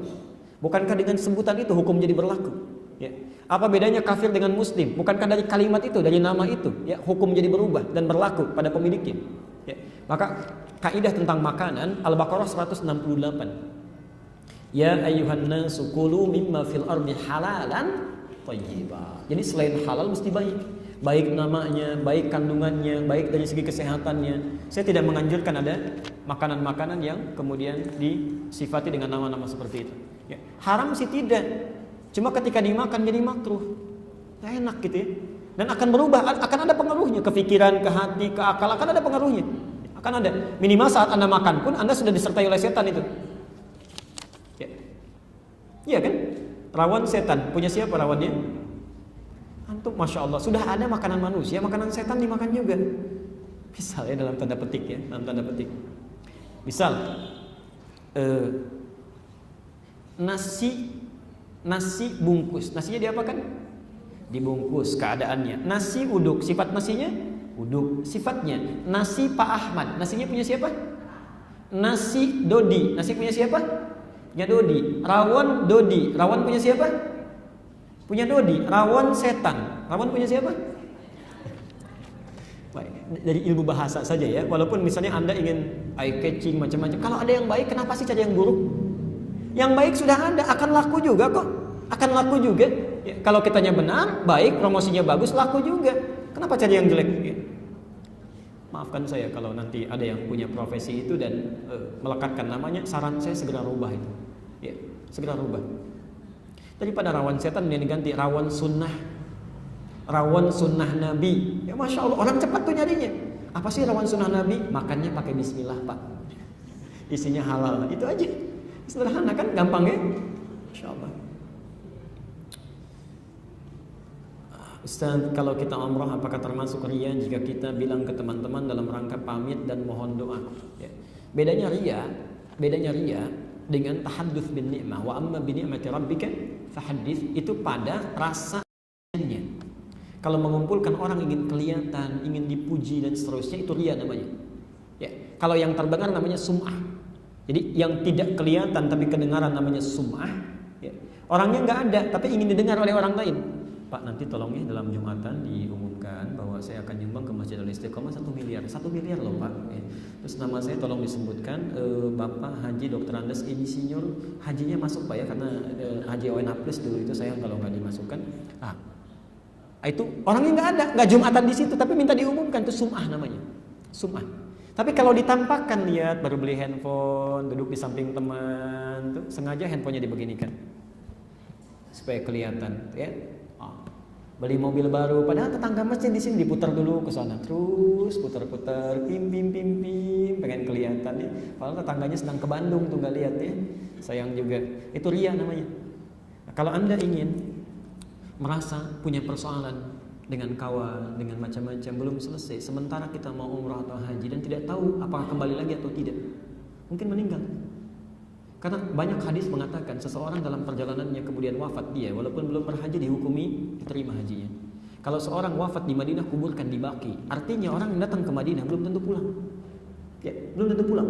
Bukankah dengan sebutan itu hukum jadi berlaku? Ya. Apa bedanya kafir dengan muslim? Bukankah dari kalimat itu, dari nama itu, ya hukum jadi berubah dan berlaku pada pemiliknya? Ya. Maka kaidah tentang makanan Al-Baqarah 168. Ya ayyuhan nasu kulu mimma fil ardi halalan thayyiba. Jadi selain halal mesti baik. Baik namanya, baik kandungannya, baik dari segi kesehatannya. Saya tidak menganjurkan ada makanan-makanan yang kemudian disifati dengan nama-nama seperti itu. Ya. Haram sih tidak. Cuma ketika dimakan jadi makruh. Tidak enak gitu ya. Dan akan berubah, akan ada pengaruhnya ke pikiran, ke hati, ke akal, akan ada pengaruhnya. Akan ada. Minimal saat Anda makan pun Anda sudah disertai oleh setan itu. Ya. Iya kan? Rawan setan. Punya siapa rawannya? Antum, Masya Allah. Sudah ada makanan manusia, makanan setan dimakan juga. Misal ya, dalam tanda petik ya, dalam tanda petik. Misal nasi bungkus. Nasinya diapakan? Dibungkus keadaannya. Nasi uduk, sifat nasinya uduk, sifatnya. Nasi Pak Ahmad, nasinya punya siapa? Nasi Dodi, nasi punya siapa? Punya Dodi. Rawon Dodi, rawon punya siapa? Punya Dodi. Rawon setan, rawon punya siapa? Baik, dari ilmu bahasa saja ya. Walaupun misalnya Anda ingin eye catching macam-macam. Kalau ada yang baik, kenapa sih cari yang buruk? Yang baik sudah ada, akan laku juga kok. Akan laku juga. Ya, kalau kitanya benar, baik, promosinya bagus, laku juga. Kenapa cari yang jelek? Ya. Maafkan saya kalau nanti ada yang punya profesi itu dan melekatkan namanya, saran saya segera rubah itu. Ya, segera rubah. Daripada rawan setan ini diganti rawan sunnah. Rawan sunnah Nabi. Ya Masya Allah, orang cepat tuh nyarinya. Apa sih rawan sunnah Nabi? Makannya pakai bismillah, Pak. Isinya halal. Itu aja. Sederhana kan, gampang ya? Masya Allah. Ustaz, kalau kita umrah apakah termasuk riya jika kita bilang ke teman-teman dalam rangka pamit dan mohon doa? Ya. Bedanya riya dengan tahadduts bin ni'mah. Wa amma bi ni'mati rabbika fahaddits, itu pada rasanya. Kalau mengumpulkan orang ingin kelihatan, ingin dipuji dan seterusnya, itu riya namanya. Ya. Kalau yang terdengar namanya sum'ah. Jadi yang tidak kelihatan tapi kedengaran namanya sum'ah. Ya. Orangnya nggak ada tapi ingin didengar oleh orang lain. Pak, nanti tolong ya dalam Jumatan diumumkan bahwa saya akan nyumbang ke Masjid Al-Istiqomah 1 miliar. 1 miliar loh Pak. Ya. Terus nama saya tolong disebutkan Bapak Haji Dr. Andes Insinyur. Hajinya masuk Pak ya, karena Haji ONH Plus dulu itu sayang kalau nggak dimasukkan. Itu orangnya nggak ada, nggak Jumatan di situ, tapi minta diumumkan, itu sum'ah namanya. Sum'ah. Tapi kalau ditampakkan, lihat baru beli handphone, duduk di samping teman, tuh sengaja handphonenya dibeginikan supaya kelihatan, ya. Beli mobil baru, padahal tetangga masjid di sini diputar dulu ke sana, terus putar-putar, pim, pengen kelihatan ya. Padahal tetangganya sedang ke Bandung tuh nggak lihat ya, sayang juga. Itu riya namanya. Nah, kalau Anda ingin merasa punya persoalan dengan kawan, dengan macam-macam belum selesai, sementara kita mau umrah atau haji dan tidak tahu apakah kembali lagi atau tidak, mungkin meninggal. Karena banyak hadis mengatakan seseorang dalam perjalanannya kemudian wafat, dia walaupun belum berhaji dihukumi diterima hajinya. Kalau seorang wafat di Madinah, kuburkan di Baqi. Artinya orang yang datang ke Madinah belum tentu pulang. Ya, belum tentu pulang.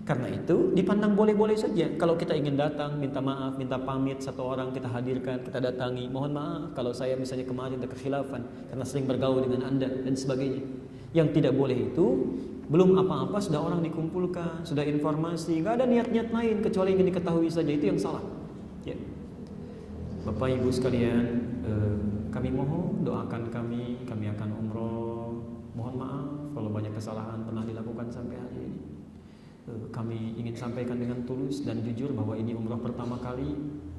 Karena itu dipandang boleh-boleh saja. Kalau kita ingin datang, minta maaf, minta pamit, satu orang kita hadirkan, kita datangi, mohon maaf kalau saya misalnya kemarin ada kekhilafan karena sering bergaul dengan Anda dan sebagainya. Yang tidak boleh itu, belum apa-apa sudah orang dikumpulkan, sudah informasi, nggak ada niat-niat lain kecuali ingin diketahui saja, itu yang salah. Ya. Bapak Ibu sekalian, kami mohon doakan kami akan umroh. Mohon maaf kalau banyak kesalahan pernah dilakukan sampai hari ini. Kami ingin sampaikan dengan tulus dan jujur bahwa ini umroh pertama kali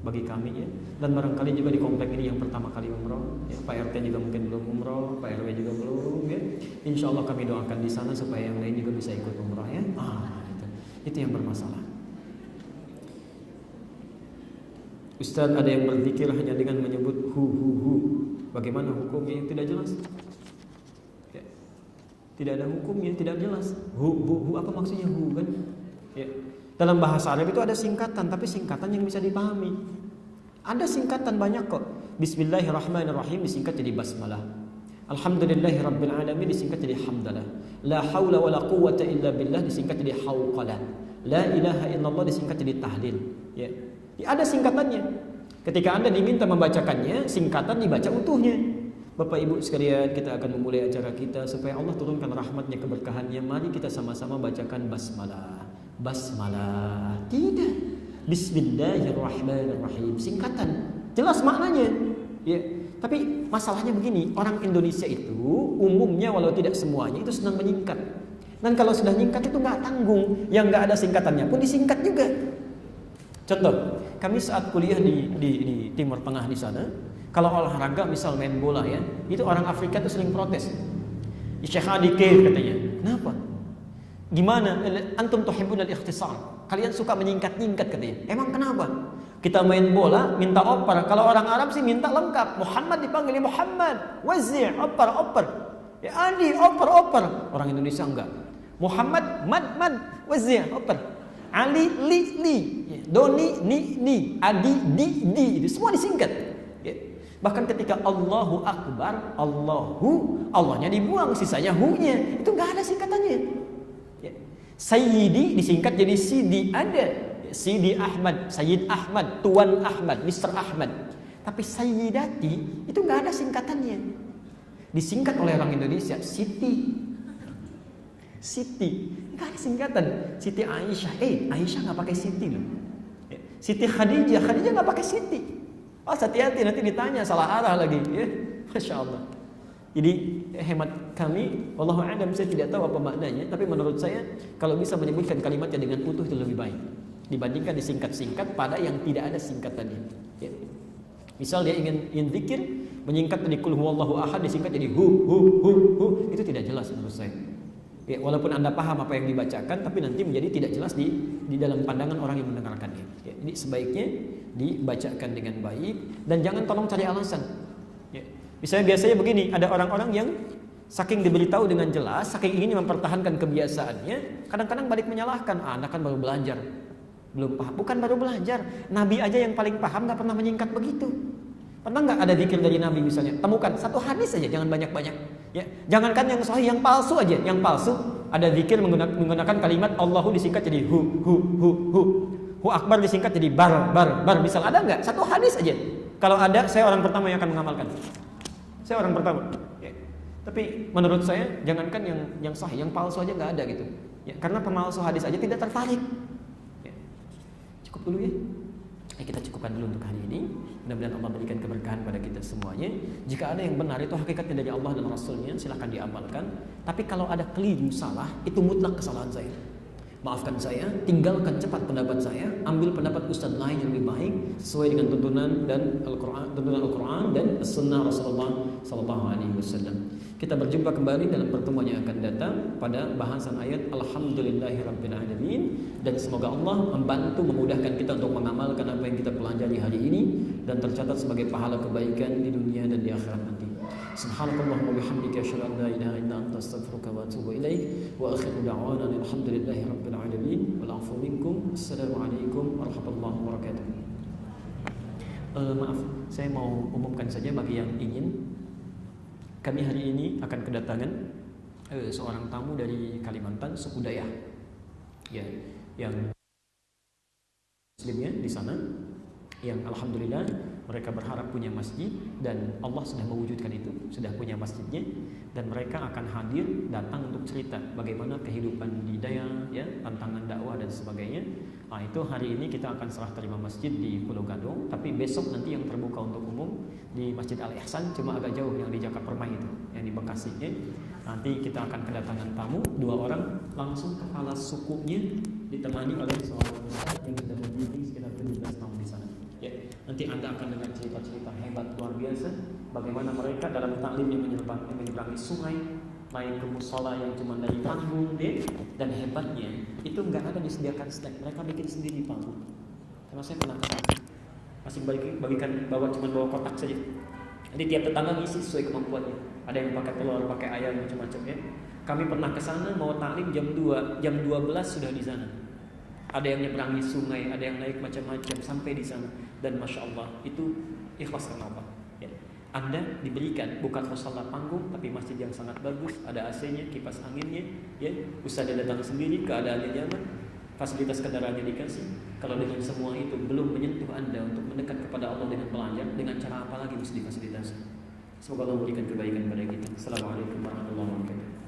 bagi kami ya, dan barangkali juga di komplek ini yang pertama kali umroh ya. Pak RT juga mungkin belum umroh, Pak RW juga belum ya. Insya Allah kami doakan di sana supaya yang lain juga bisa ikut umroh ya. Itu yang bermasalah. Ustaz, ada yang berzikir hanya dengan menyebut hu. Bagaimana hukumnya yang tidak jelas? Ya. Tidak ada hukumnya, tidak jelas. Hu apa maksudnya hu kan? Ya. Dalam bahasa Arab itu ada singkatan, tapi singkatan yang bisa dipahami. Ada singkatan banyak kok. Bismillahirrahmanirrahim disingkat jadi basmalah. Alhamdulillahirrabbilalamin disingkat jadi hamdalah. La haula wa la quwwata illa billah disingkat jadi hauqalah. La ilaha illallah disingkat jadi tahlil. Ya. Ada singkatannya. Ketika Anda diminta membacakannya, singkatan dibaca utuhnya. Bapak Ibu sekalian, kita akan memulai acara kita supaya Allah turunkan rahmatnya, keberkahannya. Mari kita sama-sama bacakan basmalah. Basmalah. Tidak. Bismillahirrahmanirrahim. Singkatan. Jelas maknanya. Ya. Tapi masalahnya begini, orang Indonesia itu umumnya walau tidak semuanya itu senang menyingkat. Dan kalau sudah nyingkat itu nggak tanggung. Yang nggak ada singkatannya pun disingkat juga. Contoh, kami saat kuliah di Timur Tengah di sana, kalau olahraga misal main bola ya, itu orang Afrika itu sering protes. Syekh Adi Khair katanya, kenapa? Gimana? Antum tuhibbun al-ikhtisar. Kalian suka menyingkat-nyingkat katanya. Emang kenapa? Kita main bola minta oper. Kalau orang Arab sih minta lengkap. Muhammad dipanggil Muhammad, Wazir, oper. Ya Adi, oper. Orang Indonesia enggak. Muhammad, mad, Wazir, oper. Ali, li, Doni, ni, Adi, di, itu semua disingkat. Ya. Bahkan ketika Allahu Akbar, Allahnya dibuang, sisanya hu-nya. Itu nggak ada singkatannya. Ya. Sayyidi disingkat jadi Sidi, ada. Sidi Ahmad, Sayyid Ahmad, Tuan Ahmad, Mr. Ahmad. Tapi Sayyidati itu nggak ada singkatannya. Disingkat oleh orang Indonesia Siti. Nggak ada singkatan. Siti Aisyah, Aisyah nggak pakai Siti loh. Siti Khadijah nggak pakai Siti. Oh hati-hati nanti ditanya salah arah lagi. Ya, Masya Allah. Jadi hemat kami, wallahu a'lam, saya tidak tahu apa maknanya, tapi menurut saya kalau bisa menyebutkan kalimatnya dengan utuh itu lebih baik dibandingkan disingkat-singkat pada yang tidak ada singkatannya. Ya. Misal dia ingin zikir, menyingkat dari kul huwallahu ahad disingkat jadi hu, itu tidak jelas menurut saya. Ya, walaupun Anda paham apa yang dibacakan, tapi nanti menjadi tidak jelas di dalam pandangan orang yang mendengarkannya. Ya, jadi sebaiknya dibacakan dengan baik dan jangan tolong cari alasan. Ya. Misalnya biasanya begini, ada orang-orang yang saking diberitahu dengan jelas, saking ingin mempertahankan kebiasaannya, kadang-kadang balik menyalahkan, Anda kan baru belajar, belum paham. Bukan baru belajar, Nabi aja yang paling paham nggak pernah menyingkat begitu. Pernah nggak ada zikir dari Nabi misalnya? Temukan satu hadis saja, jangan banyak-banyak. Ya, jangankan yang sahih, yang palsu aja. Yang palsu ada zikir menggunakan kalimat Allahu disingkat jadi hu. Hu akbar disingkat jadi bar. Misal ada nggak? Satu hadis aja. Kalau ada, saya orang pertama yang akan mengamalkan. Saya orang pertama. Ya. Tapi menurut saya, jangankan yang sahih, yang palsu aja nggak ada gitu. Ya, karena pemalsu hadis aja tidak tertarik. Ya. Cukup dulu ya. Kita cukupkan dulu untuk hari ini. Mudah-mudahan Allah berikan keberkahan pada kita semuanya. Jika ada yang benar itu hakikatnya dari Allah dan Rasulnya, silahkan diamalkan. Tapi kalau ada keliru salah, itu mutlak kesalahan saya. Maafkan saya, tinggalkan cepat pendapat saya, ambil pendapat ustaz lain yang lebih baik sesuai dengan tuntunan Al-Quran dan Sunnah Rasulullah SAW. Kita berjumpa kembali dalam pertemuan yang akan datang pada bahasan ayat Alhamdulillahirrabbilalamin, dan semoga Allah membantu memudahkan kita untuk mengamalkan apa yang kita pelajari hari ini dan tercatat sebagai pahala kebaikan di dunia dan di akhirat nanti. Subhanakallahumma bihamdika asyhadu an la ilaha illa anta astaghfiruka wa atubu ilaik wa akhiru da'wana alhamdulillahirabbil alamin wal 'afwu minkum. Assalamualaikum warahmatullahi wabarakatuh. Maaf, saya mau umumkan saja bagi yang ingin, kami hari ini akan kedatangan seorang tamu dari Kalimantan, suku Dayak. Ya, yang muslimnya di sana, yang alhamdulillah mereka berharap punya masjid dan Allah sudah mewujudkan itu, sudah punya masjidnya, dan mereka akan hadir datang untuk cerita bagaimana kehidupan di Dayak, ya, tantangan dakwah dan sebagainya. Nah, itu hari ini kita akan serah terima masjid di Pulau Gadung, tapi besok nanti yang terbuka untuk umum di Masjid Al Ihsan, cuma agak jauh yang di Jakarta Permai itu, yang di Bekasi. Ya. Nanti kita akan kedatangan tamu 2 orang, langsung kepala sukunya ditemani oleh seorang ustaz yang sudah membimbing sekitar 17 tahun di sana. Ya, nanti Anda akan dengar cerita-cerita hebat luar biasa bagaimana mereka dalam taklim yang menyeberangi sungai, naik ke musola yang cuma dari panggung deh, dan hebatnya itu nggak ada disediakan snack, mereka bikin sendiri panggung. Karena saya pernah ke sana, masih bawa kotak saja. Jadi tiap tetangga ngisi sesuai kemampuannya. Ada yang pakai telur, pakai ayam, macam-macam ya. Kami pernah ke sana mau taklim jam 2, jam 12 sudah di sana. Ada yang nyeberangi sungai, ada yang naik macam-macam sampai di sana. Dan masya Allah itu ikhlas karena Allah. Ya. Anda diberikan bukan musala panggung, tapi masjid yang sangat bagus, ada AC-nya, kipas anginnya, ya. Ustaz datang sendiri, keadaannya nyaman, fasilitas kendaraannya dikasih. Kalau dengan semua itu belum menyentuh Anda untuk mendekat kepada Allah dengan belajar, dengan cara apa lagi mesti difasilitasi? Semoga Allah memberikan kebaikan kepada kita. Assalamualaikum warahmatullahi wabarakatuh.